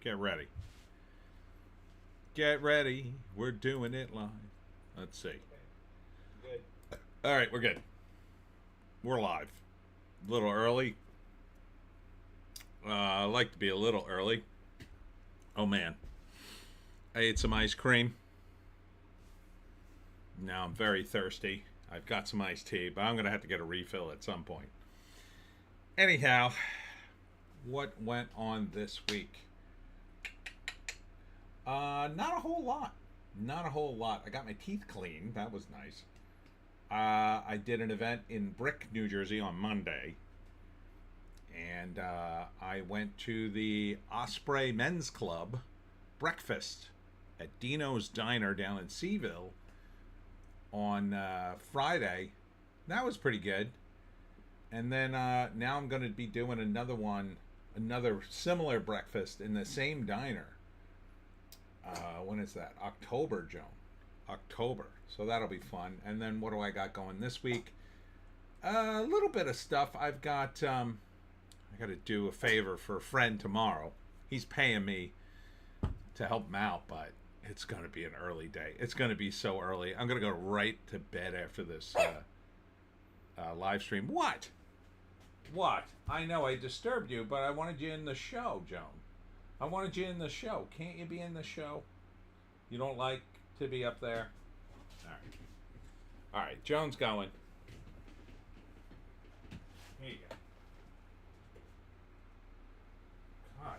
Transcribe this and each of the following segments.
Get ready. Get ready. We're doing it live. Let's see. Good. All right, we're good. We're live. A little early. I like to be a little early. Oh man. I ate some ice cream. Now I'm very thirsty. I've got some iced tea, but I'm going to have to get a refill at some point. Anyhow, what went on this week? Not a whole lot. Not a whole lot. I got my teeth cleaned. That was nice. I did an event in Brick, New Jersey on Monday. And I went to the Osprey Men's Club breakfast at Dino's Diner down in Seaville on Friday. That was pretty good. And then now I'm going to be doing another similar breakfast in the same diner. When is that? October, Joan. October. So that'll be fun. And then what do I got going this week? A little bit of stuff. I've got, I got to do a favor for a friend tomorrow. He's paying me to help him out, but it's going to be an early day. It's going to be so early. I'm going to go right to bed after this live stream. What? What? I know I disturbed you, but I wanted you in the show, Joan. I wanted you in the show. Can't you be in the show? You don't like to be up there? All right. All right, Joan's going. Here you go. God,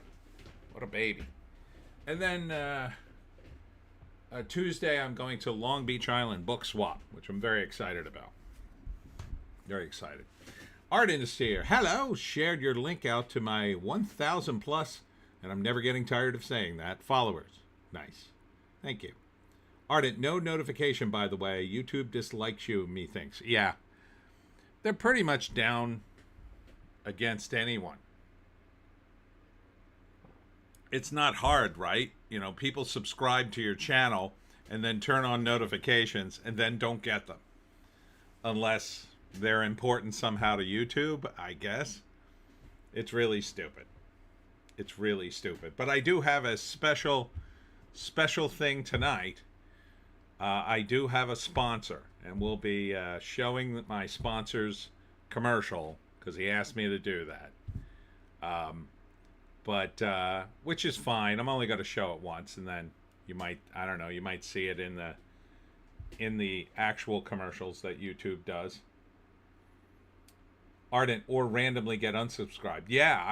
what a baby. And then Tuesday, I'm going to Long Beach Island Book Swap, which I'm very excited about. Very excited. Art Industry here. Hello. Shared your link out to my 1,000 plus, and I'm never getting tired of saying that, followers. Nice. Thank you. Ardent, no notification, by the way. YouTube dislikes you, methinks. Yeah. They're pretty much down against anyone. It's not hard, right? You know, people subscribe to your channel and then turn on notifications and then don't get them. Unless they're important somehow to YouTube, I guess. It's really stupid. It's really stupid. But I do have a special thing tonight. I do have a sponsor, and we'll be showing my sponsor's commercial because he asked me to do that. But which is fine. I'm only going to show it once, and then you might, I don't know, you might see it in the actual commercials that YouTube does. Ardent, or randomly get unsubscribed. Yeah,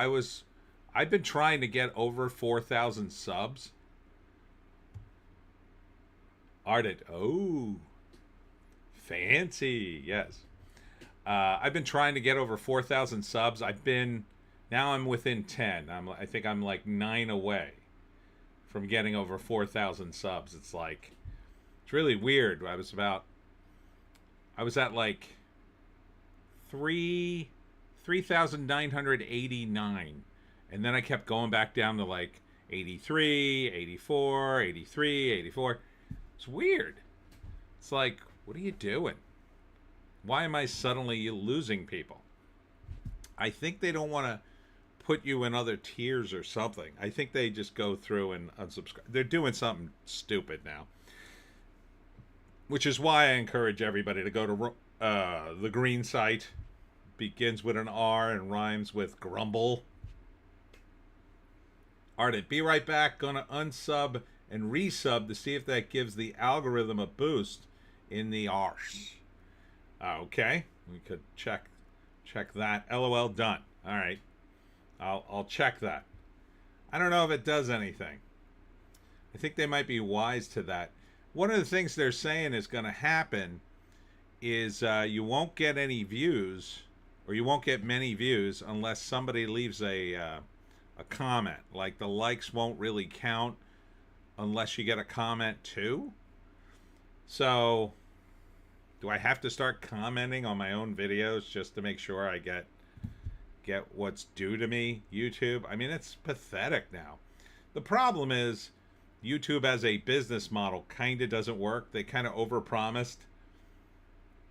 I've been trying to get over 4,000 subs. Ardent, oh, fancy, yes. I've been trying to get over 4,000 subs. Now I'm within 10. I think I'm like 9 away from getting over 4,000 subs. It's really weird. I was at like 3,989. And then I kept going back down to like 83, 84, 83, 84. It's weird. It's like, what are you doing? Why am I suddenly losing people? I think they don't want to put you in other tiers or something. I think they just go through and unsubscribe. They're doing something stupid now. Which is why I encourage everybody to go to the green site. Begins with an R and rhymes with grumble. Ardent, be right back. Gonna unsub and resub to see if that gives the algorithm a boost in the arse. Okay, we could check that. LOL, done. All right, I'll check that. I don't know if it does anything. I think they might be wise to that. One of the things they're saying is going to happen is you won't get any views, or you won't get many views unless somebody leaves a comment. Like the likes won't really count unless you get a comment too. So do I have to start commenting on my own videos just to make sure I get what's due to me, YouTube? I mean, it's pathetic now. The problem is YouTube as a business model kind of doesn't work. They kind of overpromised.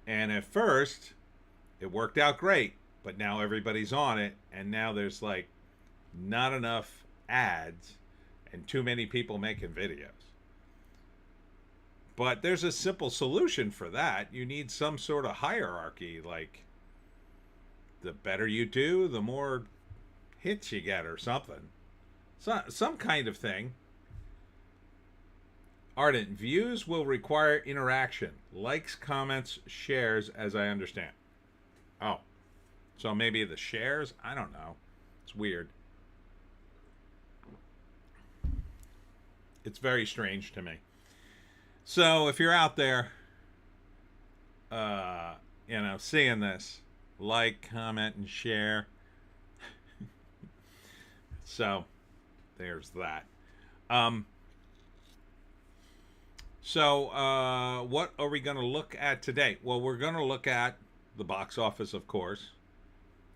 And at first, it worked out great. But now everybody's on it. And now there's like not enough ads and too many people making videos. But there's a simple solution for that. You need some sort of hierarchy, like the better you do, the more hits you get or something. Some kind of thing. Ardent views will require interaction. Likes, comments, shares, as I understand. Oh. So maybe the shares? I don't know. It's weird. It's very strange to me. So if you're out there, seeing this, like, comment, and share. So there's that. What are we going to look at today? Well, we're going to look at the box office, of course,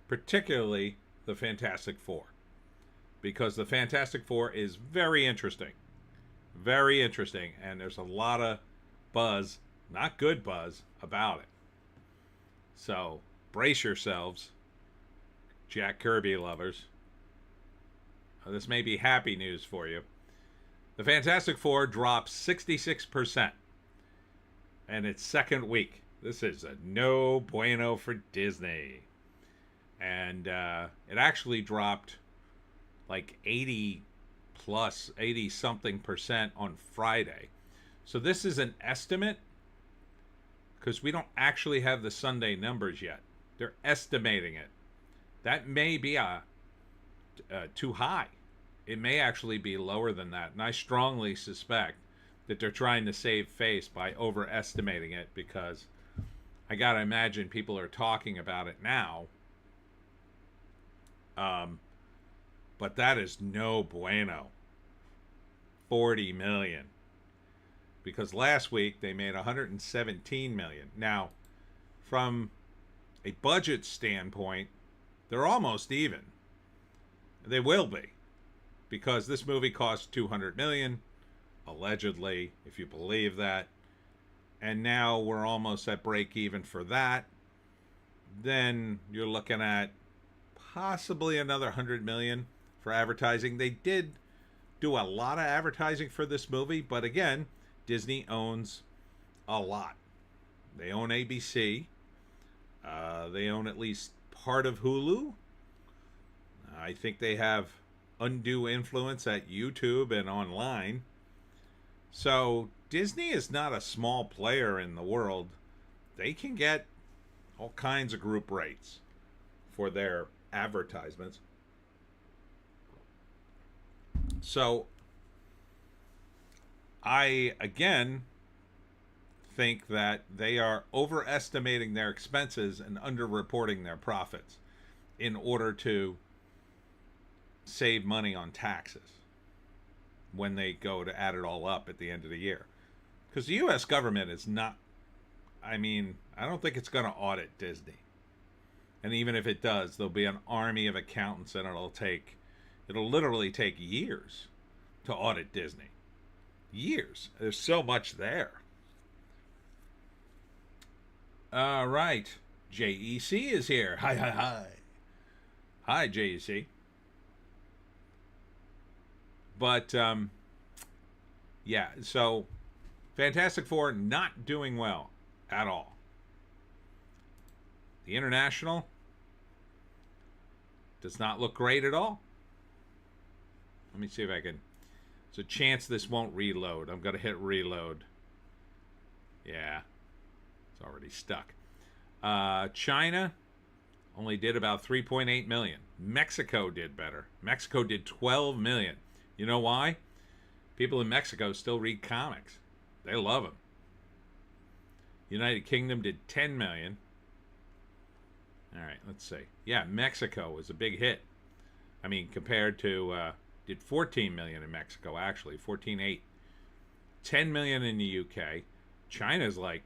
particularly the Fantastic Four, because the Fantastic Four is very interesting. Very interesting, and there's a lot of buzz, not good buzz, about it. So, brace yourselves, Jack Kirby lovers. This may be happy news for you. The Fantastic Four drops 66% in its second week. This is a no bueno for Disney. And it actually dropped like 80 something percent on Friday. So this is an estimate because we don't actually have the Sunday numbers yet. They're estimating it. That may be too high. It may actually be lower than that. And I strongly suspect that they're trying to save face by overestimating it, because I got to imagine people are talking about it now. But that is no bueno. 40 million. Because last week they made 117 million. Now, from a budget standpoint, they're almost even. They will be. Because this movie cost 200 million, allegedly, if you believe that. And now we're almost at break even for that. Then you're looking at possibly another 100 million for advertising. They did do a lot of advertising for this movie, but again, Disney owns a lot. They own ABC. They own at least part of Hulu. I think they have undue influence at YouTube and online. So Disney is not a small player in the world. They can get all kinds of group rates for their advertisements. So I, again, think that they are overestimating their expenses and underreporting their profits in order to save money on taxes when they go to add it all up at the end of the year. Because the U.S. government is not, I don't think it's going to audit Disney. And even if it does, there'll be an army of accountants, and it'll literally take years to audit Disney. Years. There's so much there. All right. JEC is here. Hi, hi, hi. Hi, JEC. But, yeah, so Fantastic Four not doing well at all. The International does not look great at all. Let me see if I can. There's a chance this won't reload. I'm going to hit reload. Yeah, it's already stuck. China only did about 3.8 million. Mexico did better. Mexico did 12 million. You know why? People in Mexico still read comics. They love them. United Kingdom did 10 million. All right, let's see. Yeah, Mexico was a big hit. Compared to, did 14 million in Mexico, actually. 14.8. 10 million in the UK. China's like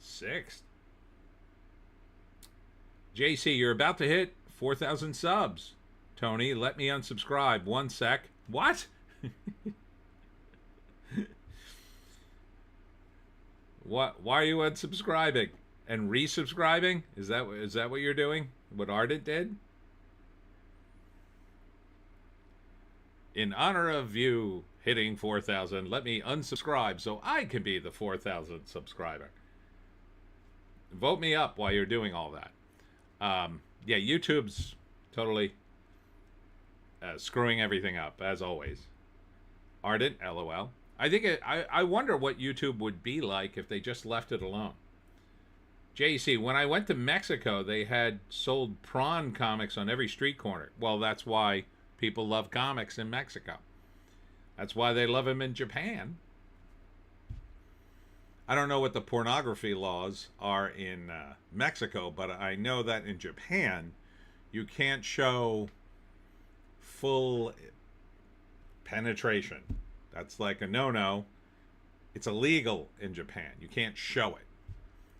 6th. JC, you're about to hit 4,000 subs. Tony, let me unsubscribe. 1 sec. What? What? Why are you unsubscribing and resubscribing? Is that what you're doing? What Ardent did? In honor of you hitting 4,000, let me unsubscribe so I can be the 4,000th subscriber. Vote me up while you're doing all that. Yeah, YouTube's totally screwing everything up, as always. Ardent, LOL. I wonder what YouTube would be like if they just left it alone. JC, when I went to Mexico, they had sold prawn comics on every street corner. Well, that's why people love comics in Mexico. That's why they love them in Japan. I don't know what the pornography laws are in Mexico, but I know that in Japan, you can't show full penetration. That's like a no-no. It's illegal in Japan. You can't show it.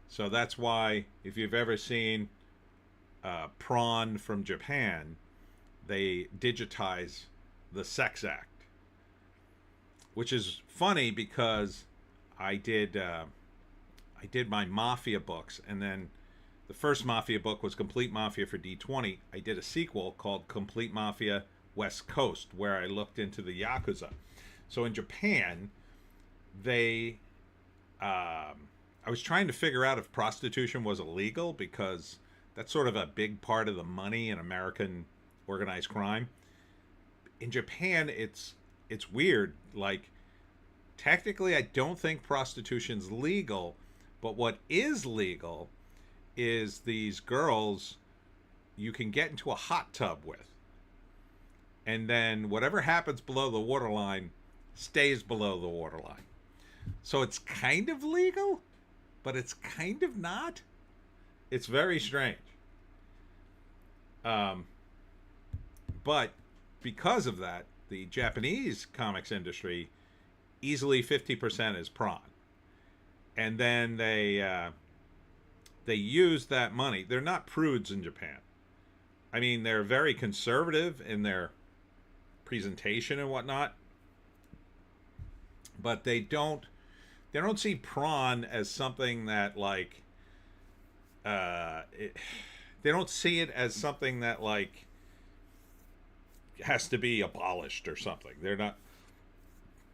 So that's why, if you've ever seen prawn from Japan, they digitize the sex act, which is funny because I did my Mafia books, and then the first Mafia book was Complete Mafia for D20. I did a sequel called Complete Mafia West Coast, where I looked into the Yakuza. So in Japan, they... I was trying to figure out if prostitution was illegal, because that's sort of a big part of the money in American organized crime. In Japan, it's weird. Like, technically, I don't think prostitution's legal, but what is legal is these girls you can get into a hot tub with. And then whatever happens below the waterline stays below the waterline. So it's kind of legal, but it's kind of not. It's very strange. But because of that, the Japanese comics industry, easily 50% is prawn. And then they use that money. They're not prudes in Japan. I mean, they're very conservative in their presentation and whatnot. But they don't see prawn as something that, like, they don't see it as something that, like, has to be abolished or something. They're not,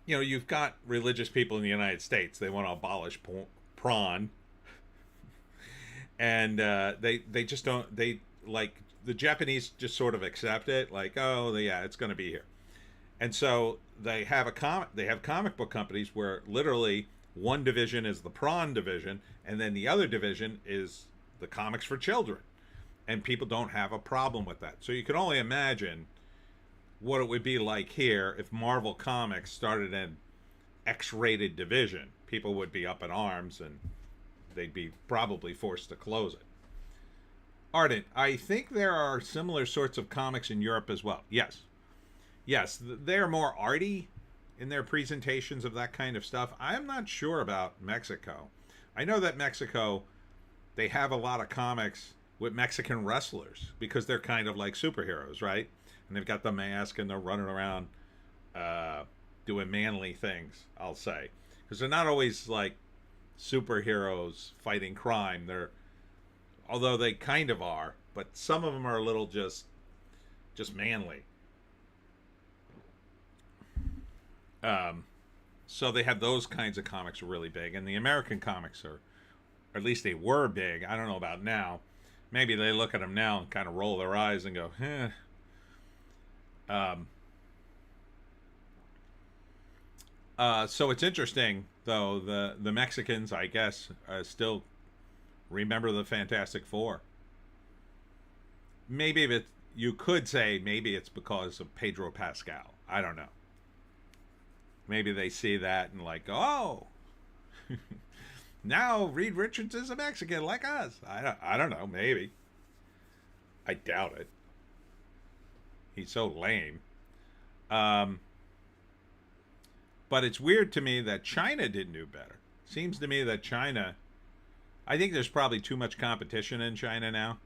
you know, you've got religious people in the United States. They want to abolish prawn. And they just don't, they, like, the Japanese just sort of accept it. Like, oh, yeah, it's going to be here. And so they have comic book companies where literally one division is the prawn division, and then the other division is the comics for children. And people don't have a problem with that. So you can only imagine what it would be like here if Marvel Comics started an X-rated division. People would be up in arms, and they'd be probably forced to close it. Ardent, I think there are similar sorts of comics in Europe as well. Yes, they're more arty in their presentations of that kind of stuff. I'm not sure about Mexico. I know that Mexico, they have a lot of comics with Mexican wrestlers because they're kind of like superheroes, right? And they've got the mask and they're running around doing manly things, I'll say. Because they're not always like superheroes fighting crime. Although they kind of are, but some of them are a little just manly. So they have those kinds of comics are really big, and the American comics are, or at least they were big. I don't know about now. Maybe they look at them now and kind of roll their eyes and go, eh. So it's interesting, though, the Mexicans, I guess, still remember the Fantastic Four. Maybe you could say maybe it's because of Pedro Pascal. I don't know. Maybe they see that and like, oh, now Reed Richards is a Mexican like us. I don't know. Maybe. I doubt it. He's so lame. But it's weird to me that China didn't do better. Seems to me that China, I think there's probably too much competition in China now.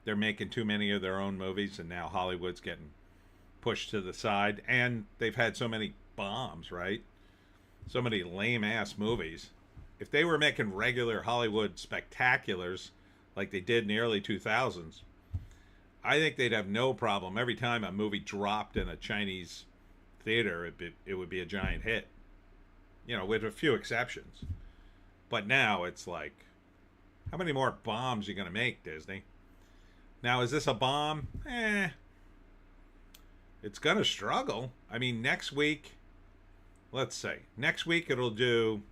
They're making too many of their own movies, and now Hollywood's getting pushed to the side. And they've had so many bombs, right? So many lame-ass movies. If they were making regular Hollywood spectaculars like they did in the early 2000s, I think they'd have no problem every time a movie dropped in a Chinese theater, it would be a giant hit. You know, with a few exceptions. But now it's like, how many more bombs are you going to make, Disney? Now, is this a bomb? It's going to struggle. I mean, next week, let's say, next week it'll do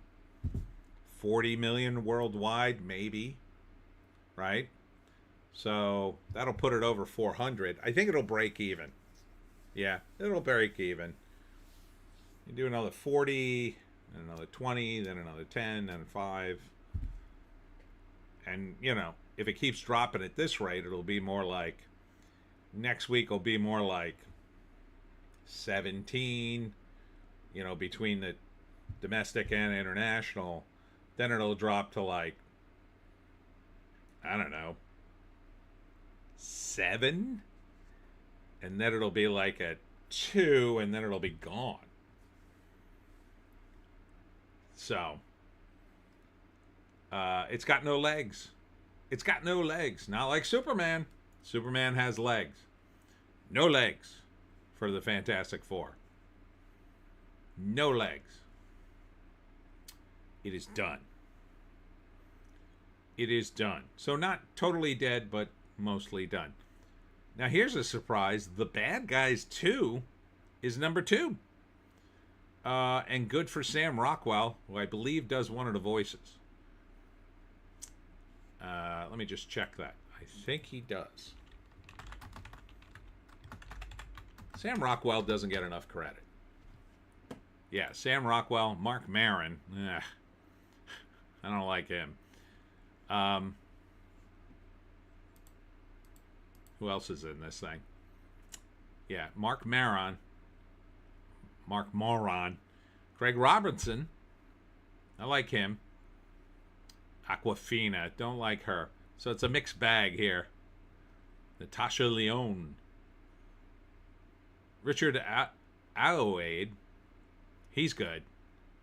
40 million worldwide, maybe, right? So that'll put it over 400. I think it'll break even. Yeah, it'll break even. You do another 40, then another 20, then another 10, then 5. And, you know, if it keeps dropping at this rate, it'll be more like, next week will be more like 17, you know, between the domestic and international. Then it'll drop to like, I don't know, 7. And then it'll be like a 2, and then it'll be gone. So, it's got no legs. It's got no legs. Not like Superman. Superman has legs. No legs for the Fantastic Four. No legs. It is done. It is done. So not totally dead, but mostly done. Now here's a surprise. The Bad Guys 2 is number 2. And good for Sam Rockwell, who I believe does one of the voices. Let me just check that. I think he does. Sam Rockwell doesn't get enough credit. Yeah, Sam Rockwell, Mark Maron. I don't like him. Who else is in this thing? Yeah, Mark Maron. Craig Robinson. I like him. Aquafina. Don't like her. So it's a mixed bag here. Natasha Lyonne. Richard Ayoade. He's good.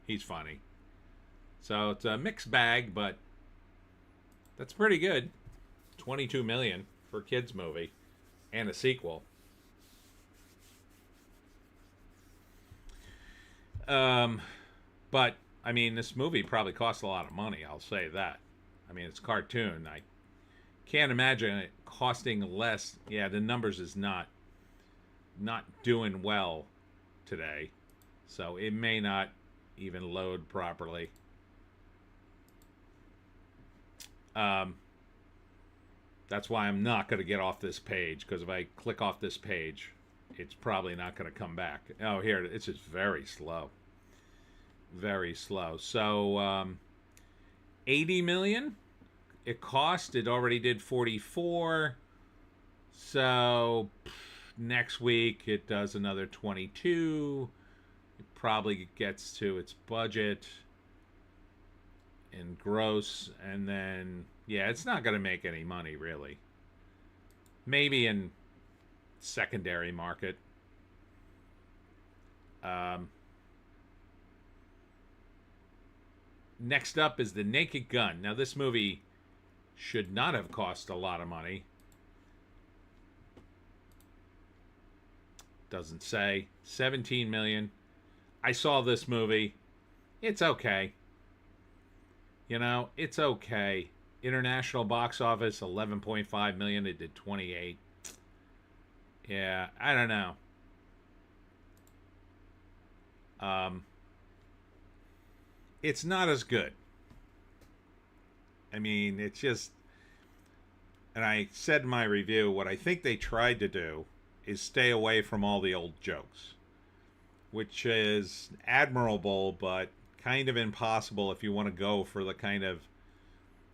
He's funny. So it's a mixed bag, but that's pretty good. 22 million for a kids movie and a sequel. But I mean, this movie probably cost a lot of money. I'll say that. I mean, it's a cartoon. I can't imagine it costing less. Yeah, the numbers is not doing well today, so it may not even load properly. That's why I'm not going to get off this page, because if I click off this page, it's probably not going to come back. Oh, here, it's just very slow. Very slow. So, 80 million it cost. It already did 44. So, next week it does another 22. It probably gets to its budget in gross, and then yeah, it's not going to make any money really. Maybe in secondary market. Next up is The Naked Gun. Now this movie should not have cost a lot of money. Doesn't say. 17 million. I saw this movie. It's okay. You know, it's okay. International box office, 11.5 million. It did 28. Yeah, I don't know. It's not as good. I mean, it's just... And I said in my review, what I think they tried to do is stay away from all the old jokes. Which is admirable, but kind of impossible if you want to go for the kind of,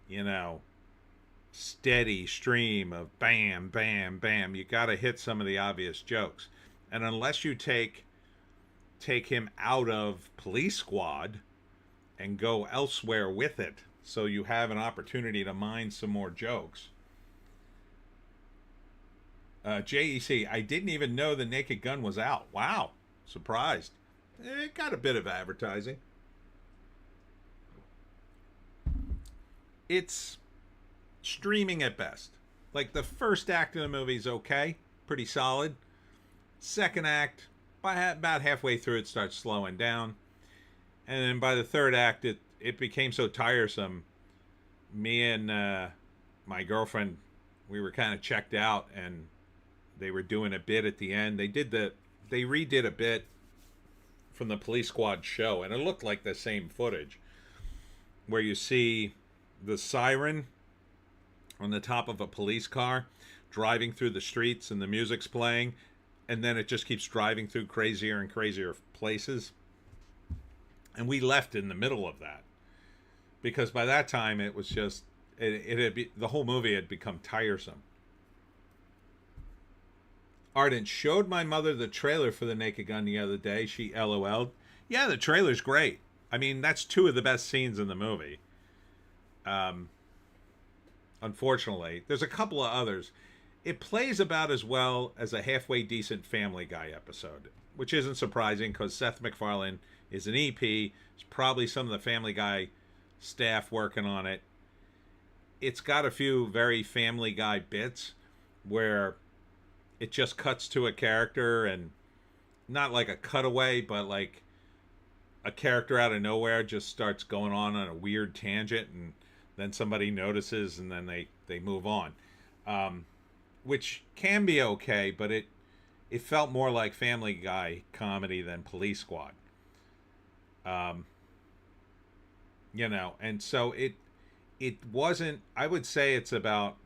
you know, steady stream of bam, bam, bam. You got to hit some of the obvious jokes. And unless you take him out of Police Squad and go elsewhere with it, so you have an opportunity to mine some more jokes. JEC, I didn't even know The Naked Gun was out. Wow. Surprised. It got a bit of advertising. It's streaming at best. Like, the first act of the movie is okay. Pretty solid. Second act, about halfway through, it starts slowing down, and then by the third act, it became so tiresome. Me and my girlfriend, we were kind of checked out, and they were doing a bit at the end. They redid a bit from the Police Squad show, and it looked like the same footage, where you see the siren on the top of a police car driving through the streets, and the music's playing, and then it just keeps driving through crazier and crazier places. And we left in the middle of that, because by that time it was just the whole movie had become tiresome. Ardent showed my mother the trailer for The Naked Gun the other day. She LOL'd. Yeah, the trailer's great. I mean, that's two of the best scenes in the movie. Unfortunately, there's a couple of others. It plays about as well as a halfway decent Family Guy episode, which isn't surprising because Seth MacFarlane is an EP. It's probably some of the Family Guy staff working on it. It's got a few very Family Guy bits where it just cuts to a character, and not like a cutaway, but like a character out of nowhere just starts going on a weird tangent, and then somebody notices, and then they move on. Which can be okay, but it felt more like Family Guy comedy than Police Squad. And so it wasn't, I would say it's about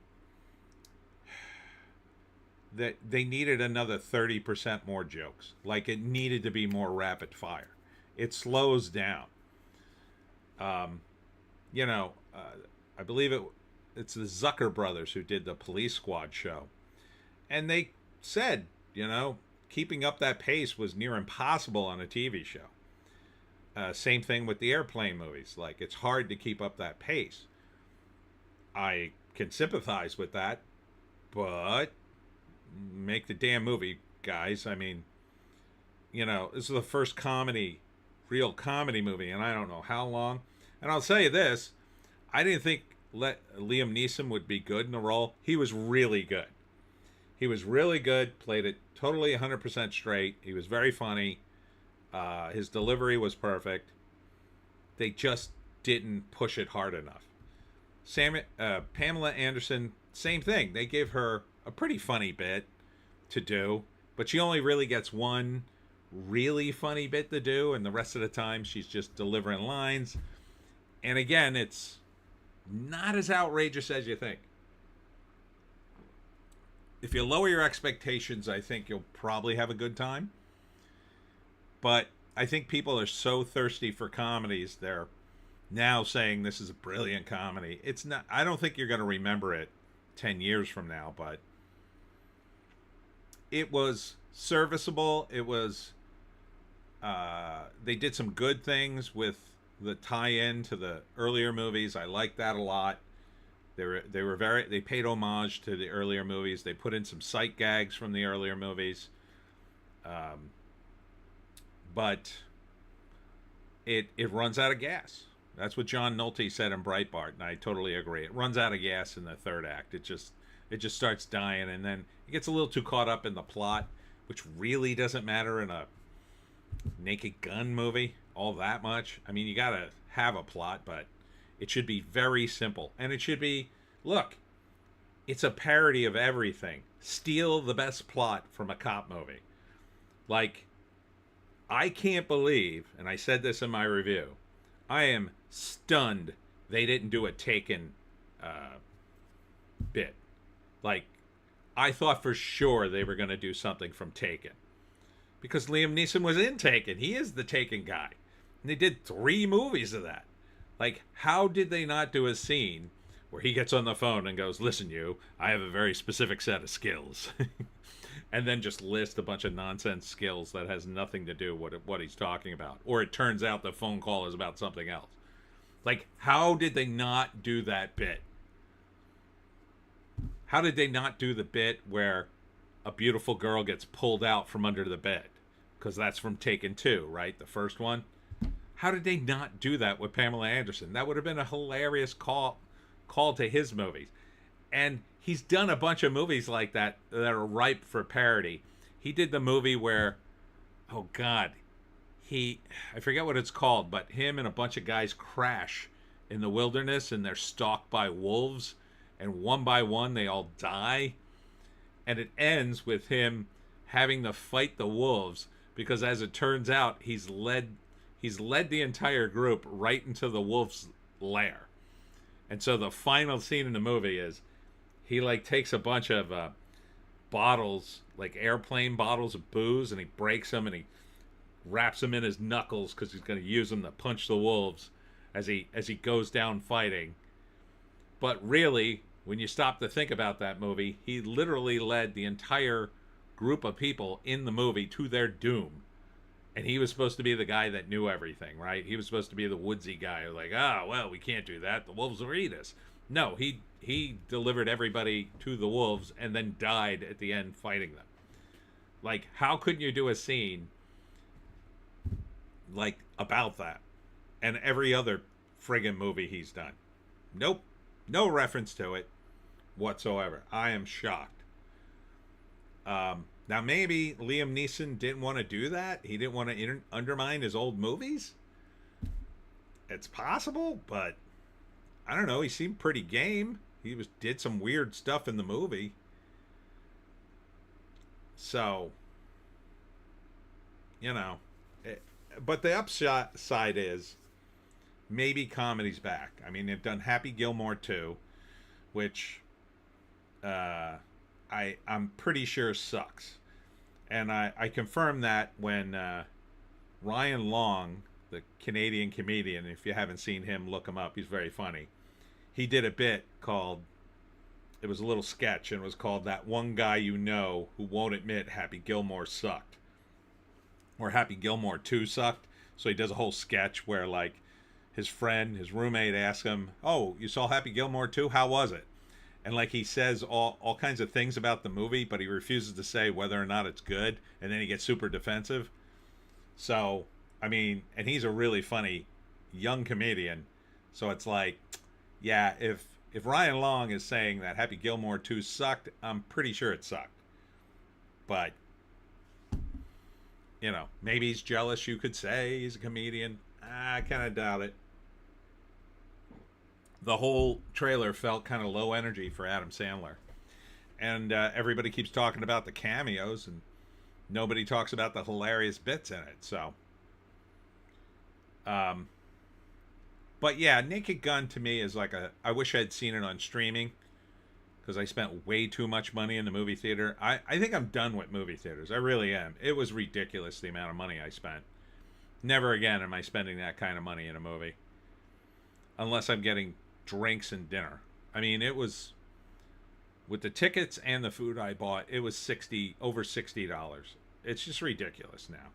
that they needed another 30% more jokes. Like, it needed to be more rapid fire. It slows down. I believe it's the Zucker brothers who did the Police Squad show. And they said, keeping up that pace was near impossible on a TV show. Same thing with the airplane movies. Like, it's hard to keep up that pace. I can sympathize with that, but make the damn movie, guys. I mean, this is the first real comedy movie, and I don't know how long. And I'll tell you this, I didn't think Liam Neeson would be good in the role. He was really good. He was really good, played it totally 100% straight. He was very funny. His delivery was perfect. They just didn't push it hard enough. Pamela Anderson, same thing. They gave her a pretty funny bit to do, but she only really gets one really funny bit to do, and the rest of the time she's just delivering lines. And again, it's not as outrageous as you think. If you lower your expectations, I think you'll probably have a good time. But I think people are so thirsty for comedies, they're now saying this is a brilliant comedy. It's not. I don't think you're going to remember it 10 years from now, but it was serviceable. It was they did some good things with the tie-in to the earlier movies. I liked that a lot. They paid homage to the earlier movies. They put in some sight gags from the earlier movies. But it runs out of gas. That's what John Nolte said in Breitbart, and I totally agree. It runs out of gas in the third act. It just starts dying, and then it gets a little too caught up in the plot, which really doesn't matter in a Naked Gun movie all that much. I mean, you gotta have a plot, but it should be very simple. And it should be, look, it's a parody of everything. Steal the best plot from a cop movie. Like, I can't believe, and I said this in my review, I am stunned they didn't do a Taken bit. Like, I thought for sure they were going to do something from Taken. Because Liam Neeson was in Taken. He is the Taken guy. And they did 3 movies of that. Like, how did they not do a scene where he gets on the phone and goes, listen, I have a very specific set of skills. And then just list a bunch of nonsense skills that has nothing to do with what he's talking about. Or it turns out the phone call is about something else. Like, how did they not do that bit? How did they not do the bit where a beautiful girl gets pulled out from under the bed? Because that's from Taken 2, right? The first one. How did they not do that with Pamela Anderson? That would have been a hilarious call to his movies. And he's done a bunch of movies like that that are ripe for parody. He did the movie where oh God, I forget what it's called, but him and a bunch of guys crash in the wilderness and they're stalked by wolves, and one by one they all die, and it ends with him having to fight the wolves because, as it turns out, he's led the entire group right into the wolf's lair. And so the final scene in the movie is he like takes a bunch of bottles, like airplane bottles of booze, and he breaks them and he wraps them in his knuckles because he's going to use them to punch the wolves as he goes down fighting. But really, when you stop to think about that movie, he literally led the entire group of people in the movie to their doom. And he was supposed to be the guy that knew everything, right? He was supposed to be the woodsy guy, like, well, we can't do that. The wolves will eat us. No, he delivered everybody to the wolves and then died at the end fighting them. Like, how couldn't you do a scene like about that? And every other friggin' movie he's done. Nope. No reference to it whatsoever. I am shocked. Now, maybe Liam Neeson didn't want to do that. He didn't want to undermine his old movies. It's possible, but I don't know. He seemed pretty game. He did some weird stuff in the movie. So, but the upside is maybe comedy's back. I mean, they've done Happy Gilmore 2, which I'm pretty sure sucks. And I confirmed that when Ryan Long, the Canadian comedian, if you haven't seen him, look him up. He's very funny. He did a bit called, it was a little sketch, and it was called That One Guy You Know Who Won't Admit Happy Gilmore Sucked. Or Happy Gilmore 2 sucked. So he does a whole sketch where, like, his roommate asks him, oh, you saw Happy Gilmore 2? How was it? And like he says all kinds of things about the movie, but he refuses to say whether or not it's good, and then he gets super defensive. So, I mean, and he's a really funny young comedian. So it's like, yeah, if Ryan Long is saying that Happy Gilmore 2 sucked, I'm pretty sure it sucked. But, maybe he's jealous, you could say. He's a comedian. I kind of doubt it. The whole trailer felt kind of low energy for Adam Sandler. And everybody keeps talking about the cameos, and nobody talks about the hilarious bits in it. So, but yeah, Naked Gun to me is like I wish I'd seen it on streaming, because I spent way too much money in the movie theater. I think I'm done with movie theaters. I really am. It was ridiculous, the amount of money I spent. Never again am I spending that kind of money in a movie. Unless I'm getting drinks and dinner. I mean, it was, with the tickets and the food I bought, it was over $60. It's just ridiculous now.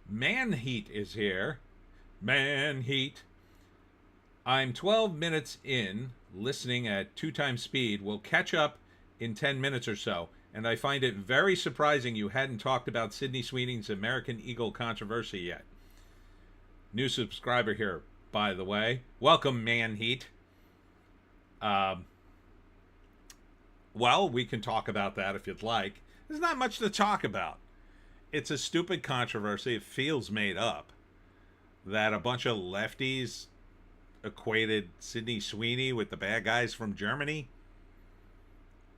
Man Heat is here. Man Heat. I'm 12 minutes in, listening at 2 times speed. We'll catch up in 10 minutes or so. And I find it very surprising you hadn't talked about Sydney Sweeney's American Eagle controversy yet. New subscriber here, by the way. Welcome, Man Heat. Well, we can talk about that if you'd like. There's not much to talk about. It's a stupid controversy. It feels made up. That a bunch of lefties equated Sydney Sweeney with the bad guys from Germany.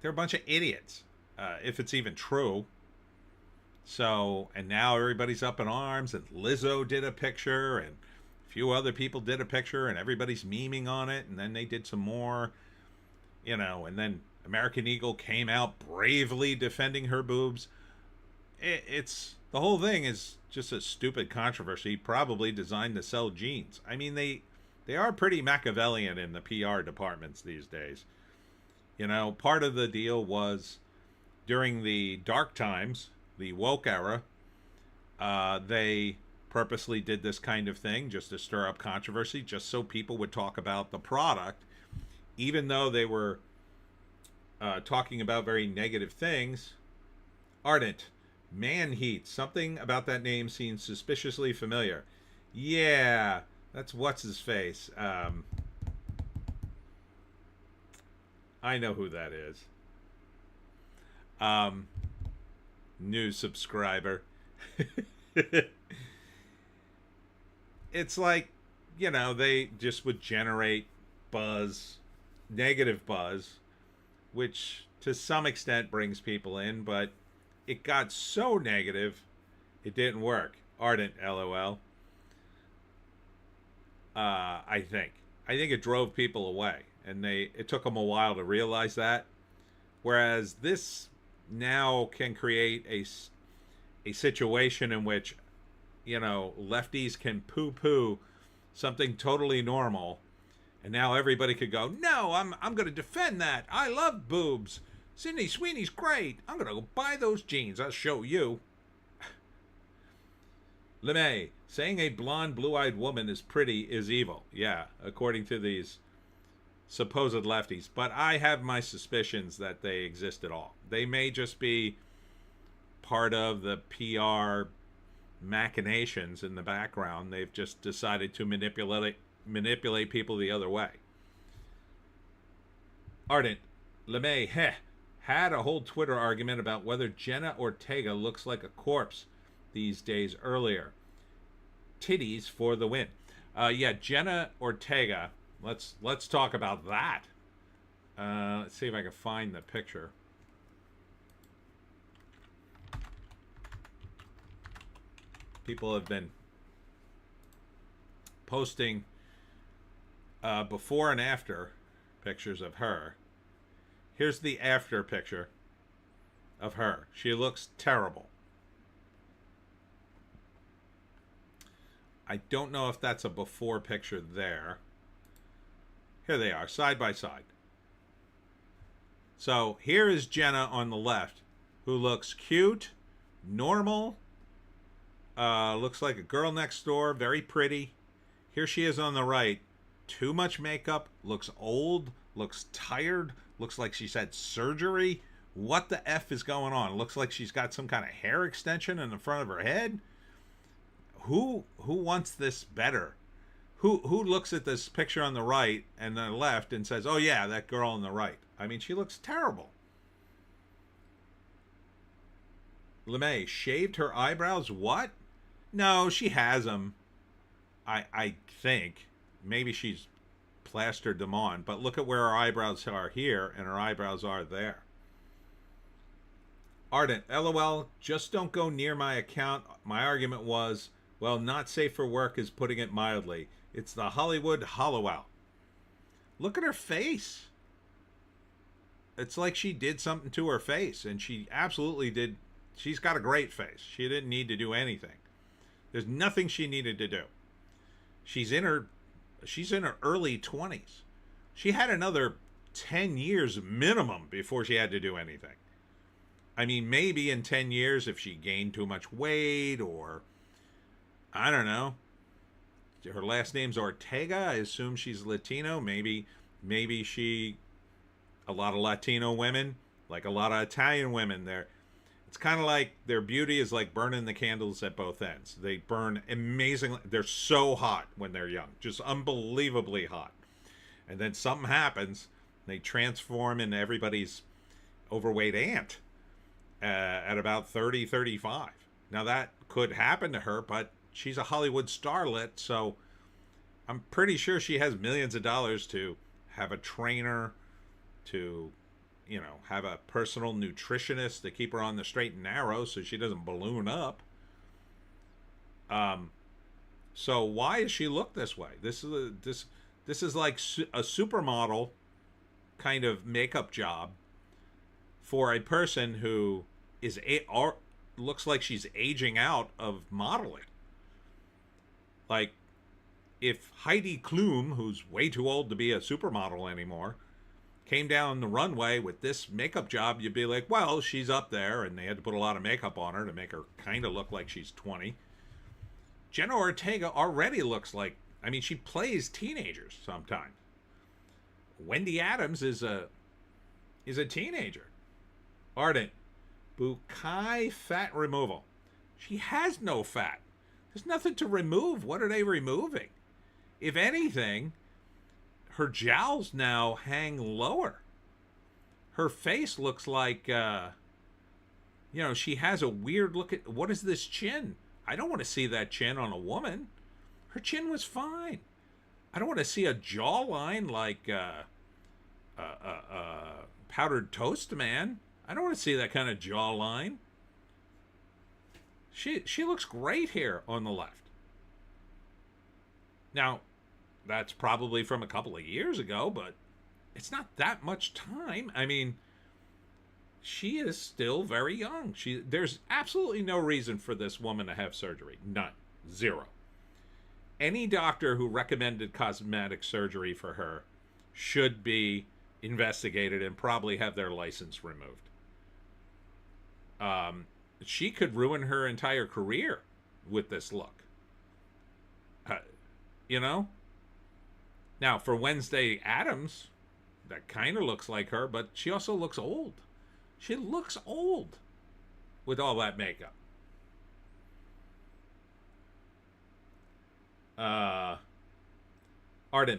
They're a bunch of idiots, if it's even true. So, and now everybody's up in arms, and Lizzo did a picture, and a few other people did a picture, and everybody's memeing on it, and then they did some more, and then American Eagle came out bravely defending her boobs. It's the whole thing is just a stupid controversy, probably designed to sell jeans. I mean, they are pretty Machiavellian in the PR departments these days. Part of the deal was during the dark times, the woke era, they purposely did this kind of thing just to stir up controversy, just so people would talk about the product, even though they were talking about very negative things. Ardent, Man Heat, something about that name seems suspiciously familiar. Yeah, that's what's his face. I know who that is. New subscriber. It's like, they just would generate buzz, negative buzz, which to some extent brings people in, but it got so negative, it didn't work. Ardent, LOL. I think. I think it drove people away, and it took them a while to realize that. Whereas this now can create a situation in which, lefties can poo-poo something totally normal, and now everybody could go, no, I'm going to defend that. I love boobs. Sydney Sweeney's great. I'm going to go buy those jeans. I'll show you. LeMay, saying a blonde, blue-eyed woman is pretty is evil. Yeah, according to these supposed lefties. But I have my suspicions that they exist at all. They may just be part of the PR machinations in the background. They've just decided to manipulate people the other way. Ardent, LeMay, had a whole Twitter argument about whether Jenna Ortega looks like a corpse these days earlier. Titties for the win. Yeah, Jenna Ortega. Let's talk about that. Let's see if I can find the picture. People have been posting before and after pictures of her. Here's the after picture of her. She looks terrible. I don't know if that's a before picture there. Here they are, side by side. So here is Jenna on the left, who looks cute, normal, looks like a girl next door, very pretty. Here she is on the right. Too much makeup, looks old, looks tired, looks like she's had surgery. What the F is going on? Looks like she's got some kind of hair extension in the front of her head. Who wants this better? Who looks at this picture on the right and the left and says, oh yeah, that girl on the right? I mean, she looks terrible. LeMay, shaved her eyebrows? What? No, she has them. I think. Maybe she's plastered them on. But look at where her eyebrows are here and her eyebrows are there. Ardent, LOL, just don't go near my account. My argument was, well, not safe for work is putting it mildly. It's the Hollywood hollow-out. Look at her face. It's like she did something to her face, and she absolutely did. She's got a great face. She didn't need to do anything. There's nothing she needed to do. She's in her early 20s. She had another 10 years minimum before she had to do anything. I mean, maybe in 10 years if she gained too much weight, or I don't know. Her last name's Ortega. I assume she's Latino. Maybe a lot of Latino women, like a lot of Italian women, it's kind of like their beauty is like burning the candles at both ends. They burn amazingly. They're so hot when they're young, just unbelievably hot. And then something happens, they transform into everybody's overweight aunt at about 30, 35. Now that could happen to her, but she's a Hollywood starlet, so I'm pretty sure she has millions of dollars to have a trainer, to, have a personal nutritionist to keep her on the straight and narrow so she doesn't balloon up. So why does she look this way? This is like a supermodel kind of makeup job for a person who looks like she's aging out of modeling. Like, if Heidi Klum, who's way too old to be a supermodel anymore, came down the runway with this makeup job, you'd be like, well, she's up there, and they had to put a lot of makeup on her to make her kind of look like she's 20. Jenna Ortega already looks like, she plays teenagers sometimes. Wendy Adams is a teenager. Ardent, Bukai fat removal. She has no fat. There's nothing to remove. What are they removing? If anything, her jowls now hang lower. Her face looks like You know, she has a weird look at, what is this chin? I don't want to see that chin on a woman. Her chin was fine. I don't want to see a jawline like powdered toast man. I don't want to see that kind of jawline. She looks great here on the left. Now, that's probably from a couple of years ago, but it's not that much time. I mean, she is still very young. There's absolutely no reason for this woman to have surgery. None. Zero. Any doctor who recommended cosmetic surgery for her should be investigated and probably have their license removed. She could ruin her entire career with this look. You know? Now, for Wednesday Addams, that kind of looks like her, but she also looks old. She looks old with all that makeup. Ardent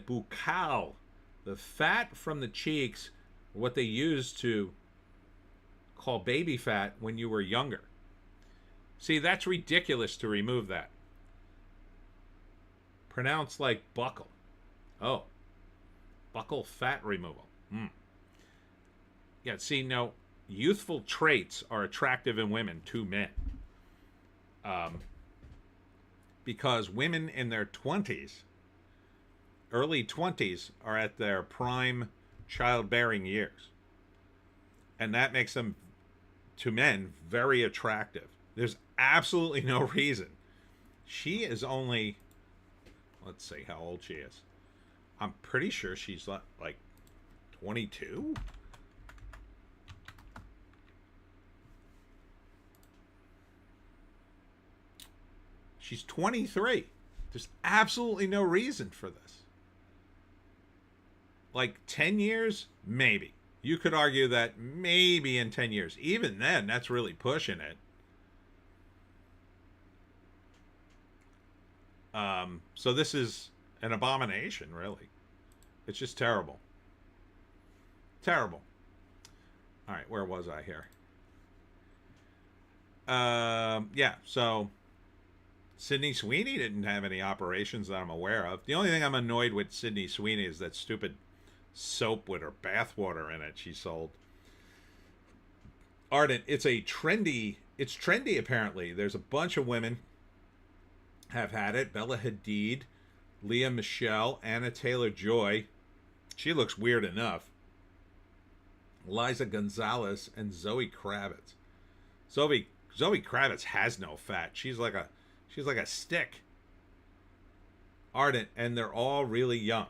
buccal, the fat from the cheeks, what they used to call baby fat when you were younger. See, that's ridiculous to remove that. Pronounced like buckle. Oh, buckle fat removal. Yeah, see, no, youthful traits are attractive in women to men. Because women in their 20s, early 20s, are at their prime childbearing years. And that makes them, to men, very attractive. There's absolutely no reason. She is only, let's see how old she is. I'm pretty sure she's like 22. She's 23. There's absolutely no reason for this. Like 10 years? Maybe. You could argue that maybe in 10 years. Even then, that's really pushing it. So this is an abomination, really. It's just terrible. Terrible. All right, where was I here? Yeah, so Sydney Sweeney didn't have any operations that I'm aware of. The only thing I'm annoyed with Sydney Sweeney is that stupid soap with her bathwater in it she sold. Ardent, it's trendy apparently. There's a bunch of women have had it. Bella Hadid, Leah Michele, Anna Taylor-Joy. She looks weird enough. Liza Gonzalez and Zoe Kravitz. Zoe Kravitz has no fat. She's like a stick. Ardent, and they're all really young.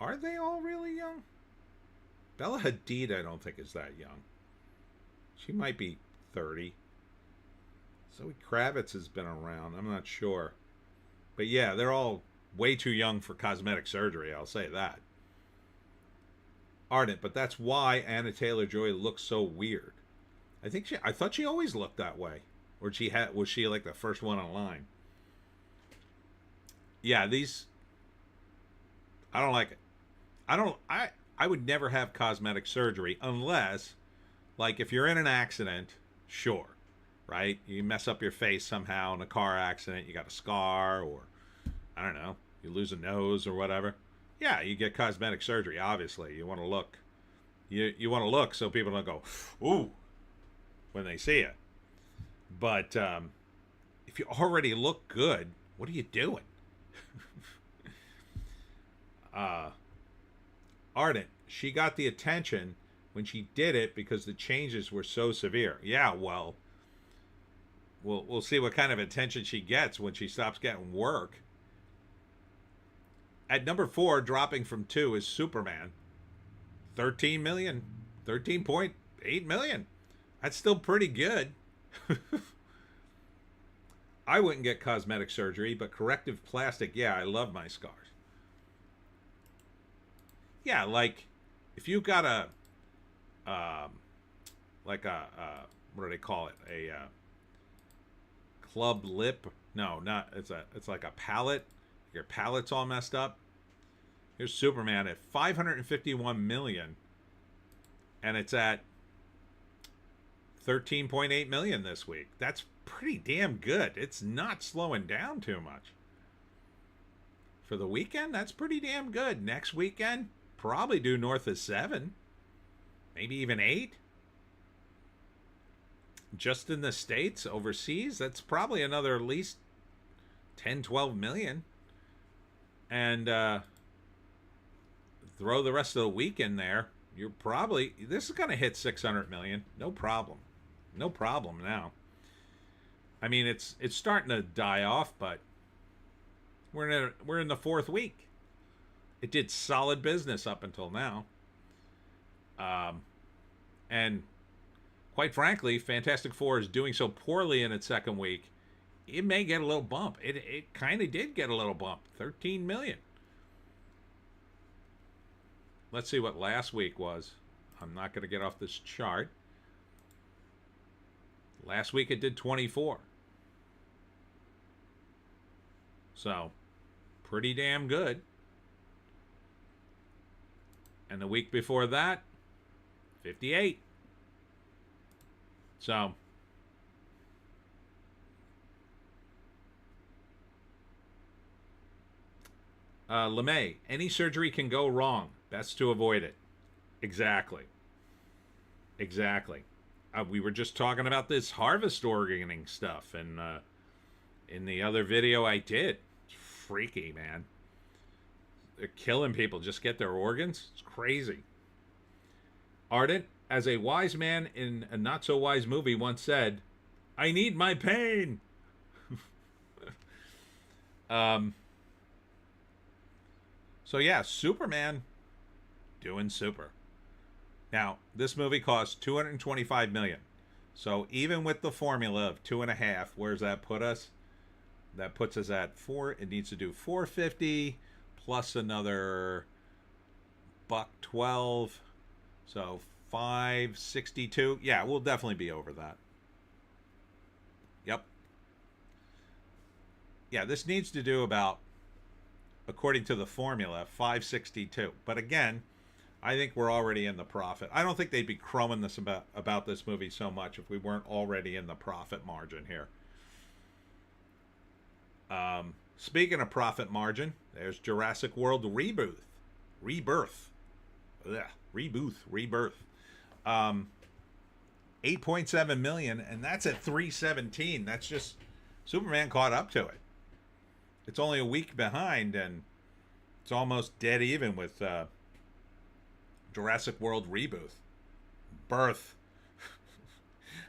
Are they all really young? Bella Hadid, I don't think is that young. She might be 30. Zoe Kravitz has been around. I'm not sure. But yeah, they're all way too young for cosmetic surgery. I'll say that. Ardent, but that's why Anna Taylor-Joy looks so weird. I thought she always looked that way. Or was she like the first one in line? Yeah, I don't like it. I would never have cosmetic surgery unless, like, if you're in an accident, sure, right? You mess up your face somehow in a car accident, you got a scar, or I don't know, you lose a nose or whatever. Yeah, you get cosmetic surgery. Obviously, you want to look. You want to look so people don't go, ooh, when they see it. But if you already look good, what are you doing? Ardent, she got the attention when she did it because the changes were so severe. Yeah, well, we'll see what kind of attention she gets when she stops getting work. At number 4, dropping from 2, is Superman. 13 million. 13.8 million. That's still pretty good. I wouldn't get cosmetic surgery, but corrective plastic, yeah, I love my scars. Yeah, like, if you got what do they call it? A club lip? No, not, it's like a palate. Your palate's all messed up. Here's Superman at 551 million. And it's at 13.8 million this week. That's pretty damn good. It's not slowing down too much. For the weekend, that's pretty damn good. Next weekend, probably do north of 7, maybe even 8. Just in the States, overseas, that's probably another at least 10, 12 million. And throw the rest of the week in there, you're probably, this is going to hit 600 million. No problem. No problem now. I mean, it's starting to die off, but we're in the 4th week. It did solid business up until now. And quite frankly, Fantastic Four is doing so poorly in its 2nd week, it may get a little bump. It kind of did get a little bump. 13 million. Let's see what last week was. I'm not going to get off this chart. Last week it did 24. So, pretty damn good. And the week before that, 58. So, LeMay, any surgery can go wrong. Best to avoid it. Exactly. Exactly. We were just talking about this harvest organing stuff, and in the other video I did. It's freaky, man. They're killing people. Just get their organs. It's crazy. Ardent, as a wise man in a not-so-wise movie once said, I need my pain. So yeah, Superman doing super. Now, this movie cost $225 million. So even with the formula of 2.5, where's that put us? That puts us at 4. It needs to do 450 plus another $112. So 562. Yeah, we'll definitely be over that. Yep. Yeah, this needs to do about, according to the formula, 562. But again, I think we're already in the profit. I don't think they'd be crowing this about this movie so much if we weren't already in the profit margin here. Speaking of profit margin, there's Jurassic World Rebirth. Ugh, Rebirth. 8.7 million, and that's at 317. That's just Superman caught up to it. It's only a week behind, and it's almost dead even with Jurassic World Reboot. Birth.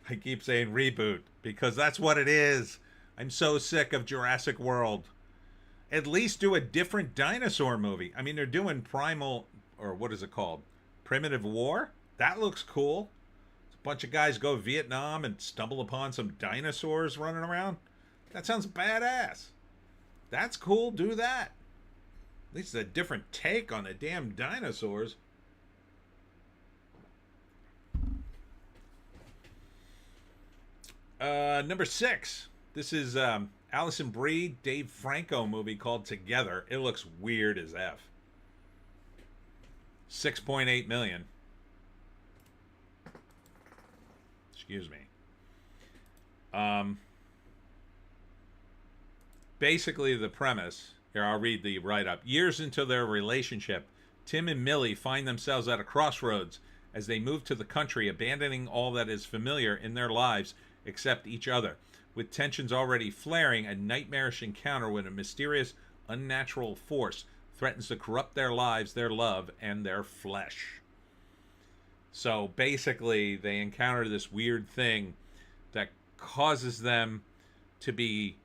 I keep saying reboot because that's what it is. I'm so sick of Jurassic World. At least do a different dinosaur movie. I mean, they're doing Primal, or what is it called? Primitive War? That looks cool. A bunch of guys go Vietnam and stumble upon some dinosaurs running around. That sounds badass. That's cool. Do that. At least a different take on the damn dinosaurs. Number 6. This is Alison Brie, Dave Franco movie called Together. It looks weird as F. 6.8 million. Excuse me. Basically, the premise, here I'll read the write-up. Years into their relationship, Tim and Millie find themselves at a crossroads as they move to the country, abandoning all that is familiar in their lives except each other. With tensions already flaring, a nightmarish encounter with a mysterious, unnatural force threatens to corrupt their lives, their love, and their flesh. So basically, they encounter this weird thing that causes them to be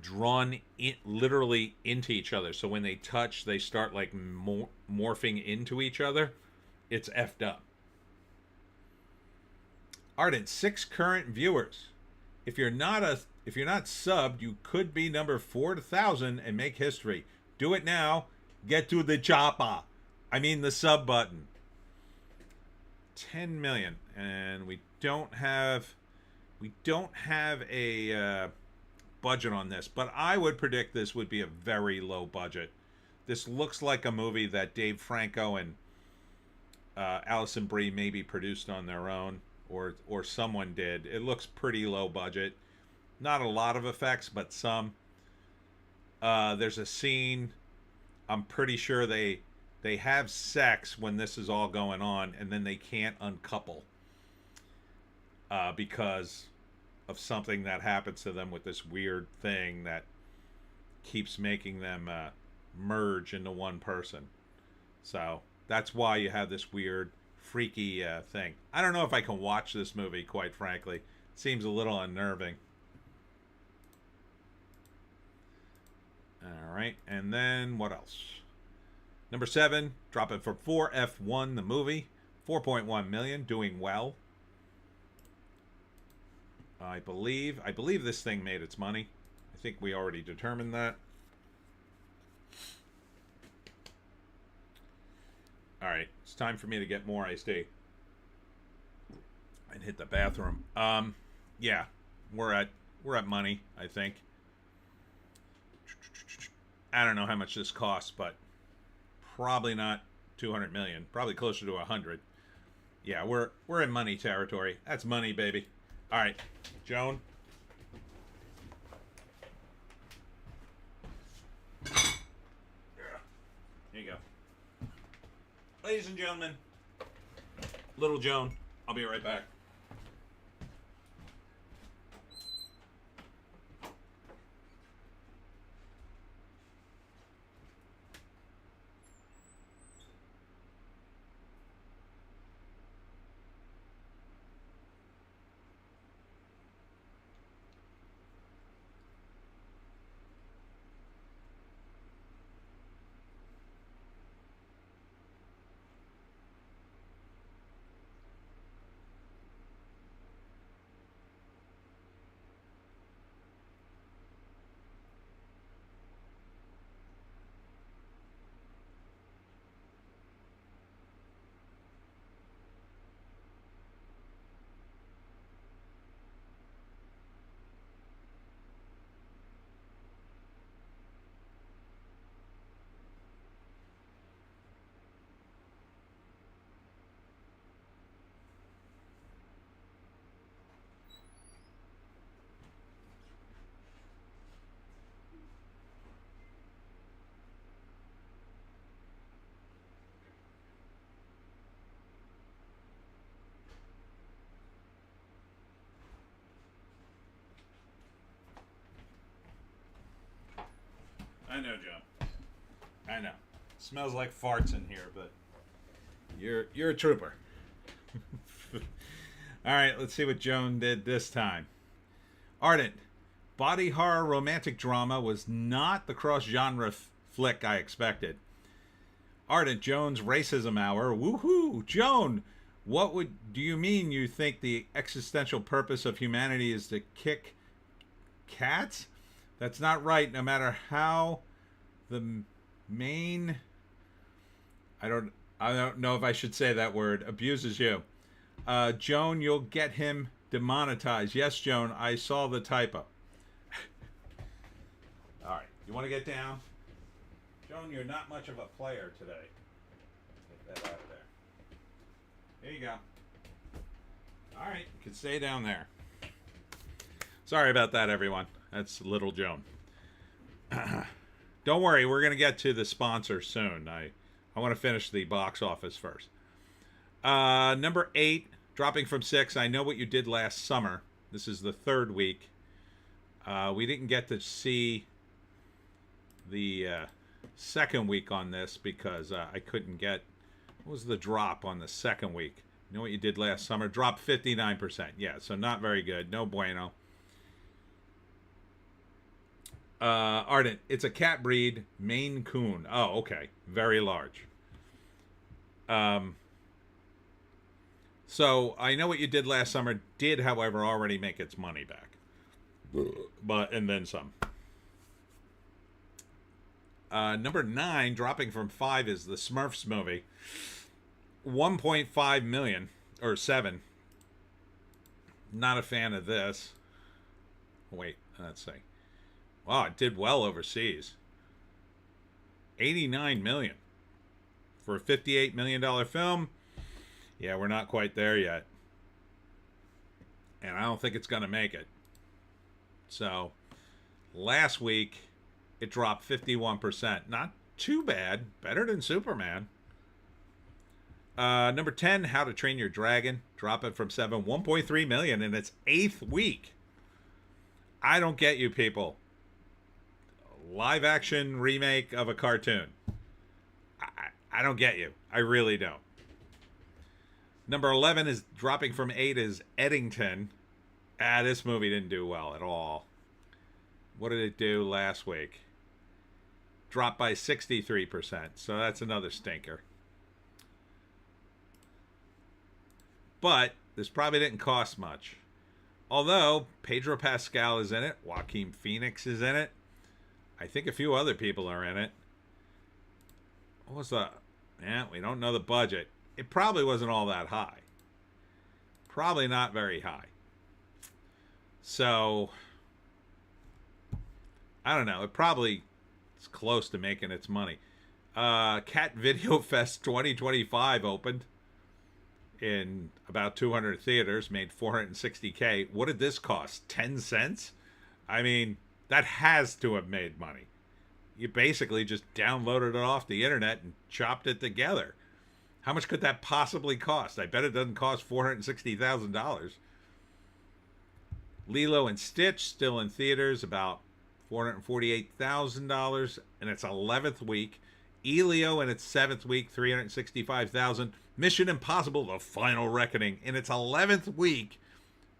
drawn literally into each other. So when they touch, they start like morphing into each other. It's effed up. Ardent, 6 current viewers. If you're not subbed, you could be number 4,000 and make history. Do it now. Get to the chopper. I mean the sub button. 10 million, and we don't have a budget on this, but I would predict this would be a very low budget. This looks like a movie that Dave Franco and Alison Brie maybe produced on their own. or someone did. It looks pretty low budget. Not a lot of effects, but some. There's a scene. I'm pretty sure they have sex when this is all going on, and then they can't uncouple because of something that happens to them with this weird thing that keeps making them merge into one person. So that's why you have this weird, freaky thing. I don't know if I can watch this movie, quite frankly. It seems a little unnerving. All right, and then what else? Number 7, dropping from 4F1, the movie, 4.1 million, doing well. I believe this thing made its money. I think we already determined that. All right, it's time for me to get more iced tea and hit the bathroom. Yeah, we're at money, I think. I don't know how much this costs, but probably not 200 million. Probably closer to 100. Yeah, we're in money territory. That's money, baby. All right, Joan. Here you go. Ladies and gentlemen, little Joan. I'll be right back. I know, Joe. I know. Smells like farts in here, but you're a trooper. All right, let's see what Joan did this time. Ardent. Body horror romantic drama was not the cross-genre flick I expected. Ardent Joan's racism hour. Woohoo! Joan, do you mean you think the existential purpose of humanity is to kick cats? That's not right, no matter how the main I don't know if I should say that word abuses you. Joan, you'll get him demonetized. Yes, Joan, I saw the typo. All right, you want to get down? Joan, you're not much of a player today. Get that out of there. There you go. All right, you can stay down there. Sorry about that, everyone. That's little Joan. Don't worry, we're going to get to the sponsor soon. I want to finish the box office first. Number 8, dropping from 6, I Know What You Did Last Summer. This is the 3rd week. We didn't get to see the 2nd week on this because I couldn't get... What was the drop on the 2nd week? You Know What You Did Last Summer? Dropped 59%. Yeah, so not very good. No bueno. Ardent, it's a cat breed, Maine Coon. Oh, okay. Very large. So, I Know What You Did Last Summer did, however, already make its money back. And then some. Number 9, dropping from 5, is the Smurfs movie. 1.5 million, or 7. Not a fan of this. Wait, let's see. Wow, it did well overseas. 89 million for a $58 million film. Yeah, we're not quite there yet. and I don't think it's going to make it. So last week it dropped 51%. Not too bad. Better than Superman. Number 10, How to Train Your Dragon. Dropping from 7, 1.3 million in its 8th week. I don't get you people. Live action remake of a cartoon. I don't get you. I really don't. Number 11 is dropping from 8 is Eddington. This movie didn't do well at all. What did it do last week? Dropped by 63%. So that's another stinker. But this probably didn't cost much. Although Pedro Pascal is in it. Joaquin Phoenix is in it. I think a few other people are in it. What was the... Yeah, we don't know the budget. It probably wasn't all that high. Probably not very high. So, I don't know. It probably is close to making its money. Cat Video Fest 2025 opened in about 200 theaters, made $460K. What did this cost? 10 cents? I mean, that has to have made money. You basically just downloaded it off the internet and chopped it together. How much could that possibly cost? I bet it doesn't cost $460,000. Lilo and Stitch still in theaters, about $448,000 in its 11th week. Elio in its 7th week, $365,000. Mission Impossible: The Final Reckoning in its 11th week,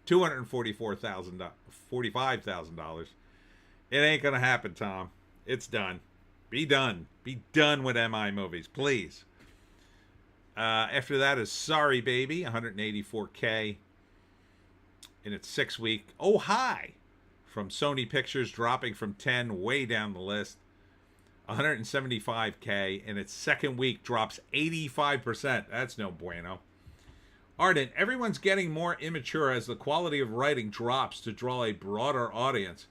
$245,000. It ain't gonna happen, Tom. It's done. Be done. Be done with MI movies, please. After that is Sorry Baby, $184K in its 6th week. Oh Hi, from Sony Pictures, dropping from 10 way down the list. $175K in its 2nd week, drops 85%. That's no bueno. Ardent, everyone's getting more immature as the quality of writing drops to draw a broader audience.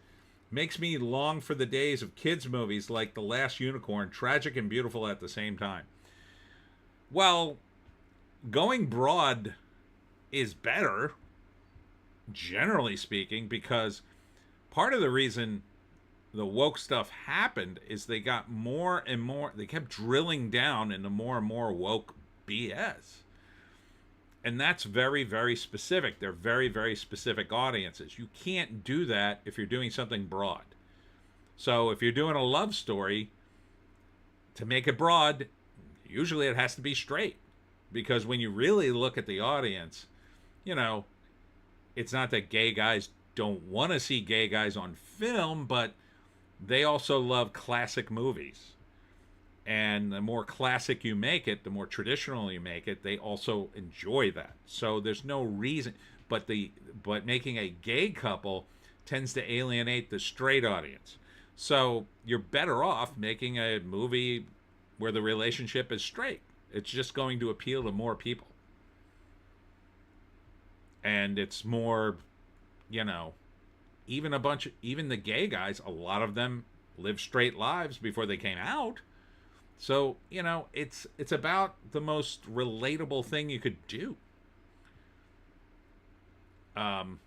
Makes me long for the days of kids' movies like The Last Unicorn, tragic and beautiful at the same time. Well, going broad is better, generally speaking, because part of the reason the woke stuff happened is they got more and more, they kept drilling down into more and more woke BS. And that's very, very specific. They're very, very specific audiences. You can't do that if you're doing something broad. So if you're doing a love story, to make it broad, usually it has to be straight. Because when you really look at the audience, you know, it's not that gay guys don't want to see gay guys on film, but they also love classic movies. And the more classic you make it, the more traditional you make it, they also enjoy that. So there's no reason, but making a gay couple tends to alienate the straight audience. So you're better off making a movie where the relationship is straight. It's just going to appeal to more people. And it's more, you know, even the gay guys, a lot of them lived straight lives before they came out. So, you know, it's about the most relatable thing you could do. The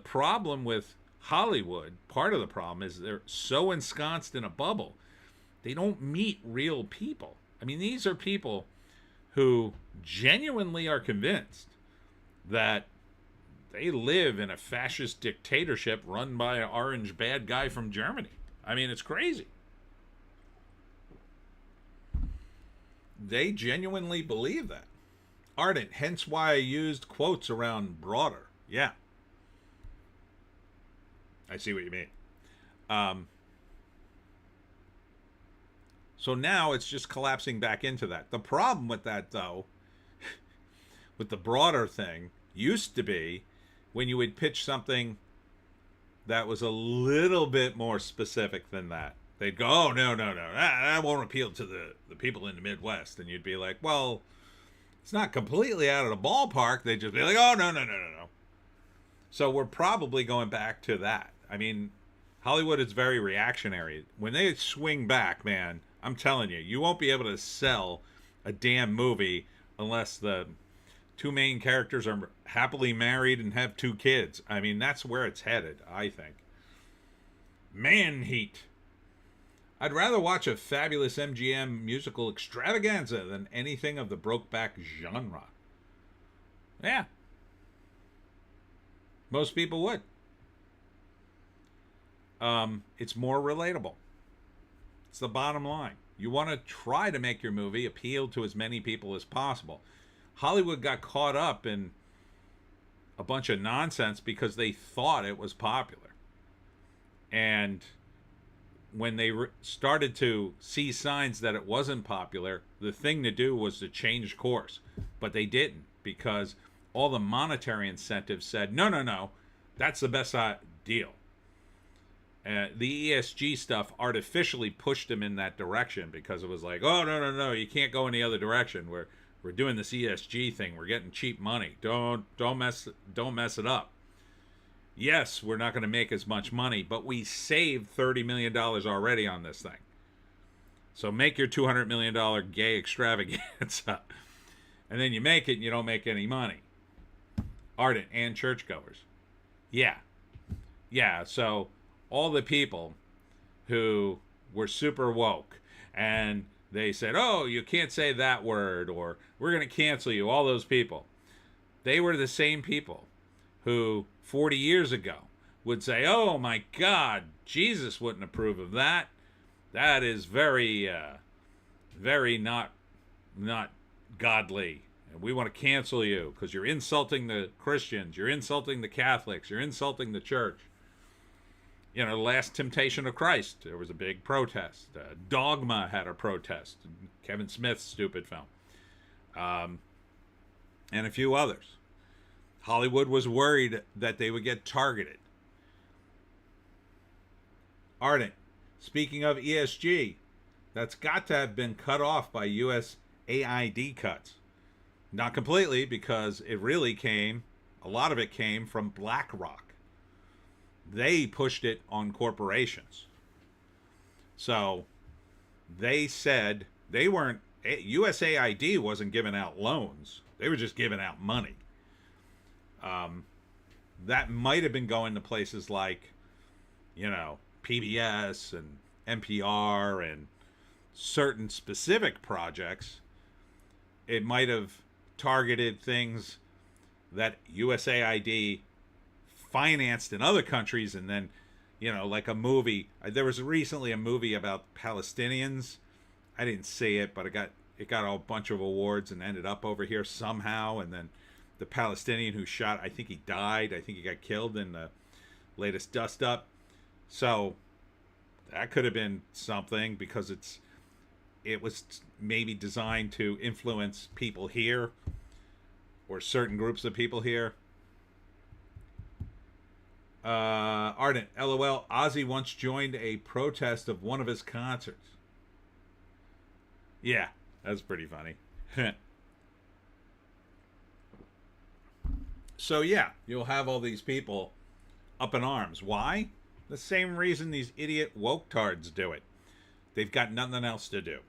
problem with Hollywood, part of the problem is they're so ensconced in a bubble. They don't meet real people. I mean, these are people who genuinely are convinced that they live in a fascist dictatorship run by an orange bad guy from Germany. I mean, it's crazy. They genuinely believe that. Ardent, hence why I used quotes around broader. Yeah. I see what you mean. So now it's just collapsing back into that. The problem with that, though, with the broader thing, used to be when you would pitch something that was a little bit more specific than that. They'd go, oh, no, that won't appeal to the people in the Midwest. And you'd be like, well, it's not completely out of the ballpark. They'd just be like, oh, no. So we're probably going back to that. I mean, Hollywood is very reactionary. When they swing back, man, I'm telling you, you won't be able to sell a damn movie unless the two main characters are happily married and have two kids. I mean, that's where it's headed, I think. Man heat. I'd rather watch a fabulous MGM musical extravaganza than anything of the Brokeback genre. Yeah. Most people would. It's more relatable. It's the bottom line. You want to try to make your movie appeal to as many people as possible. Hollywood got caught up in a bunch of nonsense because they thought it was popular. And when they started to see signs that it wasn't popular, the thing to do was to change course. But they didn't, because all the monetary incentives said, no, that's the best deal. The ESG stuff artificially pushed them in that direction, because it was like, oh, no, you can't go in the other direction. We're doing this ESG thing. We're getting cheap money. Don't mess it up. Yes, we're not going to make as much money, but we saved $30 million already on this thing. So make your $200 million gay extravaganza. And then you make it and you don't make any money. Ardent and churchgoers. Yeah, so all the people who were super woke and they said, oh, you can't say that word, or we're going to cancel you, all those people. They were the same people who 40 years ago would say, oh my God, Jesus wouldn't approve of that. That is very not godly. And we want to cancel you because you're insulting the Christians, you're insulting the Catholics, you're insulting the church. You know, Last Temptation of Christ, there was a big protest. Dogma had a protest. Kevin Smith's stupid film. And a few others. Hollywood was worried that they would get targeted. Ardent, speaking of ESG, that's got to have been cut off by USAID cuts. Not completely, because it really came, a lot of it came from BlackRock. They pushed it on corporations. So they said they weren't, USAID wasn't giving out loans. They were just giving out money. That might have been going to places like, you know, PBS and NPR and certain specific projects. It might have targeted things that USAID financed in other countries, and then, you know, like a movie. There was recently a movie about Palestinians. I didn't see it, but it got a bunch of awards and ended up over here somehow. And then the Palestinian who shot, I think he died. I think he got killed in the latest dust up. So that could have been something, because it was maybe designed to influence people here, or certain groups of people here. Ardent, LOL, Ozzy once joined a protest of one of his concerts. Yeah, that's pretty funny. So yeah, you'll have all these people up in arms. Why? The same reason these idiot woke tards do it. They've got nothing else to do.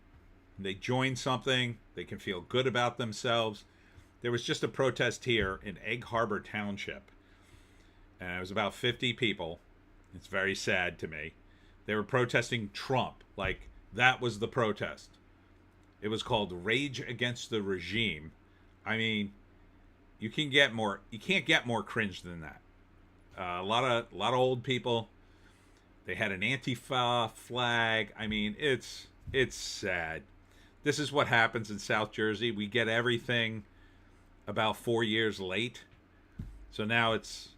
They join something, they can feel good about themselves. There was just a protest here in Egg Harbor Township. And it was about 50 people. It's very sad to me. They were protesting Trump. Like, that was the protest. It was called Rage Against the Regime. I mean, you can't get more cringe than that. A lot of old people. They had an Antifa flag. I mean, it's sad. This is what happens in South Jersey. We get everything about 4 years late. So now it's,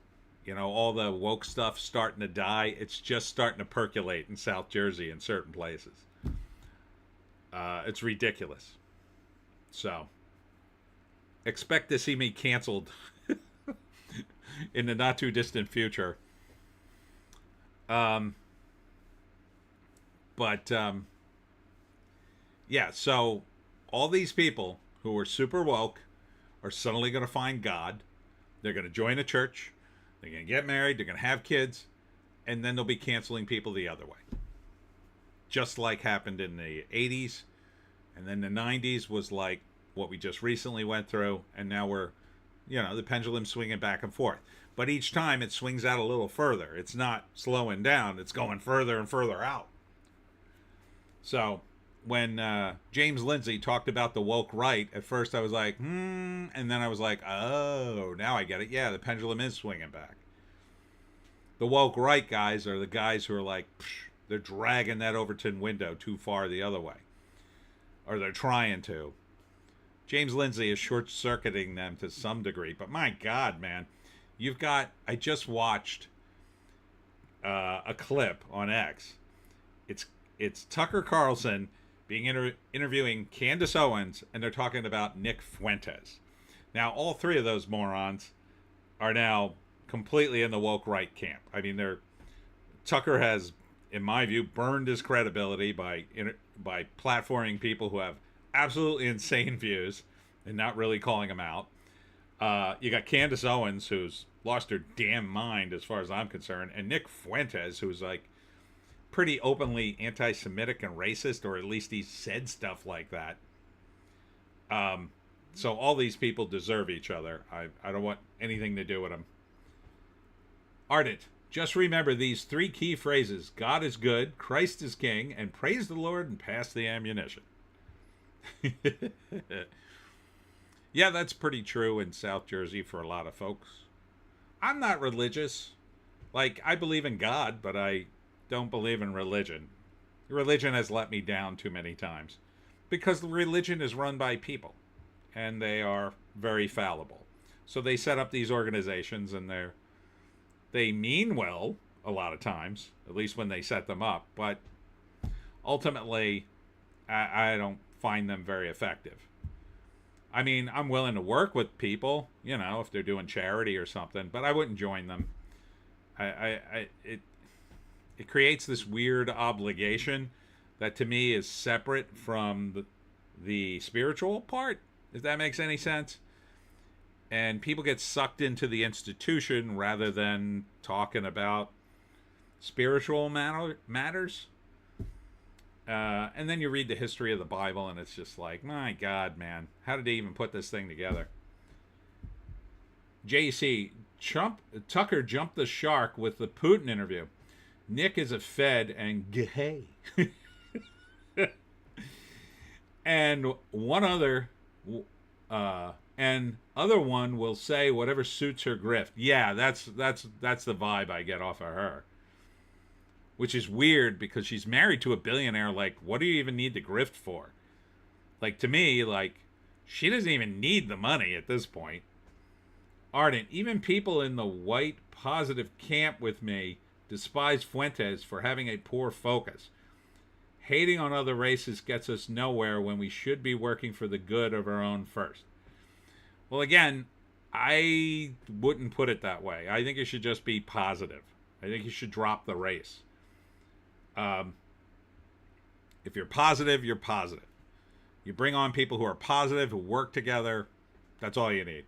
you know, all the woke stuff starting to die. It's just starting to percolate in South Jersey in certain places. It's ridiculous. So expect to see me canceled in the not too distant future. Yeah, so all these people who are super woke are suddenly going to find God. They're going to join a church. They're going to get married. They're going to have kids. And then they'll be canceling people the other way. Just like happened in the 80s. And then the 90s was like what we just recently went through. And now we're the pendulum swinging back and forth. But each time it swings out a little further. It's not slowing down. It's going further and further out. So when James Lindsay talked about the woke right, at first I was like, and then I was like, oh, now I get it. Yeah, the pendulum is swinging back. The woke right guys are the guys who are like, they're dragging that Overton window too far the other way. Or they're trying to. James Lindsay is short-circuiting them to some degree. But my God, man. I just watched a clip on X. It's Tucker Carlson being interviewing Candace Owens, and they're talking about Nick Fuentes. Now, all three of those morons are now completely in the woke right camp. I mean, Tucker has, in my view, burned his credibility by platforming people who have absolutely insane views and not really calling them out. You got Candace Owens, who's lost her damn mind as far as I'm concerned, and Nick Fuentes, who's like pretty openly anti-Semitic and racist, or at least he said stuff like that. So all these people deserve each other. I don't want anything to do with them. Ardent, just remember these three key phrases: God is good, Christ is king, and praise the Lord and pass the ammunition. Yeah, that's pretty true in South Jersey for a lot of folks. I'm not religious. Like, I believe in God, but I don't believe in religion. Religion has let me down too many times. Because religion is run by people. And they are very fallible. So they set up these organizations, and they mean well a lot of times. At least when they set them up. But ultimately, I don't find them very effective. I mean, I'm willing to work with people, if they're doing charity or something, but I wouldn't join them. It creates this weird obligation that to me is separate from the spiritual part, if that makes any sense. And people get sucked into the institution rather than talking about spiritual matters. And then you read the history of the Bible, and it's just like, my God, man, how did they even put this thing together? JC, Tucker jumped the shark with the Putin interview. Nick is a Fed and gay. And one other one will say whatever suits her grift. Yeah, that's the vibe I get off of her. Which is weird because she's married to a billionaire. Like, what do you even need the grift for? Like, to me, like, she doesn't even need the money at this point. Ardent, even people in the white positive camp with me despise Fuentes for having a poor focus. Hating on other races gets us nowhere when we should be working for the good of our own first. Well, again, I wouldn't put it that way. I think it should just be positive. I think you should drop the race. If you're positive, you're positive. You bring on people who are positive, who work together. That's all you need.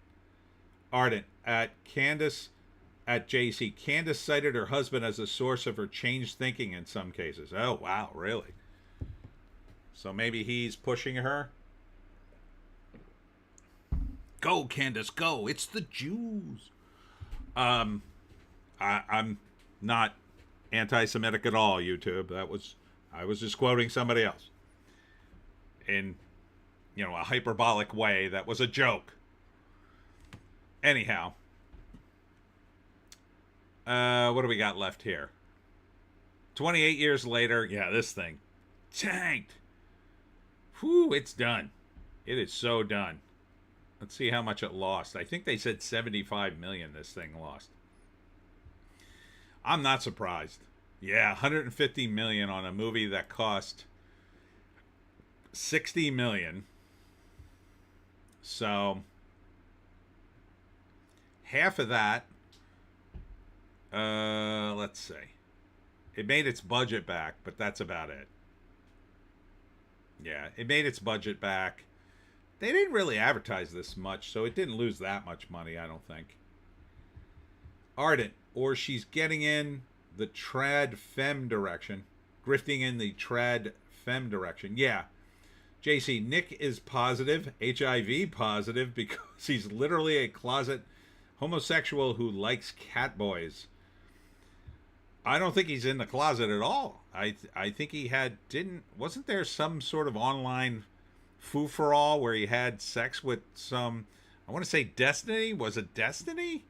Ardent, at JC, Candace cited her husband as a source of her changed thinking in some cases. Oh, wow, really? So maybe he's pushing her? Go, Candace, go. It's the Jews. I'm not anti-Semitic at all, YouTube. I was just quoting somebody else in a hyperbolic way. That was a joke. Anyhow, what do we got left here? 28 years later, yeah, this thing tanked. Whew, it's done. It is so done. Let's see how much it lost. I think they said 75 million this thing lost. I'm not surprised. Yeah, 150 million on a movie that cost 60 million. So half of that, let's see. It made its budget back, but that's about it. Yeah, it made its budget back. They didn't really advertise this much, so it didn't lose that much money, I don't think. Ardent, or she's getting in the trad femme direction. Grifting in the trad femme direction. Yeah. JC, Nick is positive, HIV positive, because he's literally a closet homosexual who likes cat boys. I don't think he's in the closet at all. I think he wasn't there some sort of online foo-for-all where he had sex with some, I want to say Destiny? Was it Destiny?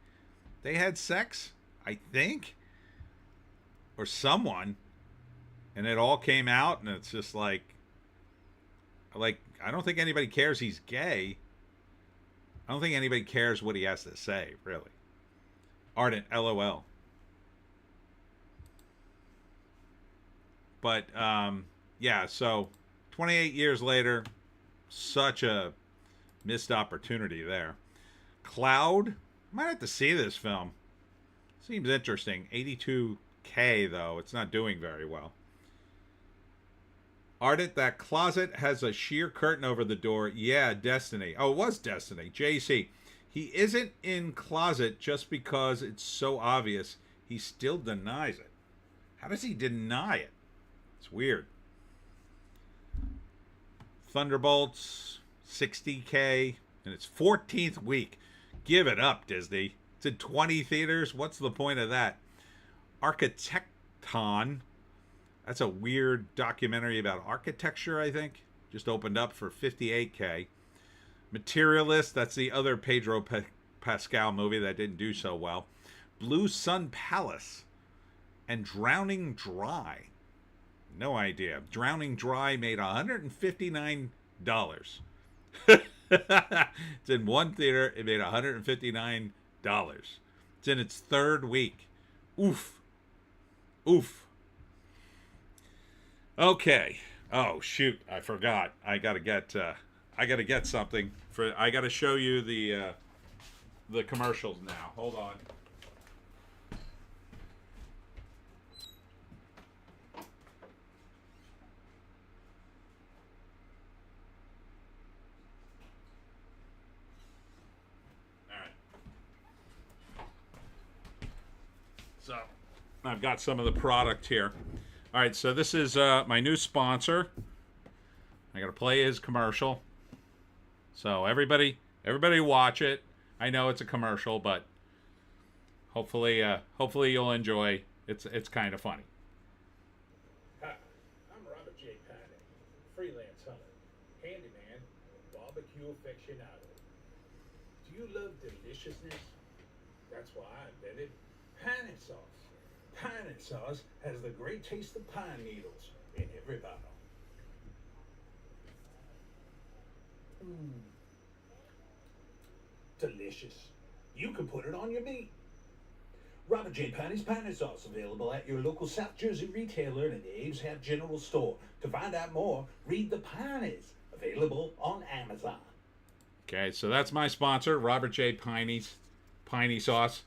They had sex, I think, or someone, and it all came out, and it's just like I don't think anybody cares he's gay. I don't think anybody cares what he has to say, really. Ardent, LOL. But yeah, so 28 years later, such a missed opportunity there. Cloud, might have to see this film. Seems interesting. 82K though, it's not doing very well. Ardent, that closet has a sheer curtain over the door. Yeah, Destiny. Oh, it was Destiny. JC, he isn't in closet just because it's so obvious. He still denies it. How does he deny it? It's weird. Thunderbolts, 60K, and it's 14th week. Give it up, Disney. It's in 20 theaters. What's the point of that? Architecton. That's a weird documentary about architecture, I think. Just opened up for 58K. Materialist, that's the other Pedro Pascal movie that didn't do so well. Blue Sun Palace. And Drowning Dry. No idea. Drowning Dry made $159. It's in one theater. It made $159. It's in its third week. Oof. Oof. Okay. Oh shoot! I forgot. I gotta get something for. I gotta show you the commercials now. Hold on. So, I've got some of the product here. All right, so this is my new sponsor. I got to play his commercial. So everybody watch it. I know it's a commercial, but hopefully you'll enjoy. It's kind of funny. Hi, I'm Robert J. Piney, freelance hunter, handyman, barbecue aficionado. Do you love deliciousness? That's why I invented Piney sauce. Piney sauce has the great taste of pine needles in every bottle. Delicious. You can put it on your meat. Robert J. Piney's Piney sauce available at your local South Jersey retailer and the Abe's Half General Store. To find out more, read the Pineys, available on Amazon. Okay, so that's my sponsor, Robert J. Piney's Piney sauce.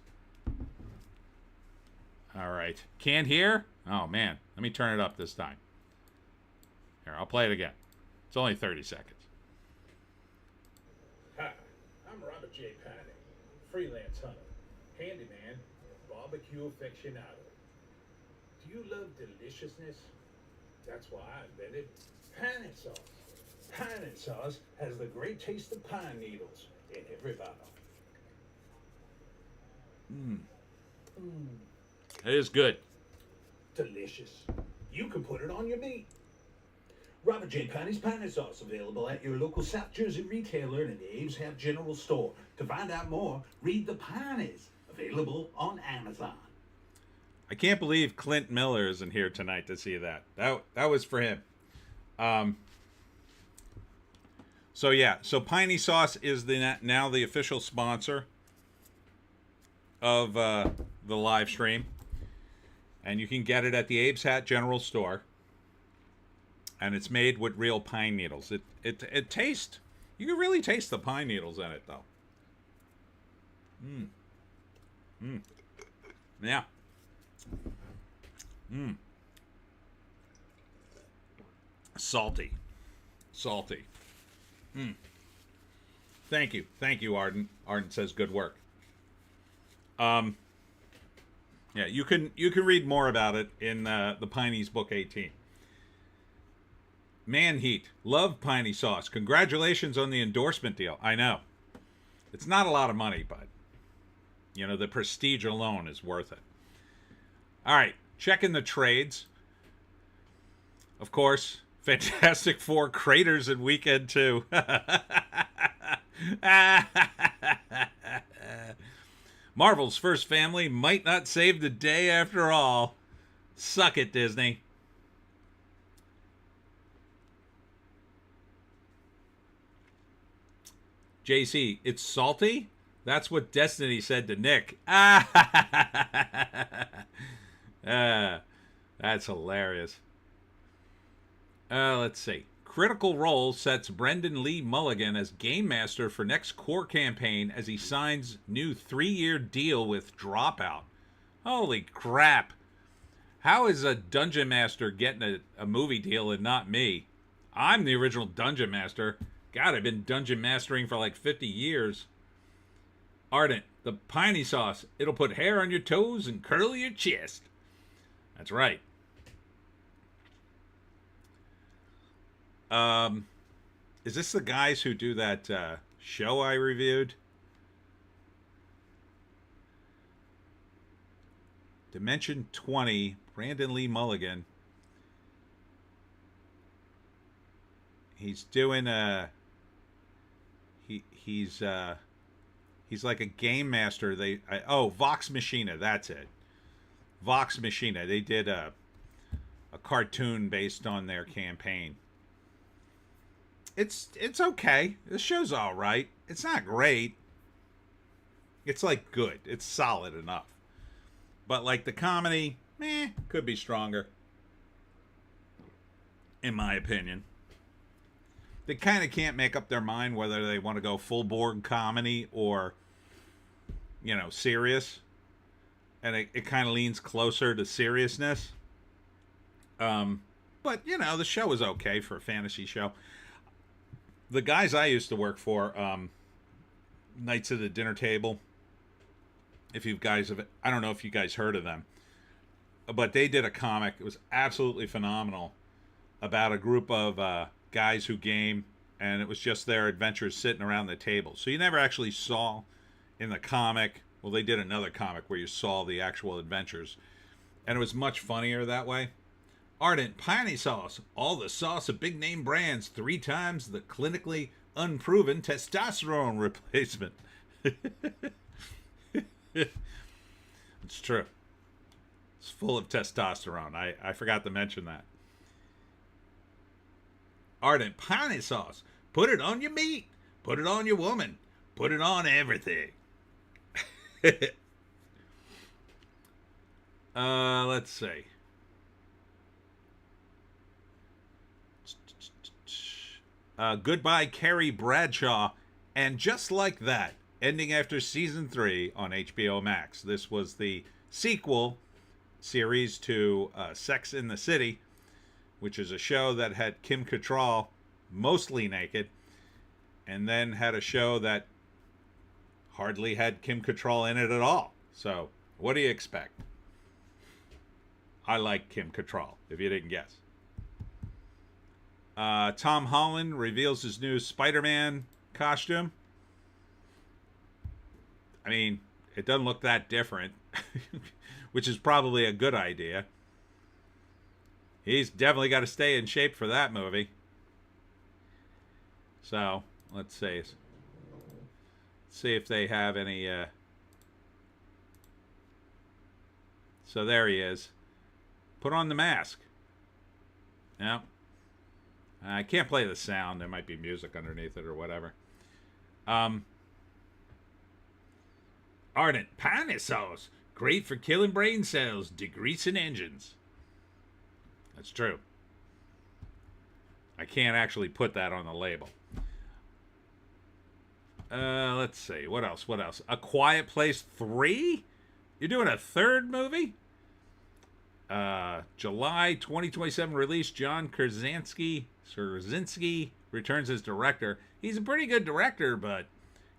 All right. Can't hear? Oh, man. Let me turn it up this time. Here, I'll play it again. It's only 30 seconds. Hi, I'm Robert J. Piney, freelance hunter, handyman, barbecue aficionado. Do you love deliciousness? That's why I invented Piney sauce. Piney sauce has the great taste of pine needles in every bottle. It is good. Delicious. You can put it on your meat. Robert J. Piney's Piney sauce available at your local South Jersey retailer and the Abe's Half General Store. To find out more, read the Pineys, available on Amazon. I can't believe Clint Miller isn't here tonight to see that. That was for him. So yeah, so Piney sauce is now the official sponsor of the live stream. And you can get it at the Abe's Hat General Store. And it's made with real pine needles. It tastes, you can really taste the pine needles in it, though. Yeah. Salty. Thank you, Arden. Arden says good work. Yeah, you can read more about it in the Pineys book 18. Man Heat. Love Piney sauce. Congratulations on the endorsement deal. I know. It's not a lot of money, but, you know, the prestige alone is worth it. All right. Checking the trades. Of course, Fantastic Four Craters in Weekend 2. Marvel's first family might not save the day after all. Suck it, Disney. JC, it's salty? That's what Destiny said to Nick. That's hilarious. Let's see. Critical Role sets Brendan Lee Mulligan as Game Master for next core campaign as he signs new 3-year deal with Dropout. Holy crap. How is a Dungeon Master getting a movie deal and not me? I'm the original Dungeon Master. God, I've been Dungeon Mastering for like 50 years. Ardent, the Piney sauce. It'll put hair on your toes and curl your chest. That's right. Is this the guys who do that show I reviewed? Dimension 20, Brandon Lee Mulligan. He's doing he's like a game master. Vox Machina, that's it. Vox Machina. They did a cartoon based on their campaign. It's okay. The show's all right. It's not great. It's like good. It's solid enough. But like the comedy, could be stronger. In my opinion. They kind of can't make up their mind whether they want to go full board comedy or, you know, serious. And it kind of leans closer to seriousness. But, you know, the show is okay for a fantasy show. The guys I used to work for, Knights of the Dinner Table, if you guys have, I don't know if you guys heard of them, but they did a comic. It was absolutely phenomenal about a group of guys who game, and it was just their adventures sitting around the table. So you never actually saw in the comic, well, they did another comic where you saw the actual adventures, and it was much funnier that way. Ardent Piney sauce, all the sauce of big name brands, 3 times the clinically unproven testosterone replacement. It's true. It's full of testosterone. I forgot to mention that. Ardent Piney sauce, put it on your meat, put it on your woman, put it on everything. Let's see. Goodbye, Carrie Bradshaw. And just like that, ending after season 3 on HBO Max. This was the sequel series to Sex in the City, which is a show that had Kim Cattrall mostly naked, and then had a show that hardly had Kim Cattrall in it at all. So, what do you expect? I like Kim Cattrall, if you didn't guess. Tom Holland reveals his new Spider-Man costume. I mean, it doesn't look that different, which is probably a good idea. He's definitely got to stay in shape for that movie. So, let's see. Let's see if they have any... So there he is. Put on the mask. Yeah. I can't play the sound. There might be music underneath it or whatever. Ardent Piney sauce. Great for killing brain cells, degreasing engines. That's true. I can't actually put that on the label. Let's see. What else? What else? A Quiet Place 3? You're doing a third movie? July 2027 release. John Krasinski returns as director. He's a pretty good director, but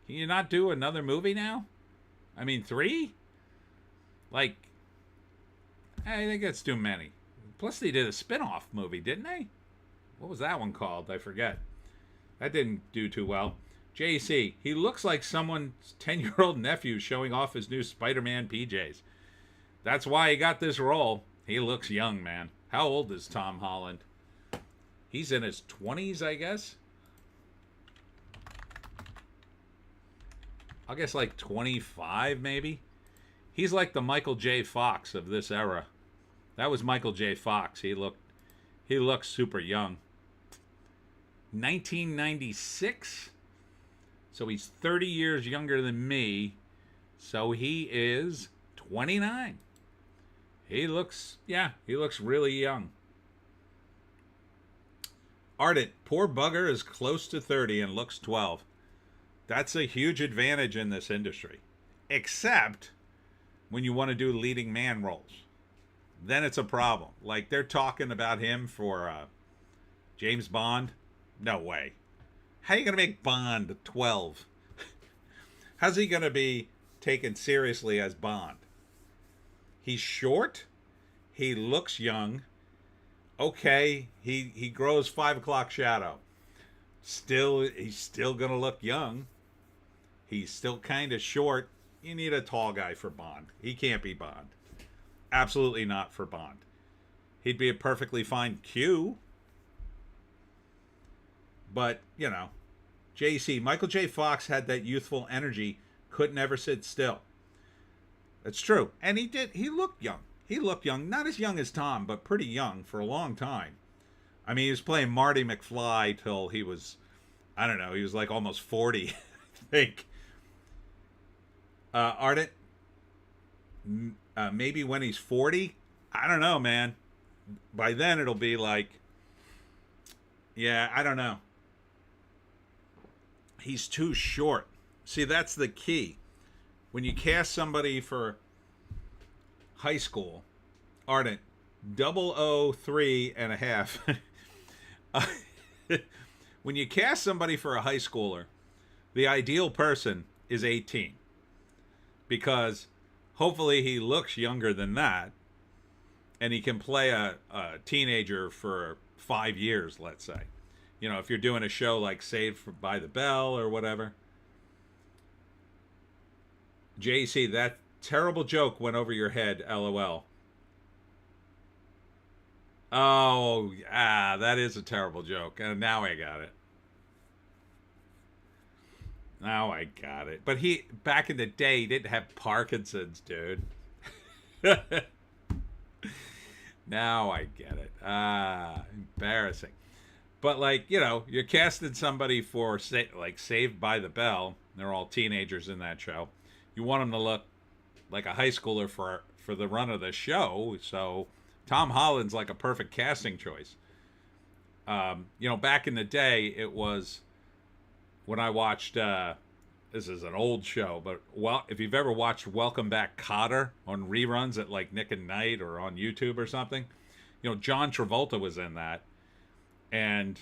can you not do another movie now? I mean, 3? Like, I think that's too many. Plus, they did a spin-off movie, didn't they? What was that one called? I forget. That didn't do too well. JC, he looks like someone's 10-year-old nephew showing off his new Spider-Man PJs. That's why he got this role. He looks young, man. How old is Tom Holland? He's in his 20s, I guess. I guess like 25, maybe. He's like the Michael J. Fox of this era. That was Michael J. Fox. He looked super young. 1996. So he's 30 years younger than me. So he is 29. He looks really young. Ardent, poor bugger is close to 30 and looks 12. That's a huge advantage in this industry. Except when you want to do leading man roles. Then it's a problem. Like they're talking about him for James Bond. No way. How are you going to make Bond 12? How's he going to be taken seriously as Bond? He's short. He looks young. Okay, he grows 5 o'clock shadow. He's still going to look young. He's still kind of short. You need a tall guy for Bond. He can't be Bond. Absolutely not for Bond. He'd be a perfectly fine Q. But, you know, JC, Michael J. Fox had that youthful energy, couldn't ever sit still. That's true. And he looked young. He looked young. Not as young as Tom, but pretty young for a long time. I mean, he was playing Marty McFly till he was, I don't know, he was like almost 40, I think. Ardent, maybe when he's 40? I don't know, man. By then it'll be like, yeah, I don't know. He's too short. See, that's the key. When you cast somebody for high school, Ardent, 003 and a half. When you cast somebody for a high schooler, the ideal person is 18. Because hopefully he looks younger than that. And he can play a teenager for 5 years, let's say. You know, if you're doing a show like Saved by the Bell or whatever. JC, that terrible joke went over your head, LOL. Oh, that is a terrible joke. And now I got it. Now I got it. But back in the day, he didn't have Parkinson's, dude. Now I get it. Embarrassing. But, like, you know, you're casting somebody for, like, Saved by the Bell. They're all teenagers in that show. You want them to look like a high schooler for the run of the show. So Tom Holland's like a perfect casting choice. You know, back in the day, it was when I watched, this is an old show, but if you've ever watched Welcome Back, Kotter on reruns at like Nick and Night or on YouTube or something, you know, John Travolta was in that. And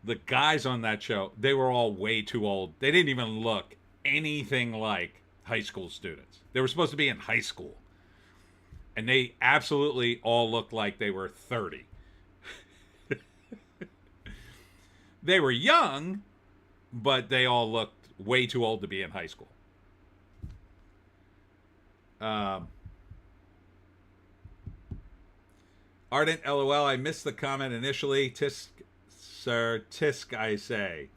the guys on that show, they were all way too old. They didn't even look anything like high school students. They were supposed to be in high school. And they absolutely all looked like they were 30. They were young, but they all looked way too old to be in high school. Ardent LOL, I missed the comment initially. Tisk, sir, tisk, I say.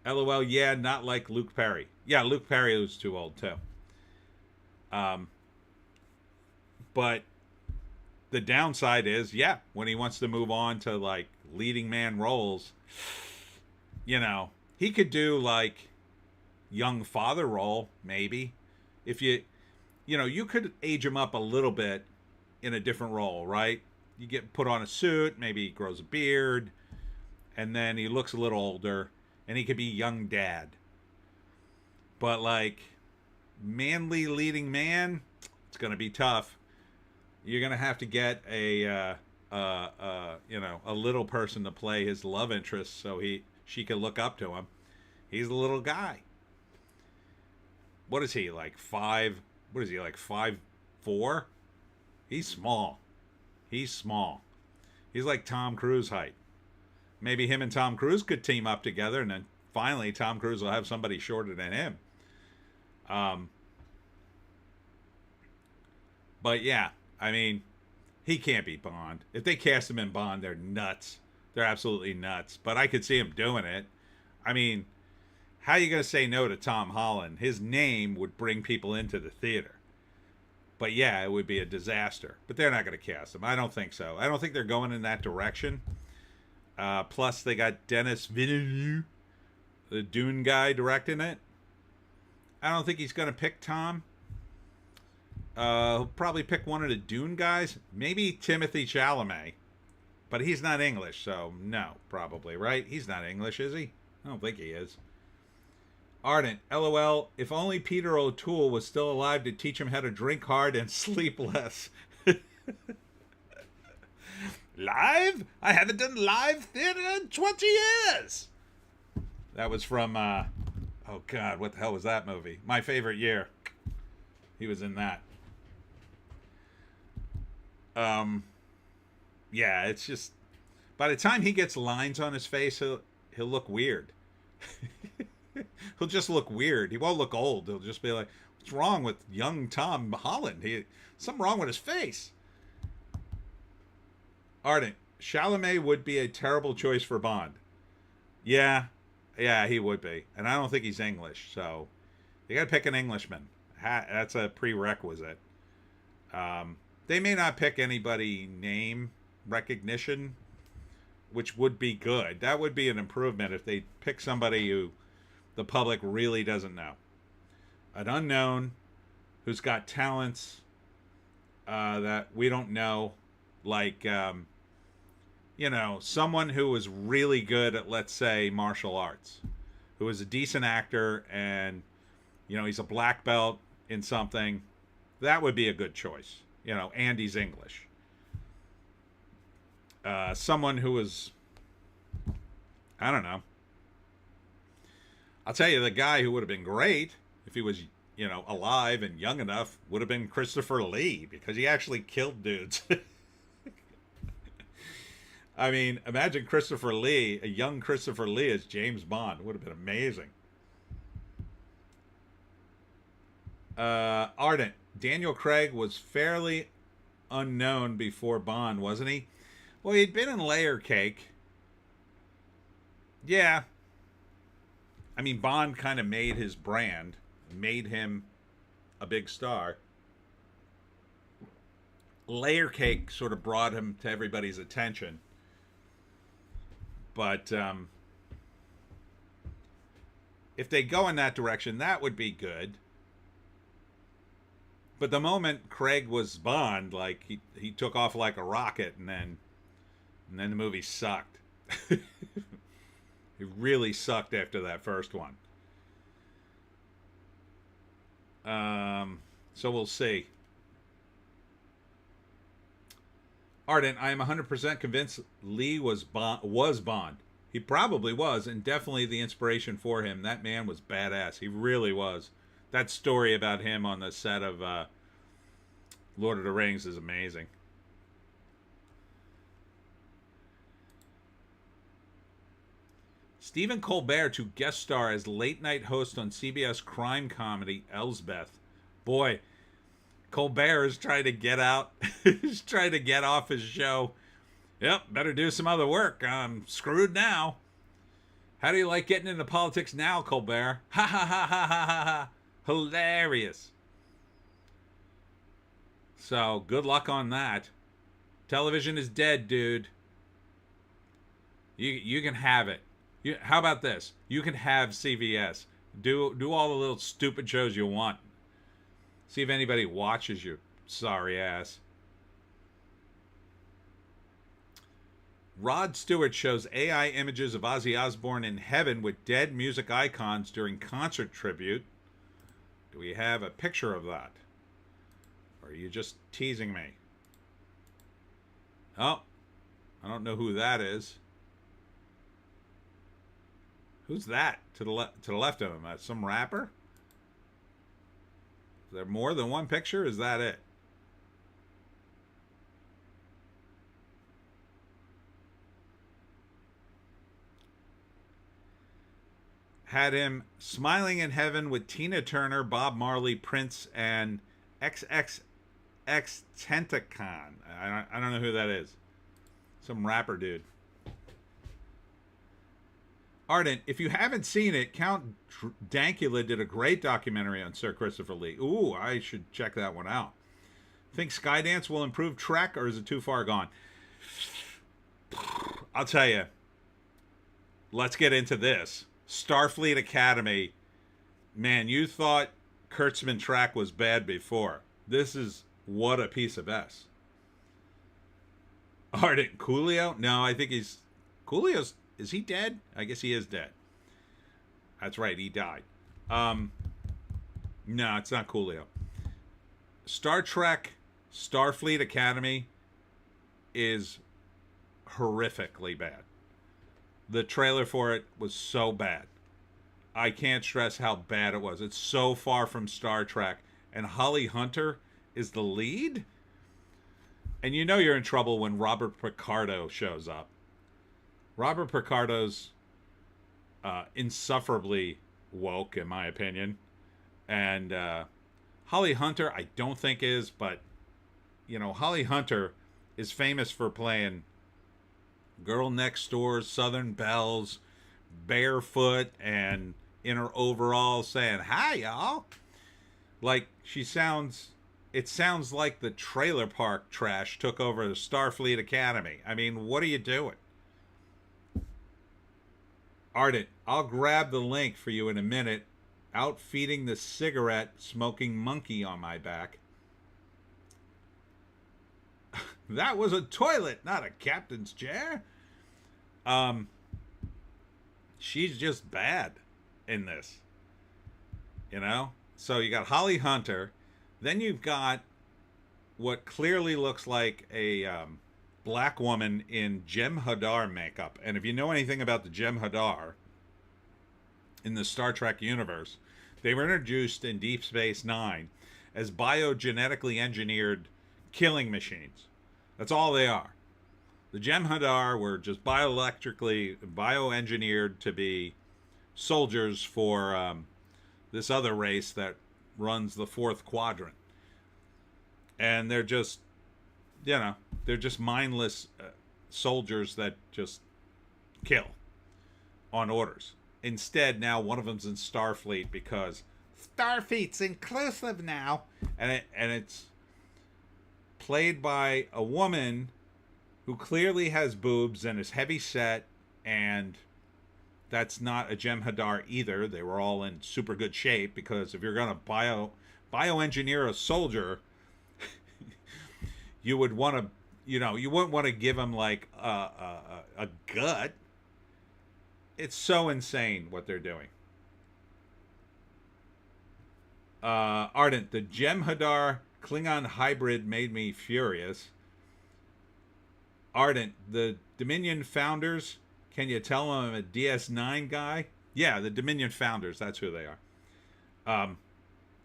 LOL, yeah, not like Luke Perry. Yeah, Luke Perry was too old, too. But the downside is, yeah, when he wants to move on to, like, leading man roles, you know, he could do, like, young father role, maybe. If you know, you could age him up a little bit in a different role, right? You get put on a suit, maybe he grows a beard, and then he looks a little older, and he could be young dad. But, like, manly leading man, it's going to be tough. You're going to have to get a little person to play his love interest so she can look up to him. He's a little guy. What is he, like 5? What is he, like 5'4"? He's small. He's small. He's like Tom Cruise height. Maybe him and Tom Cruise could team up together, and then finally Tom Cruise will have somebody shorter than him. But yeah, I mean, he can't be Bond. If they cast him in Bond, they're nuts. They're absolutely nuts. But I could see him doing it. I mean, how are you going to say no to Tom Holland? His name would bring people into the theater. But yeah, it would be a disaster. But they're not going to cast him. I don't think so. I don't think they're going in that direction. Plus, they got Denis Villeneuve, the Dune guy, directing it. I don't think he's going to pick Tom. He'll probably pick one of the Dune guys. Maybe Timothy Chalamet. But he's not English, so no, probably, right? He's not English, is he? I don't think he is. Ardent, LOL, if only Peter O'Toole was still alive to teach him how to drink hard and sleep less. Live? I haven't done live theater in 20 years. That was from, oh God, what the hell was that movie? My Favorite Year. He was in that. Yeah, it's just, by the time he gets lines on his face, he'll look weird. He'll just look weird. He won't look old. He'll just be like, what's wrong with young Tom Holland? Something wrong with his face. Ardent, Chalamet would be a terrible choice for Bond. Yeah, he would be. And I don't think he's English, so you got to pick an Englishman. That's a prerequisite. They may not pick anybody name recognition, which would be good. That would be an improvement if they pick somebody who the public really doesn't know. An unknown who's got talents that we don't know, like, someone who was really good at, let's say, martial arts, who is a decent actor and, he's a black belt in something. That would be a good choice. And he's English. Someone who was, I don't know. I'll tell you, the guy who would have been great if he was, alive and young enough would have been Christopher Lee, because he actually killed dudes. I mean, imagine Christopher Lee, a young Christopher Lee as James Bond. It would have been amazing. Ardent, Daniel Craig was fairly unknown before Bond, wasn't he? Well, he'd been in Layer Cake. Yeah. I mean, Bond kind of made his brand, made him a big star. Layer Cake sort of brought him to everybody's attention. But if they go in that direction, that would be good. But the moment Craig was Bond, like he took off like a rocket, and then the movie sucked. It really sucked after that first one. So we'll see. Ardent, I am 100% convinced Lee was Bond. He probably was, and definitely the inspiration for him. That man was badass. He really was. That story about him on the set of Lord of the Rings is amazing. Stephen Colbert to guest star as late-night host on CBS crime comedy Elsbeth. Boy, Colbert is trying to get out. He's trying to get off his show. Yep, better do some other work. I'm screwed now. How do you like getting into politics now, Colbert? Ha ha ha ha ha ha ha. Hilarious. So, good luck on that. Television is dead, dude. You can have it. How about this? You can have CVS. Do all the little stupid shows you want. See if anybody watches you, sorry ass. Rod Stewart shows AI images of Ozzy Osbourne in heaven with dead music icons during concert tribute. Do we have a picture of that? Or are you just teasing me? Oh, I don't know who that is. Who's that to the left of him? That's some rapper? Is there more than one picture? Is that it? had him smiling in heaven with Tina Turner, Bob Marley, Prince, and XXX Tentacon. I don't know who that is. Some rapper dude. Ardent, if you haven't seen it, Count Dankula did a great documentary on Sir Christopher Lee. Ooh, I should check that one out. Think Skydance will improve Trek, or is it too far gone? I'll tell you. Let's get into this. Starfleet Academy. Man, you thought Kurtzman Trek was bad before. This is what a piece of S. Ardent, Coolio? No, I think he's... Coolio's... Is he dead? I guess he is dead. That's right, he died. No, it's not Coolio. Star Trek Starfleet Academy is horrifically bad. The trailer for it was so bad. I can't stress how bad it was. It's so far from Star Trek. And Holly Hunter is the lead? And you know you're in trouble when Robert Picardo shows up. Robert Picardo's insufferably woke, in my opinion. And Holly Hunter, I don't think is, but, you know, Holly Hunter is famous for playing Girl Next Door, Southern Belles, barefoot, and in her overalls saying, "Hi, y'all." Like, it sounds like the trailer park trash took over the Starfleet Academy. I mean, what are you doing? Ardent, I'll grab the link for you in a minute. Out feeding the cigarette smoking monkey on my back. That was a toilet, not a captain's chair. She's just bad in this. You know? So you got Holly Hunter. Then you've got what clearly looks like a black woman in Jem'Hadar makeup. And if you know anything about the Jem'Hadar in the Star Trek universe, they were introduced in Deep Space Nine as biogenetically engineered killing machines. That's all they are. The Jem'Hadar were just bioengineered to be soldiers for this other race that runs the fourth quadrant. And they're just, you know, they're just mindless soldiers that just kill on orders. Instead, now one of them's in Starfleet because Starfleet's inclusive now. And it's played by a woman who clearly has boobs and is heavy set, and that's not a Jem'Hadar either. They were all in super good shape, because if you're going to bioengineer a soldier, you would want to, you know, you wouldn't want to give him like a gut. It's so insane what they're doing. Ardent, the Jem'Hadar Klingon hybrid made me furious. Ardent, the Dominion founders, can you tell I'm a DS9 guy? Yeah, the Dominion founders, that's who they are.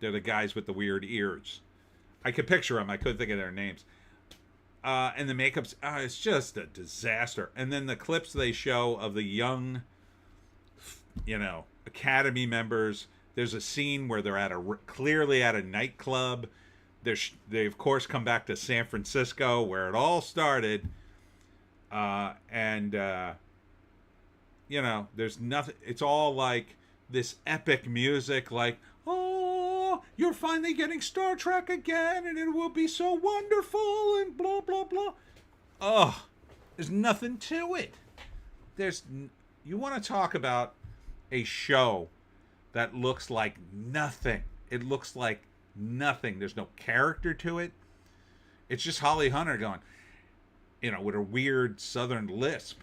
They're the guys with the weird ears. I could picture them. I couldn't think of their names. And the makeup's, it's just a disaster. And then the clips they show of the young, you know, Academy members. There's a scene where they're clearly at a nightclub. They, of course, come back to San Francisco, where it all started. You know, there's nothing. It's all like this epic music, like, oh, you're finally getting Star Trek again, and it will be so wonderful, and blah, blah, blah. Oh, there's nothing to it. You want to talk about a show that looks like nothing. It looks like nothing. There's no character to it. It's just Holly Hunter going, you know, with her weird southern lisp.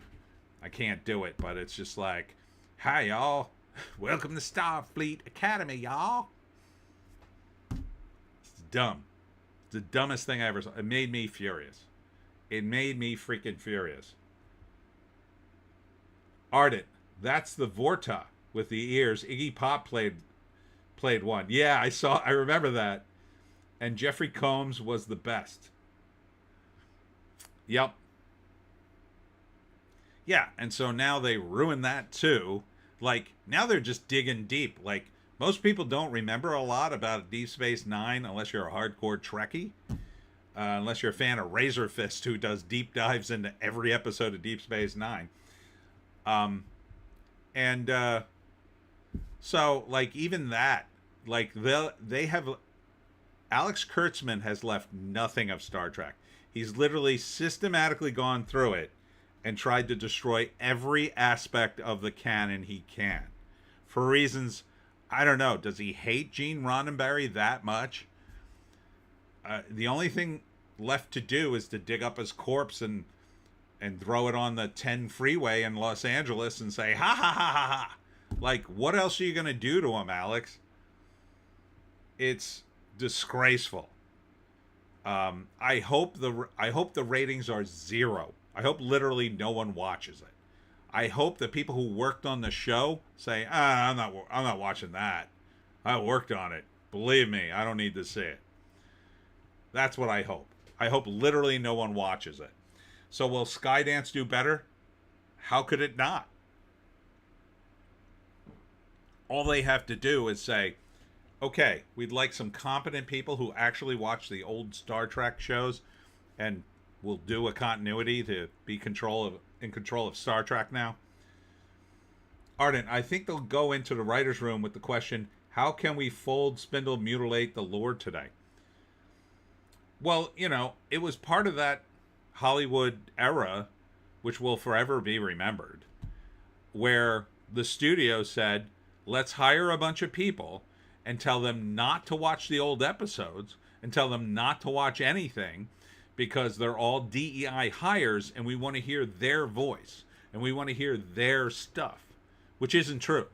I can't do it, but it's just like, hi, y'all. Welcome to Starfleet Academy, y'all. It's dumb. It's the dumbest thing I ever saw. It made me furious. It made me freaking furious. Ardent, that's the Vorta with the ears. Iggy Pop played one. Yeah, I remember that. And Jeffrey Combs was the best. Yep. Yeah, and so now they ruined that too Like, now they're just digging deep. Like, most people don't remember a lot about Deep Space Nine unless you're a hardcore Trekkie. Unless you're a fan of Razor Fist, who does deep dives into every episode of Deep Space Nine. And so, like, even that, like, they have... Alex Kurtzman has left nothing of Star Trek. He's literally systematically gone through it and tried to destroy every aspect of the canon he can. For reasons, I don't know. Does he hate Gene Roddenberry that much? The only thing left to do is to dig up his corpse and throw it on the 10 freeway in Los Angeles and say, ha ha ha ha ha. Like, what else are you going to do to him, Alex? It's disgraceful. I hope the ratings are 0. I hope literally no one watches it. I hope the people who worked on the show say, I'm not watching that. I worked on it. Believe me, I don't need to see it. That's what I hope. I hope literally no one watches it. So will Skydance do better? How could it not? All they have to do is say, okay, we'd like some competent people who actually watch the old Star Trek shows and will do a continuity to be in control of Star Trek now. Ardent, I think they'll go into the writer's room with the question, how can we fold, spindle, mutilate the Lord today? Well, you know, it was part of that Hollywood era, which will forever be remembered, where the studio said, let's hire a bunch of people and tell them not to watch the old episodes and tell them not to watch anything because they're all DEI hires and we want to hear their voice and we want to hear their stuff, which isn't true.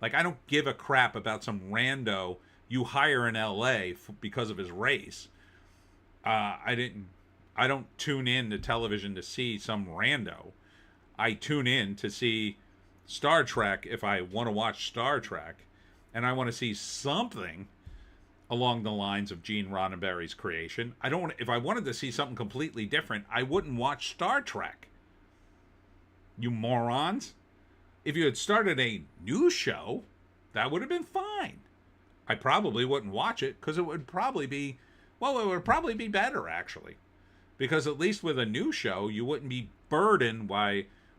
Like, I don't give a crap about some rando you hire in LA because of his race. I don't tune in to television to see some rando. I tune in to see Star Trek if I want to watch Star Trek, and I want to see something along the lines of Gene Roddenberry's creation. I don't want if I wanted to see something completely different, I wouldn't watch Star Trek. You morons. If you had started a new show, that would have been fine. I probably wouldn't watch it because it would probably be, well, it would probably be better, actually. Because at least with a new show, you wouldn't be burdened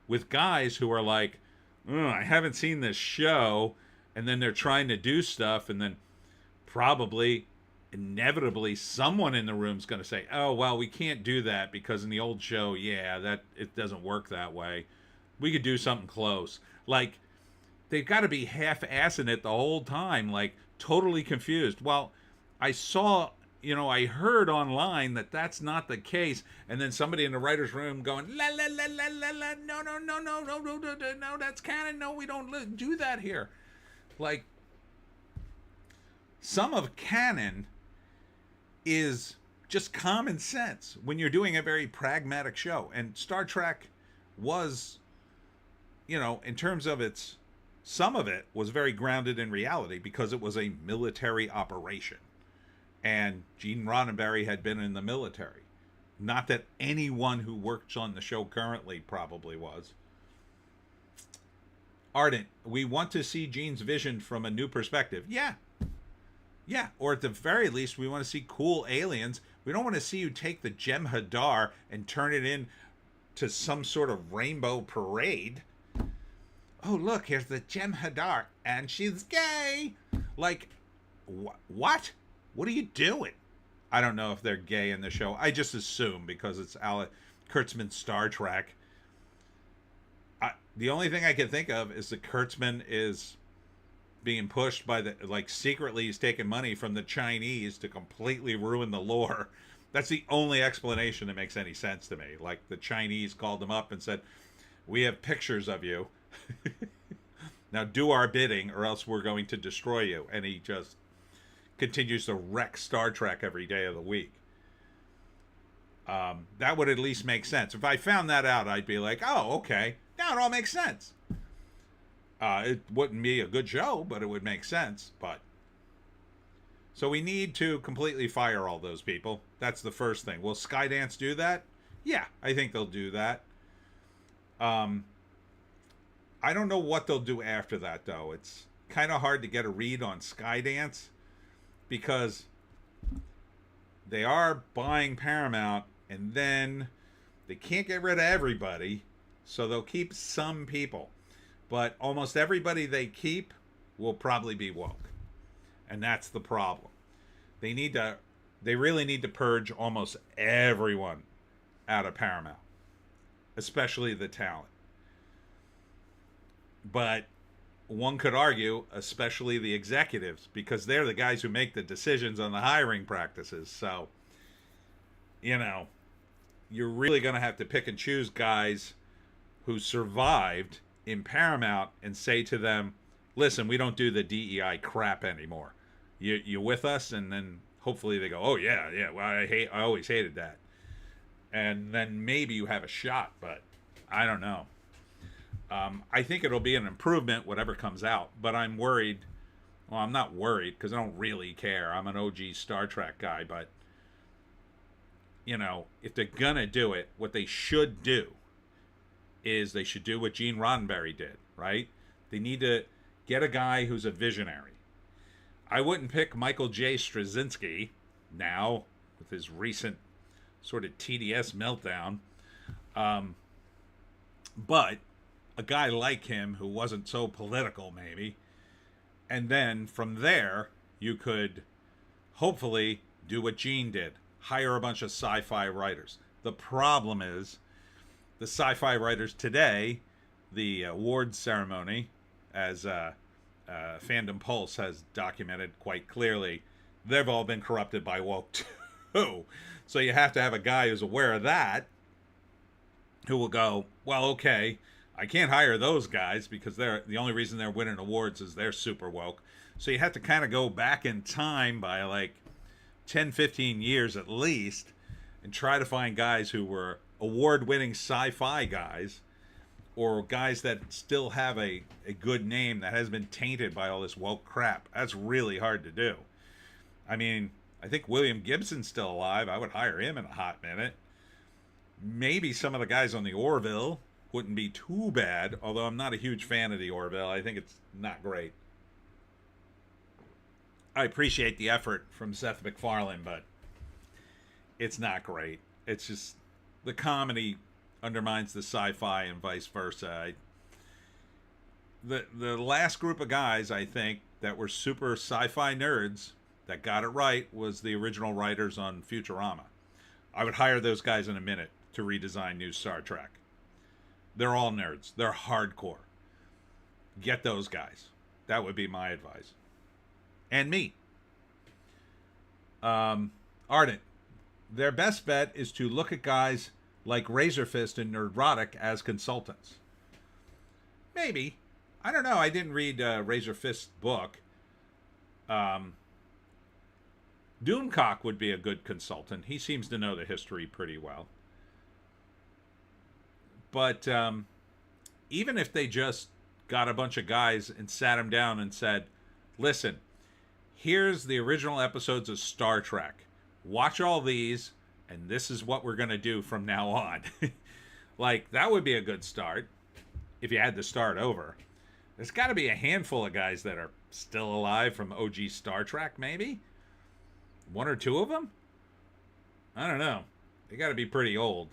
with guys who are like, I haven't seen this show, and then they're trying to do stuff, and then probably, inevitably, someone in the room's going to say, oh, well, we can't do that because in the old show, it doesn't work that way. We could do something close. Like, they've got to be half-assing it the whole time, like, totally confused. Well, I heard online that that's not the case, and then somebody in the writer's room going, la, la, la, la, la, la, no, that's canon, no, we don't do that here. Like, some of canon is just common sense when you're doing a very pragmatic show, and Star Trek was, in terms of some of it was very grounded in reality because it was a military operation. And Gene Roddenberry had been in the military. Not that anyone who works on the show currently probably was. Ardent, we want to see Gene's vision from a new perspective. Yeah. Or at the very least, we want to see cool aliens. We don't want to see you take the Jem'Hadar and turn it into some sort of rainbow parade. Oh, look, here's the Jem'Hadar, and she's gay. Like, what? What are you doing? I don't know if they're gay in the show. I just assume because it's Kurtzman's Star Trek. The only thing I can think of is that Kurtzman is being pushed by secretly he's taking money from the Chinese to completely ruin the lore. That's the only explanation that makes any sense to me. Like, the Chinese called him up and said, we have pictures of you. Now do our bidding or else we're going to destroy you. And he just continues to wreck Star Trek every day of the week. That would at least make sense. If I found that out, I'd be like, oh, okay. Now it all makes sense. It wouldn't be a good show, but it would make sense. So we need to completely fire all those people. That's the first thing. Will Skydance do that? Yeah, I think they'll do that. I don't know what they'll do after that, though. It's kind of hard to get a read on Skydance because they are buying Paramount, and then they can't get rid of everybody, so they'll keep some people. But almost everybody they keep will probably be woke. And that's the problem. They really need to purge almost everyone out of Paramount, especially the talent. But one could argue, especially the executives, because they're the guys who make the decisions on the hiring practices. So, you're really going to have to pick and choose guys who survived in Paramount and say to them, listen, we don't do the DEI crap anymore. You with us? And then hopefully they go, oh, yeah, well, I always hated that. And then maybe you have a shot, but I don't know. I think it'll be an improvement, whatever comes out. But I'm worried. Well, I'm not worried because I don't really care. I'm an OG Star Trek guy. But, if they're going to do it, what they should do is they should do what Gene Roddenberry did, right? They need to get a guy who's a visionary. I wouldn't pick Michael J. Straczynski now with his recent sort of TDS meltdown. But a guy like him who wasn't so political, maybe. And then from there, you could hopefully do what Gene did. Hire a bunch of sci-fi writers. The problem is the sci-fi writers today, the awards ceremony, as Fandom Pulse has documented quite clearly, they've all been corrupted by woke too. So you have to have a guy who's aware of that, who will go, well, okay, I can't hire those guys because they're the only reason they're winning awards is they're super woke. So you have to kind of go back in time by like 10, 15 years at least and try to find guys who were award-winning sci-fi guys or guys that still have a good name that has been tainted by all this woke crap. That's really hard to do. I mean, I think William Gibson's still alive. I would hire him in a hot minute. Maybe some of the guys on the Orville wouldn't be too bad, although I'm not a huge fan of the Orville. I think it's not great. I appreciate the effort from Seth MacFarlane, but it's not great. It's just the comedy undermines the sci-fi and vice versa. The last group of guys, I think, that were super sci-fi nerds that got it right was the original writers on Futurama. I would hire those guys in a minute to redesign new Star Trek. They're all nerds. They're hardcore. Get those guys. That would be my advice. And me. Ardent. Their best bet is to look at guys like Razorfist and Nerdrotic as consultants. Maybe. I don't know. I didn't read Razorfist's book. Doomcock would be a good consultant. He seems to know the history pretty well. But even if they just got a bunch of guys and sat them down and said, listen, here's the original episodes of Star Trek. Watch all these, and this is what we're going to do from now on. Like, that would be a good start if you had to start over. There's got to be a handful of guys that are still alive from OG Star Trek, maybe? One or two of them? I don't know. They got to be pretty old.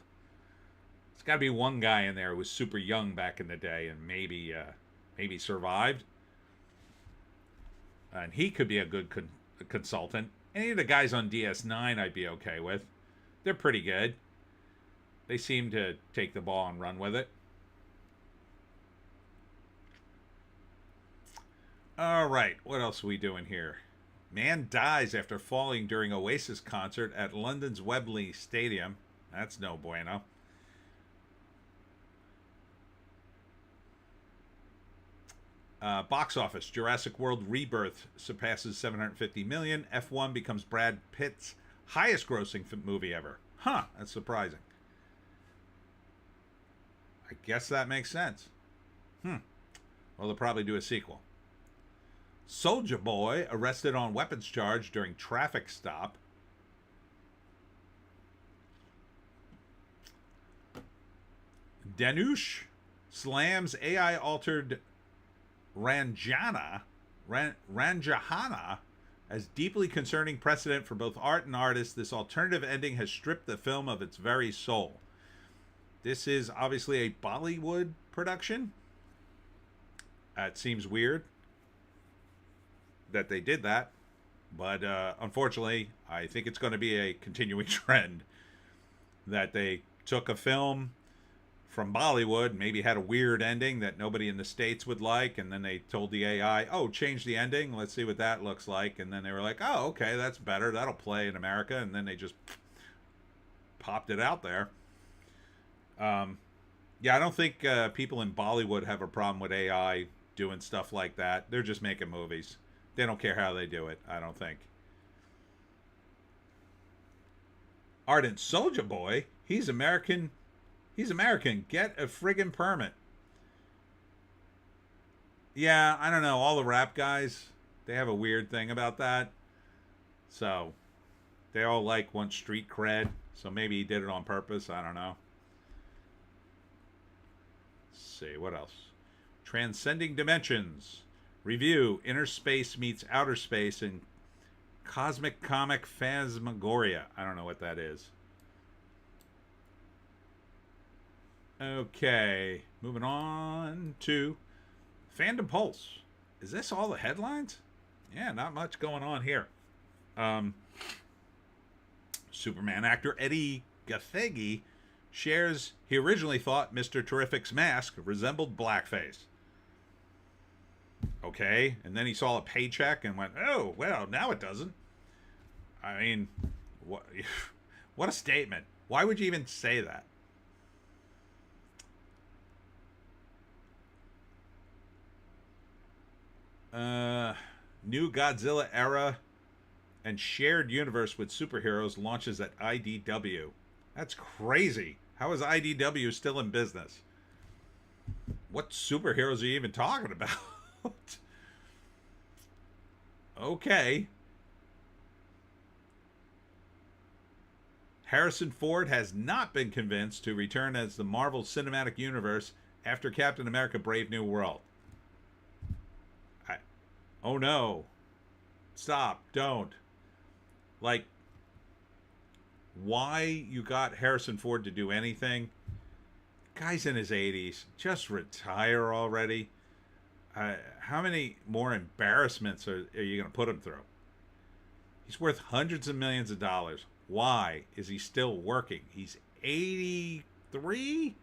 There's got to be one guy in there who was super young back in the day and maybe survived. And he could be a good consultant. Any of the guys on DS9 I'd be okay with. They're pretty good. They seem to take the ball and run with it. All right, what else are we doing here? Man dies after falling during Oasis concert at London's Wembley Stadium. That's no bueno. Box office. Jurassic World Rebirth surpasses $750 million. F1 becomes Brad Pitt's highest grossing movie ever. Huh, that's surprising. I guess that makes sense. Well, they'll probably do a sequel. Soulja Boy arrested on weapons charge during traffic stop. Danush slams AI altered Ranjahana as deeply concerning precedent for both art and artists. This alternative ending has stripped the film of its very soul. This is obviously a Bollywood production. It seems weird that they did that, but unfortunately, I think it's going to be a continuing trend that they took a film from Bollywood, maybe had a weird ending that nobody in the States would like, and then they told the AI, oh, change the ending, let's see what that looks like, and then they were like, oh, okay, that's better, that'll play in America, and then they just popped it out there. Yeah, I don't think people in Bollywood have a problem with AI doing stuff like that. They're just making movies. They don't care how they do it, I don't think. Ardent Soldier Boy, he's American. He's American. Get a friggin' permit. Yeah, I don't know. All the rap guys, they have a weird thing about that. So, they all want street cred. So maybe he did it on purpose. I don't know. Let's see. What else? Transcending Dimensions. Review. Inner space meets outer space in Cosmic Comic Phasmagoria. I don't know what that is. Okay, moving on to Fandom Pulse. Is this all the headlines? Yeah, not much going on here. Superman actor Eddie Gathegi shares he originally thought Mr. Terrific's mask resembled blackface. Okay, and then he saw a paycheck and went, oh, well, now it doesn't. I mean, what a statement. Why would you even say that? New Godzilla era and shared universe with superheroes launches at IDW. That's crazy. How is IDW still in business? What superheroes are you even talking about? Okay. Harrison Ford has not been convinced to return as the Marvel Cinematic Universe after Captain America Brave New World. Oh no. Stop. Don't. Why you got Harrison Ford to do anything? Guy's in his 80s. Just retire already. How many more embarrassments are you going to put him through? He's worth hundreds of millions of dollars. Why is he still working? He's 83?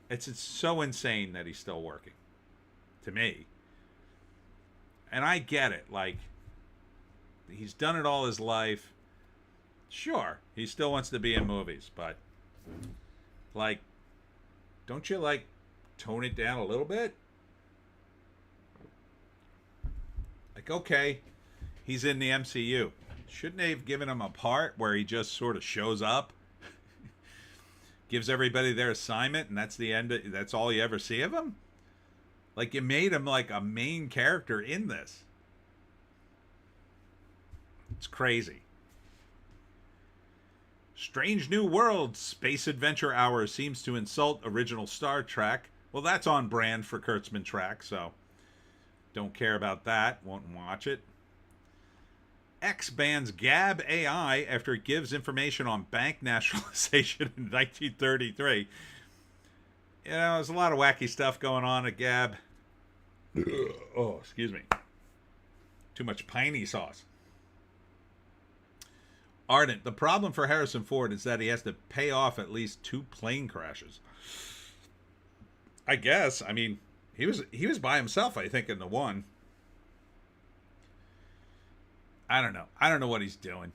It's so insane that he's still working. To me. And I get it. He's done it all his life. Sure, he still wants to be in movies, but don't you tone it down a little bit? Okay, he's in the MCU. Shouldn't they have given him a part where he just sort of shows up, gives everybody their assignment, and that's the end that's all you ever see of him? You made him a main character in this. It's crazy. Strange New Worlds Space Adventure Hour seems to insult original Star Trek. Well, that's on brand for Kurtzman Track, so don't care about that. Won't watch it. X bans Gab AI after it gives information on bank nationalization in 1933. There's a lot of wacky stuff going on at Gab. Oh, excuse me. Too much piney sauce. Ardent. The problem for Harrison Ford is that he has to pay off at least 2 plane crashes. I guess. I mean, he was by himself, I think, in the one. I don't know. I don't know what he's doing.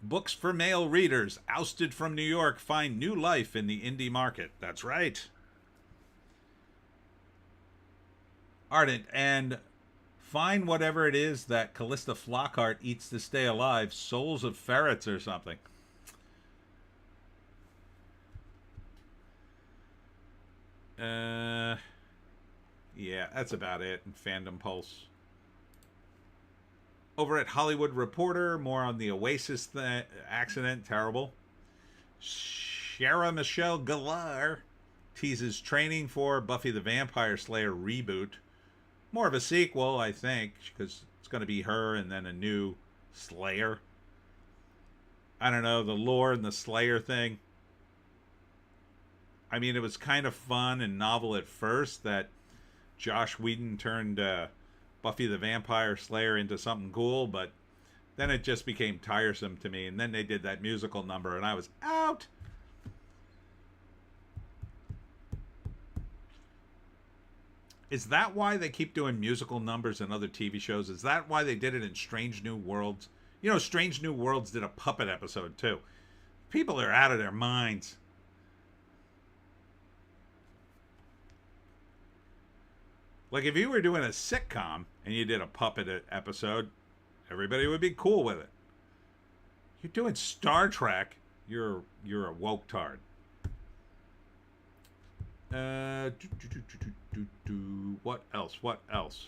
Books for male readers ousted from New York find new life in the indie market. That's right. Ardent. And find whatever it is that Callista Flockhart eats to stay alive. Souls of ferrets or something. Yeah, that's about it. Fandom Pulse. Over at Hollywood Reporter, more on the Oasis accident. Terrible. Sarah Michelle Gellar teases training for Buffy the Vampire Slayer reboot. More of a sequel, I think, because it's going to be her and then a new Slayer. I don't know, the lore and the Slayer thing. I mean, it was kind of fun and novel at first that Josh Whedon turned Buffy the Vampire Slayer into something cool, but then it just became tiresome to me. And then they did that musical number, and I was out. Is that why they keep doing musical numbers in other TV shows? Is that why they did it in Strange New Worlds? You know, Strange New Worlds did a puppet episode, too. People are out of their minds. Like, if you were doing a sitcom and you did a puppet episode, everybody would be cool with it. You're doing Star Trek, you're a woke tard. What else? What else?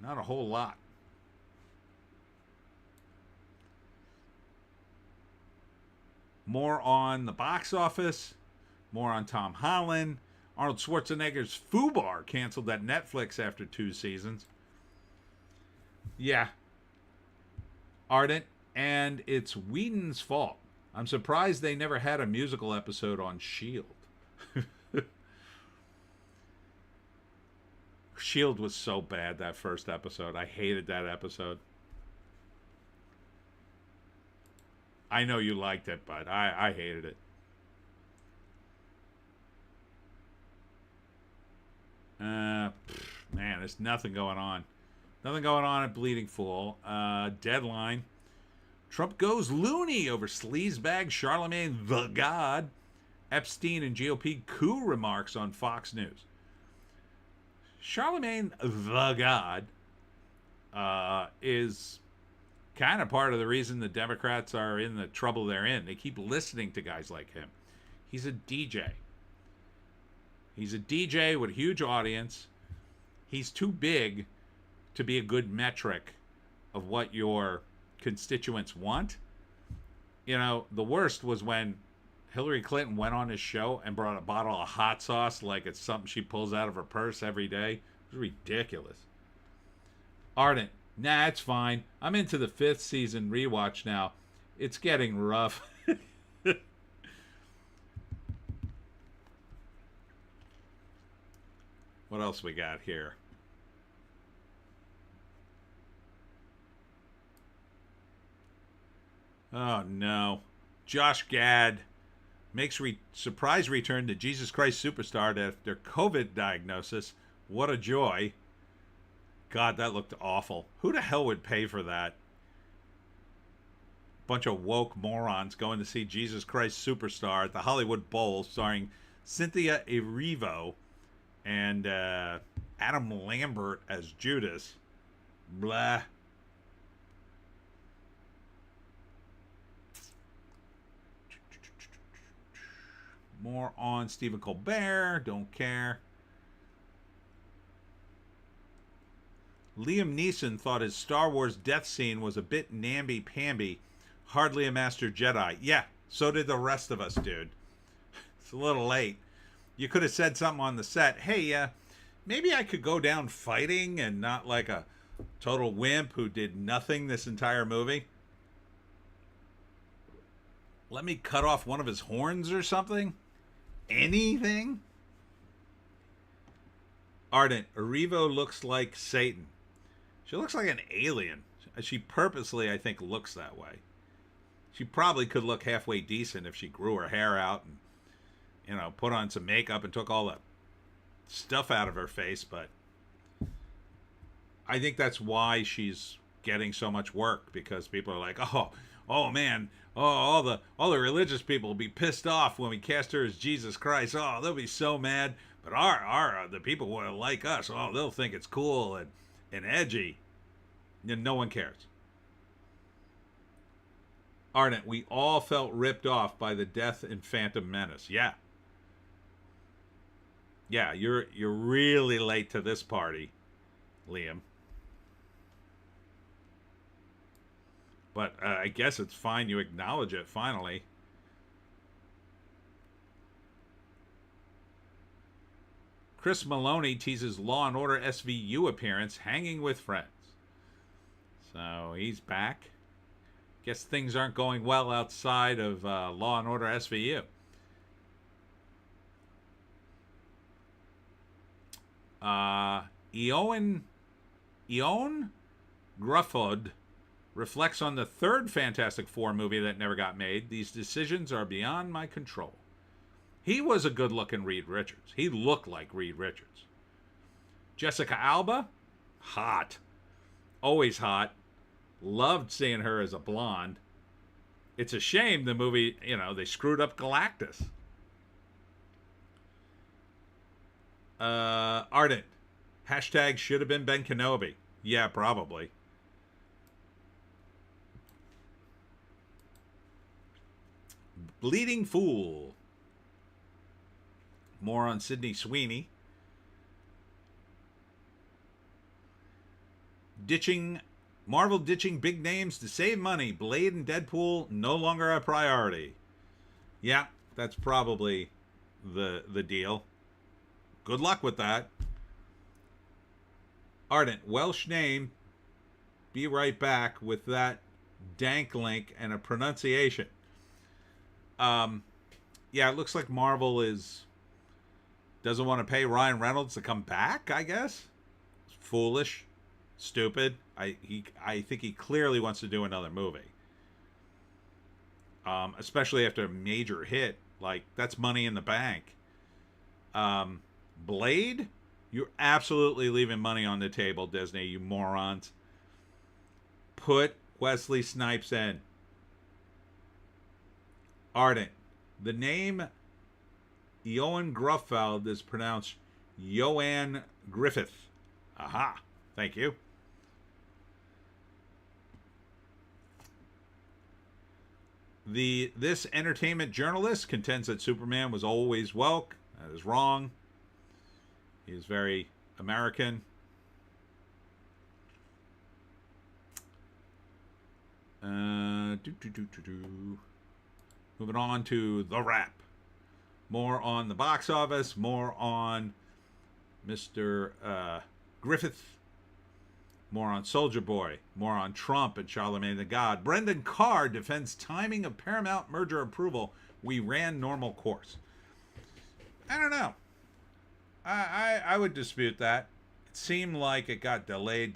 Not a whole lot. More on the box office. More on Tom Holland. Arnold Schwarzenegger's Fubar canceled at Netflix after 2 seasons. Yeah. Ardent. And it's Whedon's fault. I'm surprised they never had a musical episode on S.H.I.E.L.D. S.H.I.E.L.D. was so bad, that first episode. I hated that episode. I know you liked it, but I hated it. Man, there's nothing going on. Nothing going on at Bleeding Fool. Deadline. Trump goes loony over sleazebag Charlemagne the God. Epstein and GOP coup remarks on Fox News. Charlemagne the God is kind of part of the reason the Democrats are in the trouble they're in. They keep listening to guys like him. He's a DJ. He's a DJ with a huge audience. He's too big to be a good metric of what your constituents want. You know, the worst was when Hillary Clinton went on his show and brought a bottle of hot sauce like it's something she pulls out of her purse every day. It was ridiculous. Ardent. Nah, it's fine. I'm into the 5th season rewatch now. It's getting rough. What else we got here? Oh, no. Josh Gad makes surprise return to Jesus Christ Superstar after COVID diagnosis. What a joy. God, that looked awful. Who the hell would pay for that? Bunch of woke morons going to see Jesus Christ Superstar at the Hollywood Bowl starring Cynthia Erivo and Adam Lambert as Judas. Blah. More on Stephen Colbert. Don't care. Liam Neeson thought his Star Wars death scene was a bit namby-pamby. Hardly a Master Jedi. Yeah, so did the rest of us, dude. It's a little late. You could have said something on the set. Hey, maybe I could go down fighting and not like a total wimp who did nothing this entire movie. Let me cut off one of his horns or something. Anything? Ardent. Erivo looks like Satan. She looks like an alien. She purposely, I think, looks that way. She probably could look halfway decent if she grew her hair out and, you know, put on some makeup and took all the stuff out of her face, but I think that's why she's getting so much work, because people are like, oh man, all the religious people will be pissed off when we cast her as Jesus Christ. Oh, they'll be so mad. But the people who like us, they'll think it's cool and edgy. And no one cares. Ardent, we all felt ripped off by the death in Phantom Menace. Yeah. Yeah, you're really late to this party, Liam. But I guess it's fine. You acknowledge it finally. Chris Maloney teases Law and Order SVU appearance, hanging with friends. So he's back. Guess things aren't going well outside of Law and Order SVU. Eoin Gruffod reflects on the third Fantastic Four movie that never got made. These decisions are beyond my control. He was a good-looking Reed Richards. He looked like Reed Richards. Jessica Alba, hot. Always hot. Loved seeing her as a blonde. It's a shame the movie, they screwed up Galactus. Ardent. Hashtag should have been Ben Kenobi. Yeah, probably. Bleeding Fool. More on Sydney Sweeney. Marvel ditching big names to save money. Blade and Deadpool no longer a priority. Yeah, that's probably the deal. Good luck with that. Ardent, Welsh name. Be right back with that dank link and a pronunciation. Yeah, it looks like Marvel doesn't want to pay Ryan Reynolds to come back, I guess. It's foolish. Stupid. I think he clearly wants to do another movie. Especially after a major hit. Like, that's money in the bank. Blade? You're absolutely leaving money on the table, Disney, you morons. Put Wesley Snipes in. Ardent. The name Eoin Gruffeld is pronounced Ioan Griffith. Aha. Thank you. This entertainment journalist contends that Superman was always woke. That is wrong. He is very American. Moving on to The Wrap. More on the box office. More on Mr. Griffith. More on Soldier Boy. More on Trump and Charlemagne the God. Brendan Carr defends timing of Paramount merger approval. We ran normal course. I don't know. I would dispute that. It seemed like it got delayed.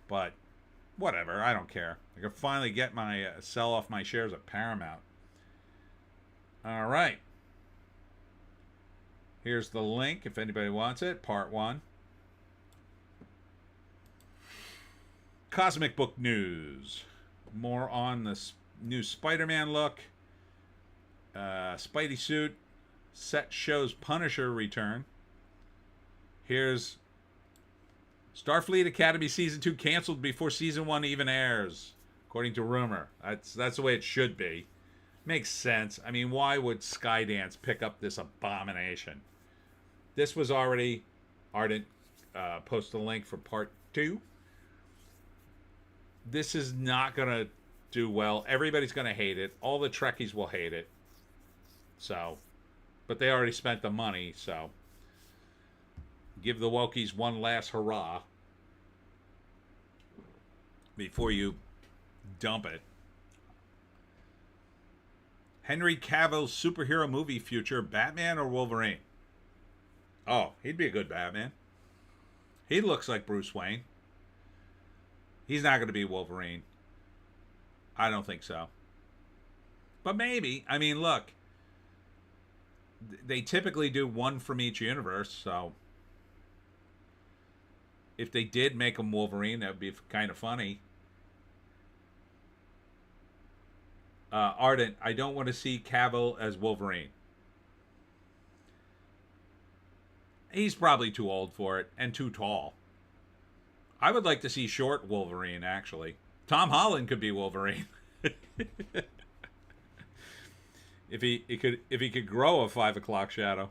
But whatever. I don't care. I can finally get my sell off my shares of Paramount. All right. Here's the link if anybody wants it. Part 1. Cosmic book news. More on the new Spider-Man look. Spidey suit. Set shows Punisher return. Here's Starfleet Academy Season 2 canceled before Season 1 even airs, according to rumor. That's the way it should be. Makes sense. I mean, why would Skydance pick up this abomination? This was already... Ardent post the link for Part 2. This is not going to do well. Everybody's going to hate it. All the Trekkies will hate it. So... But they already spent the money, so give the Wokies one last hurrah before you dump it. Henry Cavill's superhero movie future, Batman or Wolverine? Oh, he'd be a good Batman. He looks like Bruce Wayne. He's not going to be Wolverine. I don't think so. But maybe. I mean, look. They typically do one from each universe, so if they did make him Wolverine, that would be kind of funny. Ardent, I don't want to see Cavill as Wolverine. He's probably too old for it, and too tall. I would like to see short Wolverine, actually. Tom Holland could be Wolverine. If he could grow a 5 o'clock shadow.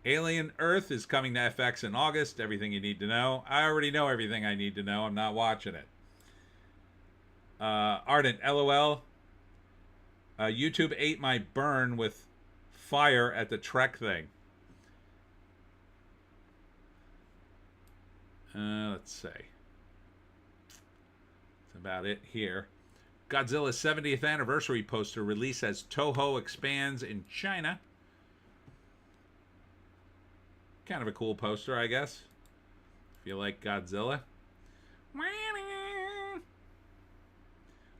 Alien Earth is coming to FX in August. Everything you need to know. I already know everything I need to know. I'm not watching it. Ardent, LOL. YouTube ate my burn with fire at the Trek thing. Let's see. That's about it here. Godzilla's 70th anniversary poster released as Toho expands in China. Kind of a cool poster, I guess. If you like Godzilla.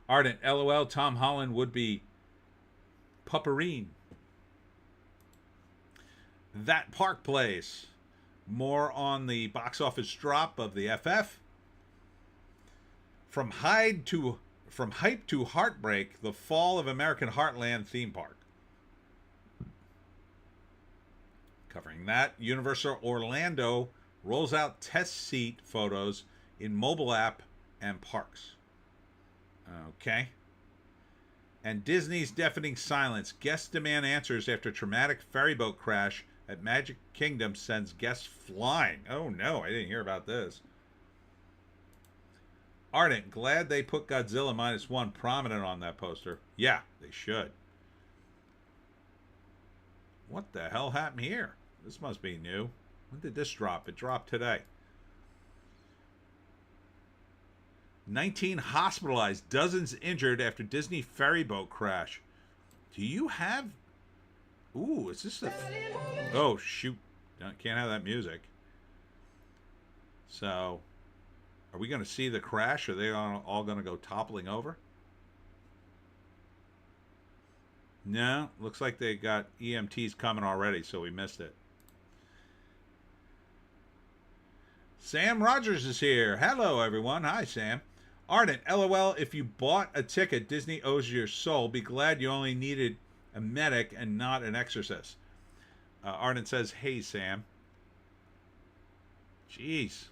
Ardent, LOL. Tom Holland would be Pupperine. That Park Place. More on the box office drop of the FF. From hype to heartbreak, the fall of American Heartland theme park. Covering that, Universal Orlando rolls out test seat photos in mobile app and parks. Okay. And Disney's deafening silence. Guests demand answers after traumatic ferryboat crash at Magic Kingdom sends guests flying. Oh no, I didn't hear about this. Ardent, glad they put Godzilla -1 prominent on that poster. Yeah, they should. What the hell happened here? This must be new. When did this drop? It dropped today. 19 hospitalized, dozens injured after Disney ferryboat crash. Do you have... Ooh, is this a... Oh, shoot. Can't have that music. So, are we going to see the crash? Are they all going to go toppling over? No, looks like they got EMTs coming already, so we missed it. Sam Rogers is here. Hello, everyone. Hi, Sam. Ardent, LOL, if you bought a ticket, Disney owes you your soul. Be glad you only needed a medic and not an exorcist. Ardent says, hey, Sam. Jeez.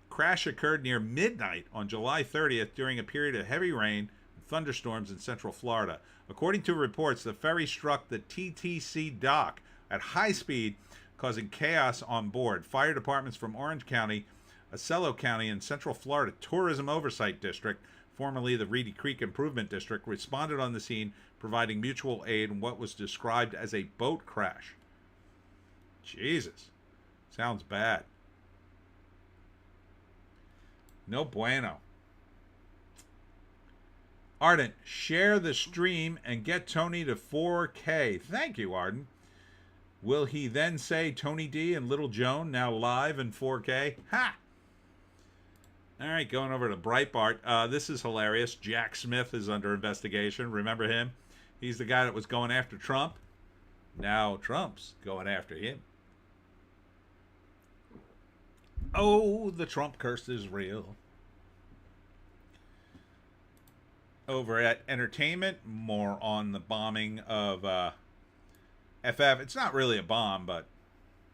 Crash occurred near midnight on July 30th during a period of heavy rain and thunderstorms in central Florida. According to reports, the ferry struck the TTC dock at high speed, causing chaos on board. Fire departments from Orange County, Acelo County, and Central Florida Tourism Oversight District, formerly the Reedy Creek Improvement District, responded on the scene, providing mutual aid in what was described as a boat crash. Jesus. Sounds bad. No bueno. Ardent, share the stream and get Tony to 4K. Thank you, Ardent. Will he then say Tony D and Little Joan now live in 4K? Ha! All right, going over to Breitbart. This is hilarious. Jack Smith is under investigation. Remember him? He's the guy that was going after Trump. Now Trump's going after him. Oh, the Trump curse is real. Over at Entertainment, more on the bombing of FF. It's not really a bomb, but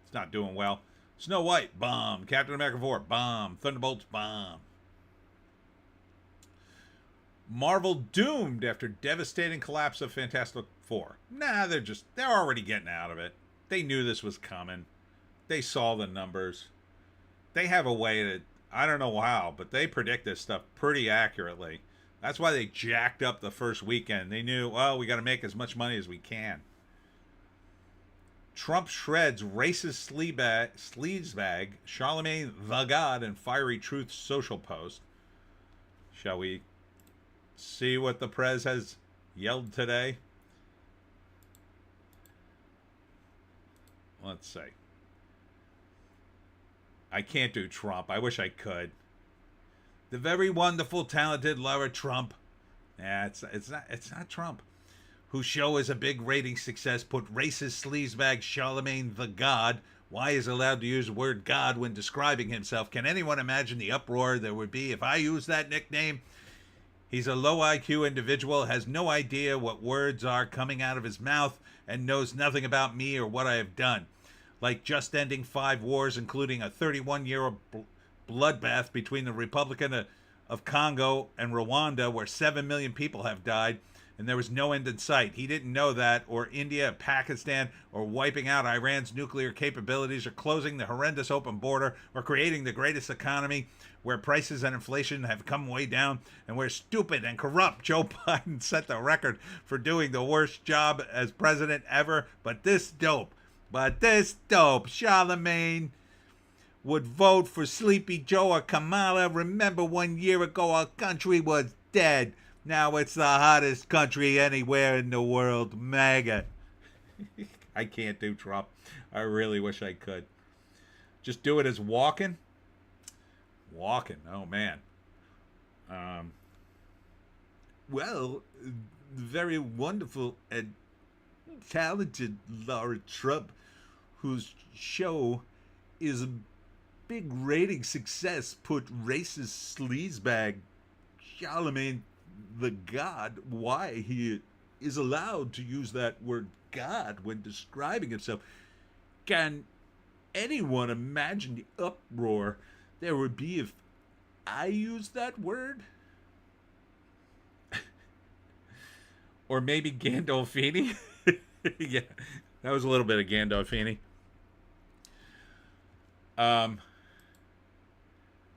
it's not doing well. Snow White, bomb. Captain America 4, bomb. Thunderbolts, bomb. Marvel doomed after devastating collapse of Fantastic Four. Nah, they're already getting out of it. They knew this was coming. They saw the numbers. They have a way to, I don't know how, but they predict this stuff pretty accurately. That's why they jacked up the first weekend. They knew, well, we got to make as much money as we can. Trump shreds racist sleazebag, Charlemagne the God, and Fiery Truth social post. Shall we see what the Prez has yelled today? Let's see. I can't do Trump. I wish I could. The very wonderful, talented Lara Trump. Yeah, it's not Trump. Whose show is a big rating success, put racist sleazebag Charlemagne the God. Why is allowed to use the word God when describing himself? Can anyone imagine the uproar there would be if I used that nickname? He's a low IQ individual, has no idea what words are coming out of his mouth, and knows nothing about me or what I have done. Like just ending 5 wars, including a 31-year bloodbath between the Republic of Congo and Rwanda, where 7 million people have died, and there was no end in sight. He didn't know that, or India, Pakistan, or wiping out Iran's nuclear capabilities, or closing the horrendous open border, or creating the greatest economy where prices and inflation have come way down, and where stupid and corrupt Joe Biden set the record for doing the worst job as president ever. But this dope, Charlemagne, would vote for Sleepy Joe or Kamala. Remember 1 year ago our country was dead. Now it's the hottest country anywhere in the world. MAGA. I can't do Trump. I really wish I could. Just do it as walking. Walking. Oh, man. Well, very wonderful and talented Laura Trump, whose show is a big rating success, put racist sleazebag Charlemagne the God, why he is allowed to use that word God when describing himself. Can anyone imagine the uproar there would be if I used that word? Or maybe Gandolfini? Yeah, that was a little bit of Gandolfini.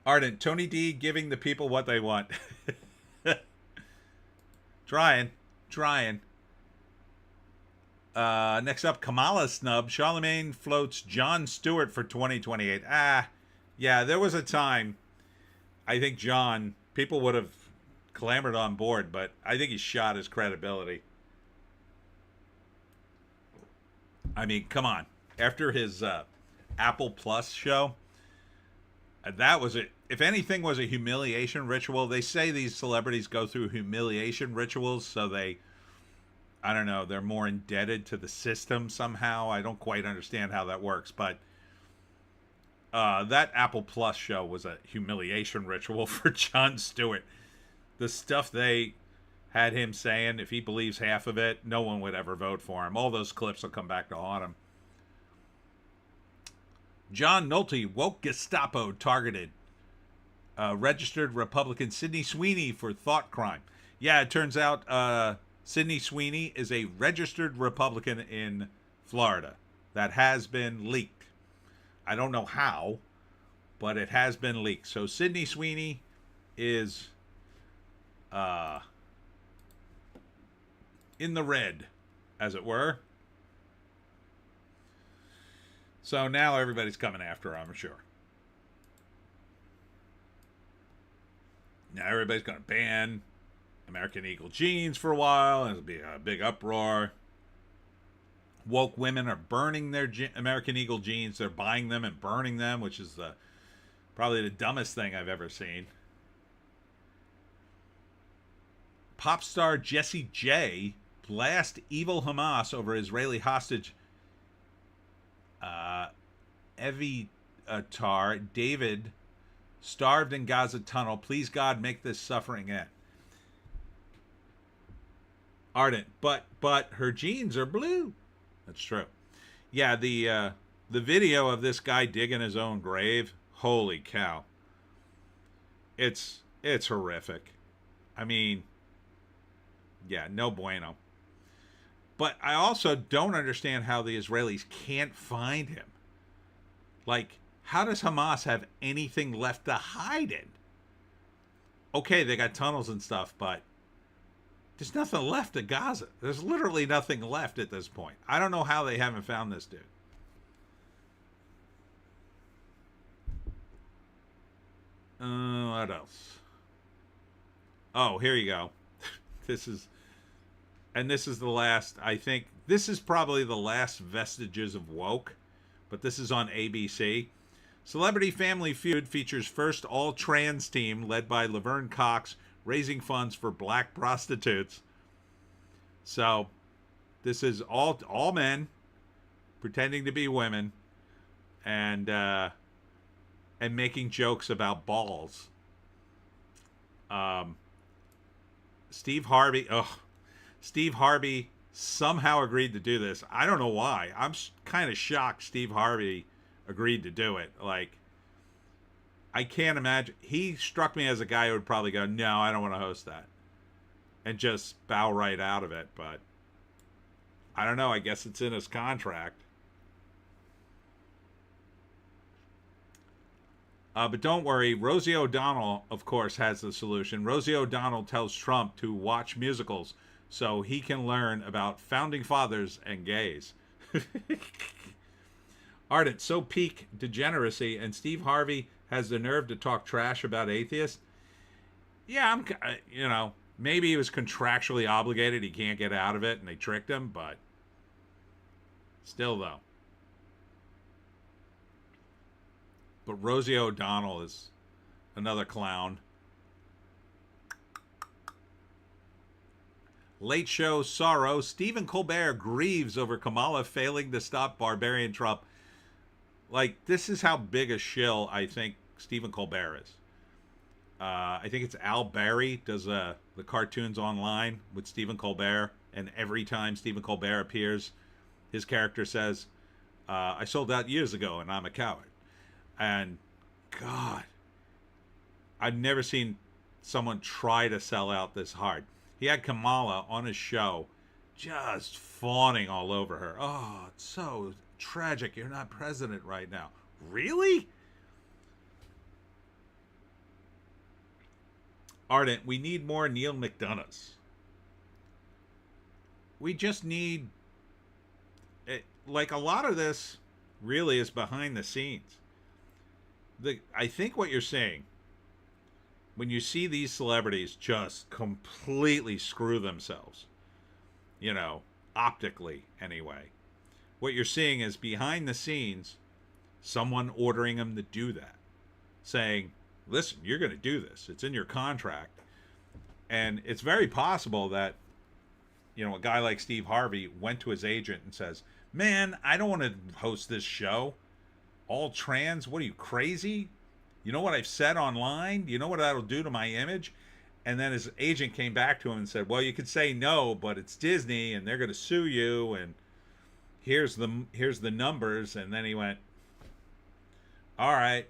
Ardent, Tony D giving the people what they want. Trying. Next up, Kamala snub. Charlemagne floats Jon Stewart for 2028. Yeah, there was a time, I think people would have clamored on board, but I think he shot his credibility. I mean, come on. After his Apple Plus show, that was it. If anything was a humiliation ritual, they say these celebrities go through humiliation rituals, so I don't know, they're more indebted to the system somehow. I don't quite understand how that works, but that Apple Plus show was a humiliation ritual for Jon Stewart. The stuff they had him saying, if he believes half of it, no one would ever vote for him. All those clips will come back to haunt him. John Nolte, woke Gestapo targeted registered Republican Sydney Sweeney for thought crime. Yeah, it turns out Sydney Sweeney is a registered Republican in Florida. That has been leaked. I don't know how, but it has been leaked. So Sydney Sweeney is in the red, as it were. So now everybody's coming after her, I'm sure. Now everybody's going to ban American Eagle jeans for a while. There'll be a big uproar. Woke women are burning their American Eagle jeans. They're buying them and burning them, which is probably the dumbest thing I've ever seen. Pop star Jessie J blast evil Hamas over Israeli hostage Eviatar David starved in Gaza tunnel. Please God, make this suffering end. Ardent, but her jeans are blue. That's true. Yeah, the video of this guy digging his own grave. Holy cow! It's horrific. I mean, yeah, no bueno. But I also don't understand how the Israelis can't find him. Like, how does Hamas have anything left to hide in? Okay, they got tunnels and stuff, but there's nothing left at Gaza. There's literally nothing left at this point. I don't know how they haven't found this dude. What else? Oh, here you go. This is the last, I think, this is probably the last vestiges of woke, but this is on ABC. Celebrity Family Feud features first all-trans team led by Laverne Cox raising funds for black prostitutes. So, this is all men pretending to be women and making jokes about balls. Steve Harvey somehow agreed to do this. I don't know why. I'm kind of shocked Steve Harvey agreed to do it. Like, I can't imagine. He struck me as a guy who would probably go, no, I don't want to host that. and just bow right out of it. But I don't know. I guess it's in his contract. But don't worry. Rosie O'Donnell, of course, has the solution. Rosie O'Donnell tells Trump to watch musicals so he can learn about founding fathers and gays. Ardent, so peak degeneracy, and Steve Harvey has the nerve to talk trash about atheists. Yeah, maybe he was contractually obligated. He can't get out of it, and they tricked him, but still, though. But Rosie O'Donnell is another clown. Late Show Sorrow. Stephen Colbert grieves over Kamala failing to stop barbarian Trump. Like, this is how big a shill I think Stephen Colbert is. I think it's Al Barry does the cartoons online with Stephen Colbert, and every time Stephen Colbert appears, his character says, I sold out years ago and I'm a coward. And God, I've never seen someone try to sell out this hard. He had Kamala on his show just fawning all over her. Oh, it's so tragic. You're not president right now. Really? Ardent, we need more Neil McDonoughs. We just need... like, a lot of this really is behind the scenes. I think what you're saying, when you see these celebrities just completely screw themselves, optically anyway, what you're seeing is behind the scenes, someone ordering them to do that, saying, listen, you're going to do this. It's in your contract. And it's very possible that, a guy like Steve Harvey went to his agent and says, man, I don't want to host this show. All trans? What are you, crazy? You know what I've said online? You know what that'll do to my image? And then his agent came back to him and said, well, you could say no, but it's Disney and they're going to sue you. And here's the numbers. And then he went, all right,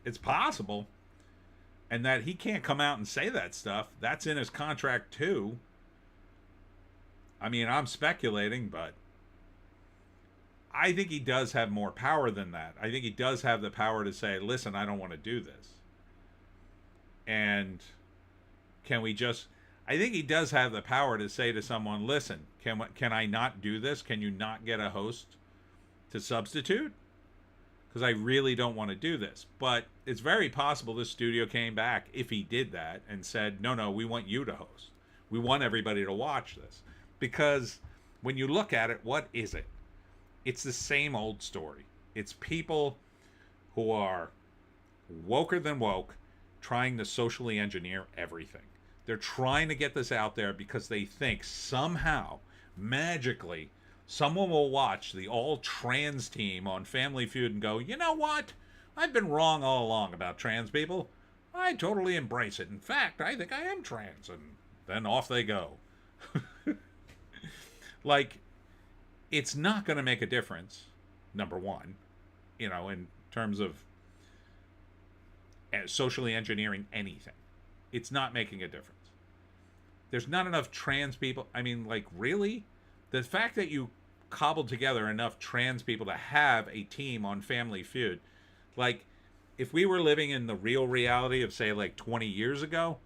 it's possible. And that he can't come out and say that stuff. That's in his contract too. I mean, I'm speculating, but I think he does have more power than that. I think he does have the power to say, listen, I don't want to do this. And can we just... I think he does have the power to say to someone, listen, can I not do this? Can you not get a host to substitute? Because I really don't want to do this. But it's very possible this studio came back, if he did that, and said, no, we want you to host. We want everybody to watch this. Because when you look at it, what is it? It's the same old story. It's people who are woker than woke, trying to socially engineer everything. They're trying to get this out there because they think somehow, magically, someone will watch the all-trans team on Family Feud and go, you know what? I've been wrong all along about trans people. I totally embrace it. In fact, I think I am trans. And then off they go. Like... it's not going to make a difference, number one, in terms of socially engineering anything. It's not making a difference. There's not enough trans people. I mean, like, really? The fact that you cobbled together enough trans people to have a team on Family Feud, like, if we were living in the real reality of, say, like 20 years ago,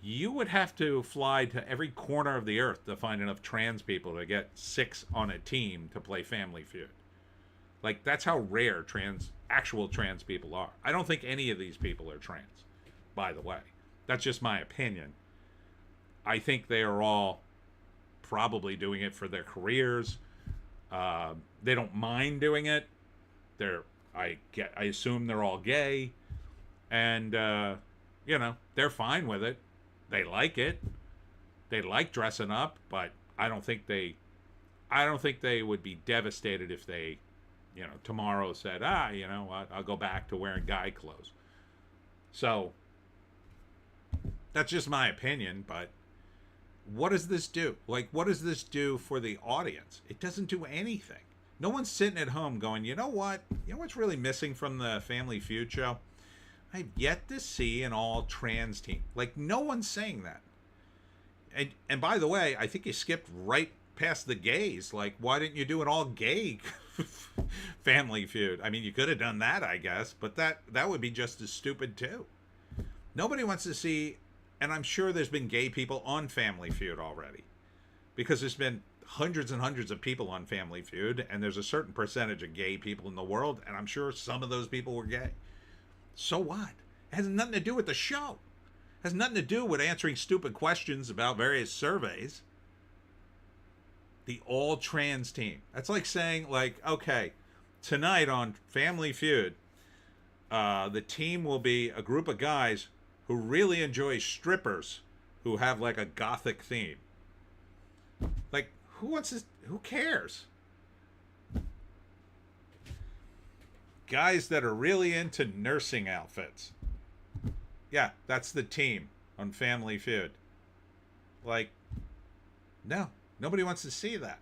you would have to fly to every corner of the earth to find enough trans people to get 6 on a team to play Family Feud. Like, that's how rare actual trans people are. I don't think any of these people are trans, by the way. That's just my opinion. I think they are all probably doing it for their careers. They don't mind doing it. I assume they're all gay. And, they're fine with it. They like it. They like dressing up, but I don't think they would be devastated if they, tomorrow said, what, I'll go back to wearing guy clothes. So that's just my opinion, but what does this do? Like, what does this do for the audience? It doesn't do anything. No one's sitting at home going, you know what? You know what's really missing from the Family Feud show? I've yet to see an all-trans team. Like, no one's saying that. And by the way, I think you skipped right past the gays. Like, why didn't you do an all gay Family Feud? I mean, you could have done that, I guess, but that would be just as stupid too. Nobody wants to see, and I'm sure there's been gay people on Family Feud already, because there's been hundreds and hundreds of people on Family Feud, and there's a certain percentage of gay people in the world, and I'm sure some of those people were gay. So what? It has nothing to do with the show. It has nothing to do with answering stupid questions about various surveys. The all trans team. That's like saying, like, okay, tonight on Family Feud, the team will be a group of guys who really enjoy strippers who have like a gothic theme. Like, who wants this? Who cares? Guys that are really into nursing outfits. Yeah, that's the team on Family Feud. Like, no, nobody wants to see that.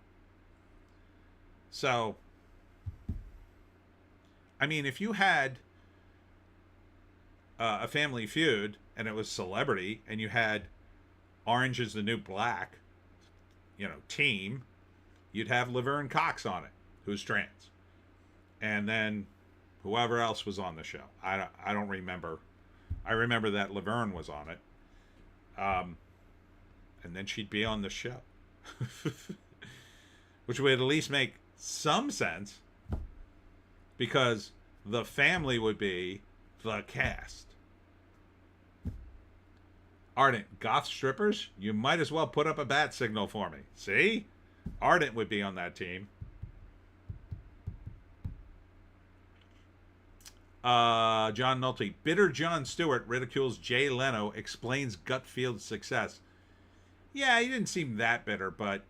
So, I mean, if you had a Family Feud and it was celebrity and you had Orange is the New Black, team, you'd have Laverne Cox on it, who's trans. And then whoever else was on the show. I don't remember. I remember that Laverne was on it. And then she'd be on the show. Which would at least make some sense, because the family would be the cast. Ardent, goth strippers? You might as well put up a bat signal for me. See? Ardent would be on that team. John Nolte. Bitter Jon Stewart ridicules Jay Leno, explains Gutfield's success. Yeah, he didn't seem that bitter, but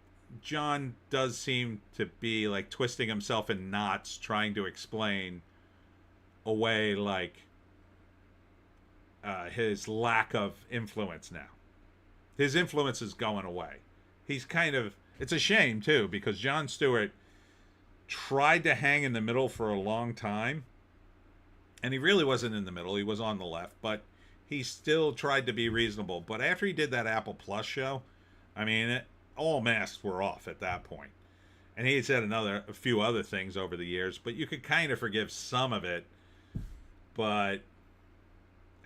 John does seem to be like twisting himself in knots trying to explain away like his lack of influence now. His influence is going away. He's kind of, it's a shame too, because Jon Stewart tried to hang in the middle for a long time, and he really wasn't in the middle. He was on the left, but he still tried to be reasonable. But after he did that Apple Plus show, I mean, all masks were off at that point. And he had said a few other things over the years, but you could kind of forgive some of it. But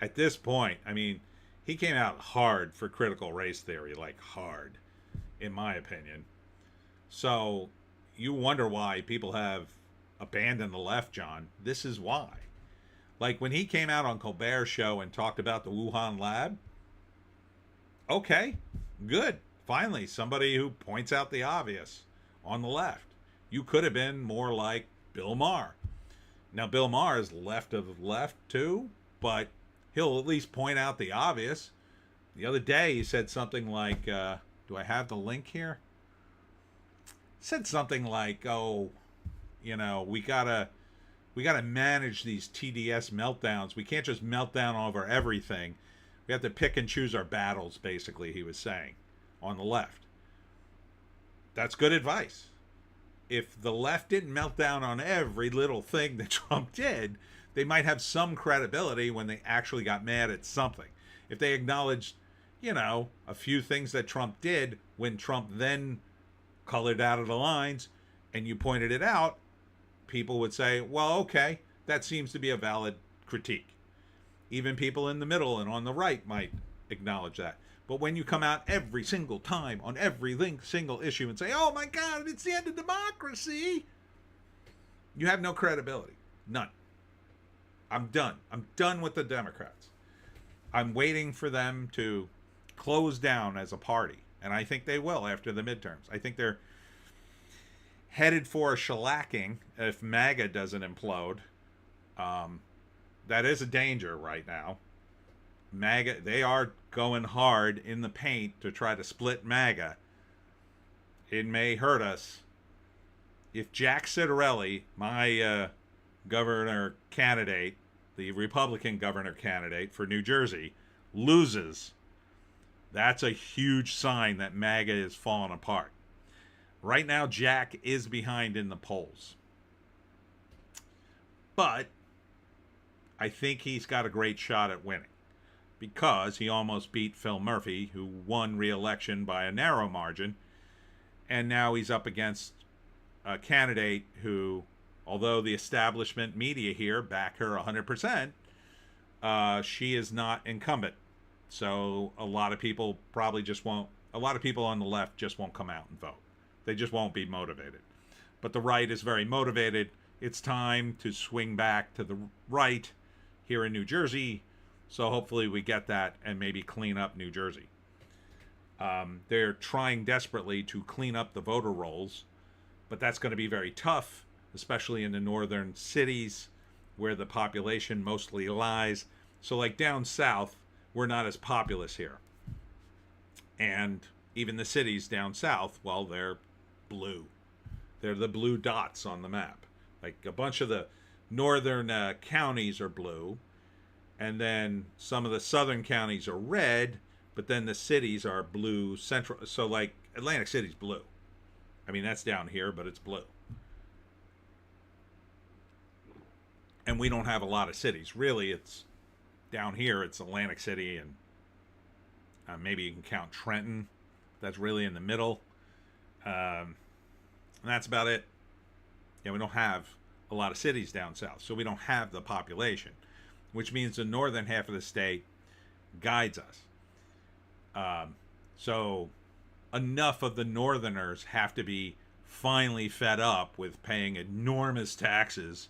at this point, I mean, he came out hard for critical race theory, like hard, in my opinion. So you wonder why people have abandoned the left, John. This is why. Like when he came out on Colbert's show and talked about the Wuhan lab, okay, good. Finally, somebody who points out the obvious on the left. You could have been more like Bill Maher. Now, Bill Maher is left of left too, but he'll at least point out the obvious. The other day, he said something like, do I have the link here? Said something like, oh, we gotta manage these TDS meltdowns. We can't just melt down over everything. We have to pick and choose our battles, basically, he was saying, on the left. That's good advice. If the left didn't melt down on every little thing that Trump did, they might have some credibility when they actually got mad at something. If they acknowledged, a few things that Trump did when Trump then colored out of the lines and you pointed it out, people would say, well, okay, that seems to be a valid critique. Even people in the middle and on the right might acknowledge that. But when you come out every single time on every single issue and say, oh my God, it's the end of democracy, you have no credibility. None. I'm done. I'm done with the Democrats. I'm waiting for them to close down as a party. And I think they will after the midterms. I think they're headed for a shellacking if MAGA doesn't implode. That is a danger right now. MAGA, they are going hard in the paint to try to split MAGA. It may hurt us. If Jack Citarelli, my governor candidate, the Republican governor candidate for New Jersey, loses, that's a huge sign that MAGA is falling apart. Right now, Jack is behind in the polls. But I think he's got a great shot at winning, because he almost beat Phil Murphy, who won re-election by a narrow margin. And now he's up against a candidate who, although the establishment media here back her 100%, she is not incumbent. So a lot of people probably just won't, a lot of people on the left just won't come out and vote. They just won't be motivated. But the right is very motivated. It's time to swing back to the right here in New Jersey. So hopefully we get that and maybe clean up New Jersey. They're trying desperately to clean up the voter rolls, but that's going to be very tough, especially in the northern cities where the population mostly lies. So like down south, we're not as populous here. And even the cities down south, well, they're blue. They're the blue dots on the map. Like a bunch of the northern counties are blue, and then some of the southern counties are red, but then the cities are blue central. So like Atlantic City's blue. I mean, that's down here, but it's blue. And we don't have a lot of cities. Really, it's down here, it's Atlantic City, and maybe you can count Trenton. That's really in the middle. And that's about it. Yeah, we don't have a lot of cities down south, so we don't have the population, which means the northern half of the state guides us. So enough of the northerners have to be finally fed up with paying enormous taxes.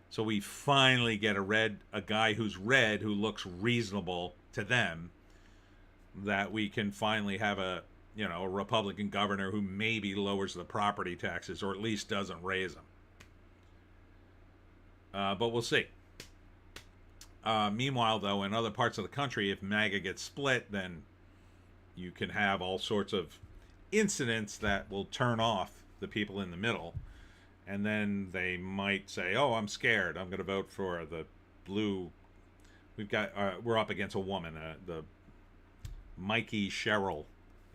So we finally get a guy who's red, who looks reasonable to them, that we can finally have a Republican governor who maybe lowers the property taxes or at least doesn't raise them. But we'll see. Meanwhile, though, in other parts of the country, if MAGA gets split, then you can have all sorts of incidents that will turn off the people in the middle. And then they might say, oh, I'm scared. I'm going to vote for the blue. We're up against a woman. The Mikey Sherrill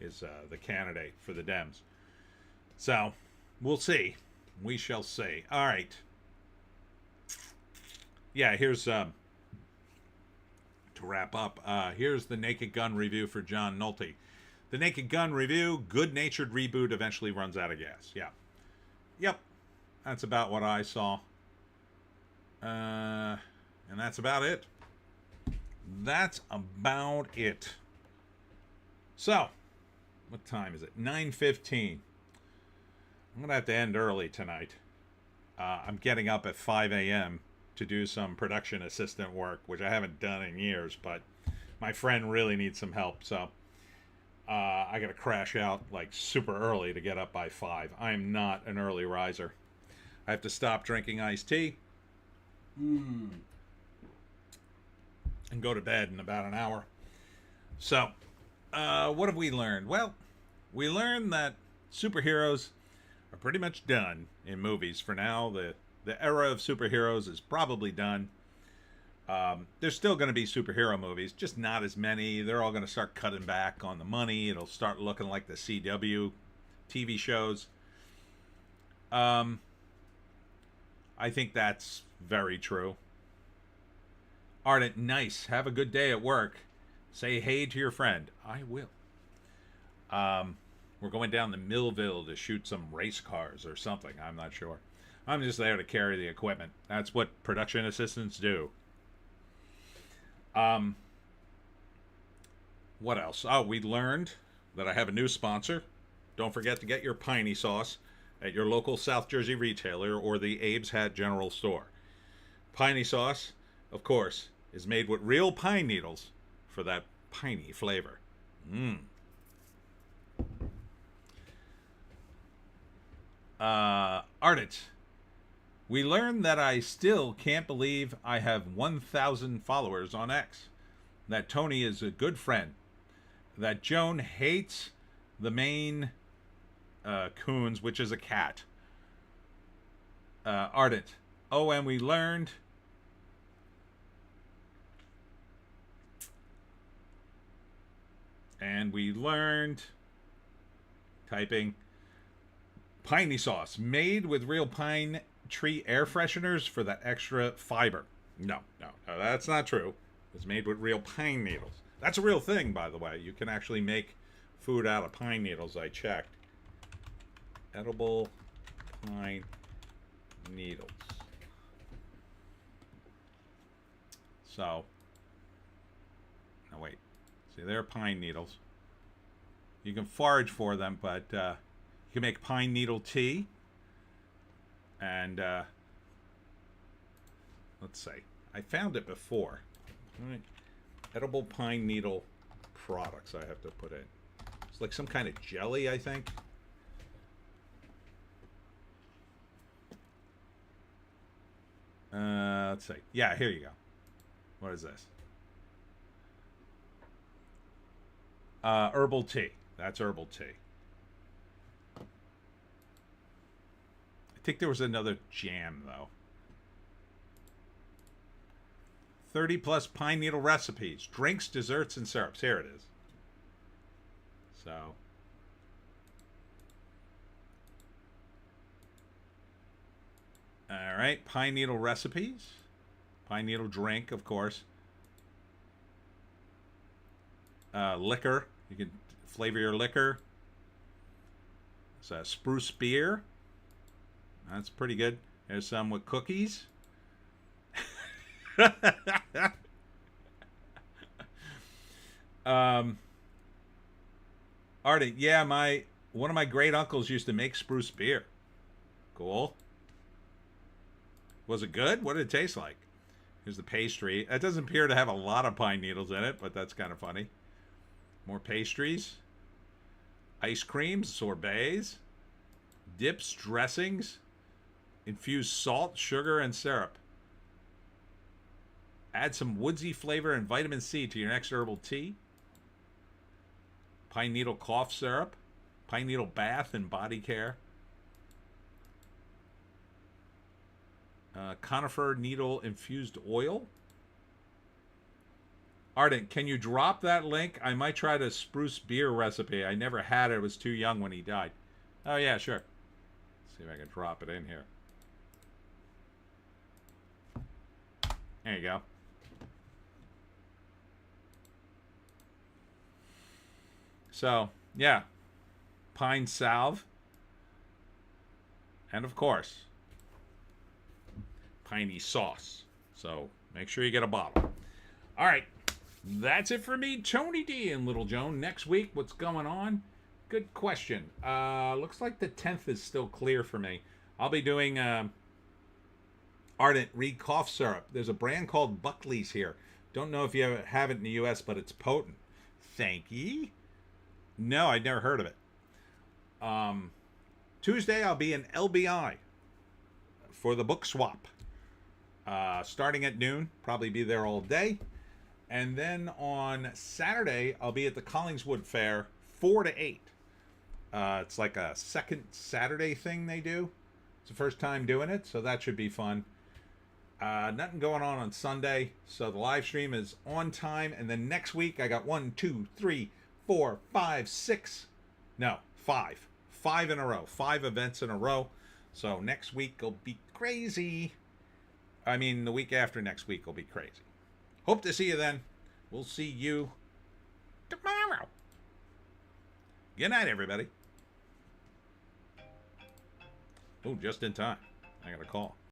is the candidate for the Dems. So we'll see. We shall see. All right. Yeah, here's, to wrap up, here's the Naked Gun review for John Nolte. The Naked Gun review, good-natured reboot eventually runs out of gas. Yeah. Yep. That's about what I saw. And that's about it. That's about it. So, what time is it? 9:15. I'm going to have to end early tonight. I'm getting up at 5 a.m. to do some production assistant work, which I haven't done in years, but my friend really needs some help, so I got to crash out like super early to get up by 5. I am not an early riser. I have to stop drinking iced tea and go to bed in about an hour. So, what have we learned? Well, we learned that superheroes are pretty much done in movies for now. The era of superheroes is probably done. There's still going to be superhero movies, just not as many. They're all going to start cutting back on the money. It'll start looking like the CW TV shows. I think that's very true. Ardent, nice. Have a good day at work. Say hey to your friend. I will. We're going down to Millville to shoot some race cars or something. I'm not sure. I'm just there to carry the equipment. That's what production assistants do. What else? Oh, we learned that I have a new sponsor. Don't forget to get your Piney sauce at your local South Jersey retailer or the Abe's Hat General Store. Piney sauce, of course, is made with real pine needles for that piney flavor. Ardent, we learned that I still can't believe I have 1,000 followers on X. That Tony is a good friend. That Joan hates the main Coons, which is a cat. Ardent. Oh, and we learned typing, piney sauce made with real pine tree air fresheners for that extra fiber. No, that's not true. was made with real pine needles. That's a real thing, by the way. You can actually make food out of pine needles, I checked. Edible pine needles. So, now wait. See, they're pine needles. You can forage for them, but you can make pine needle tea. And, let's see. I found it before. All right. Edible pine needle products I have to put in. It's like some kind of jelly, I think. Let's see. Yeah, here you go. What is this? Herbal tea. That's herbal tea. I think there was another jam, though. 30 plus pine needle recipes. Drinks, desserts, and syrups. Here it is. So. All right. Pine needle recipes. Pine needle drink, of course. Liquor. You can flavor your liquor. It's a spruce beer. That's pretty good. There's some with cookies. Artie, yeah, one of my great uncles used to make spruce beer. Cool. Was it good? What did it taste like? Here's the pastry. It doesn't appear to have a lot of pine needles in it, but that's kind of funny. More pastries. Ice creams, sorbets, dips, dressings, infused salt, sugar, and syrup. Add some woodsy flavor and vitamin C to your next herbal tea. Pine needle cough syrup. Pine needle bath and body care. Conifer needle infused oil. Ardent, can you drop that link? I might try the spruce beer recipe. I never had it. I was too young when he died. Oh, yeah, sure. Let's see if I can drop it in here. There you go. So, yeah. Pine salve. And, of course, piney sauce. So, make sure you get a bottle. All right. That's it for me, Tony D and Little Joan. Next week, what's going on? Good question. Looks like the 10th is still clear for me. I'll be doing Ardent Reed cough syrup. There's a brand called Buckley's here. Don't know if you have it in the U.S., but it's potent. Thank ye. No, I'd never heard of it. Tuesday, I'll be in LBI for the book swap. Starting at noon. Probably be there all day. And then on Saturday, I'll be at the Collingswood Fair, 4 to 8. It's like a second Saturday thing they do. It's the first time doing it, so that should be fun. Nothing going on Sunday, so the live stream is on time. And then next week, I got 1, 2, 3, 4, 5, 6. No, 5. 5 in a row. 5 events in a row. So next week will be crazy. I mean, the week after next week will be crazy. Hope to see you then. We'll see you tomorrow. Good night, everybody. Oh, just in time. I got a call.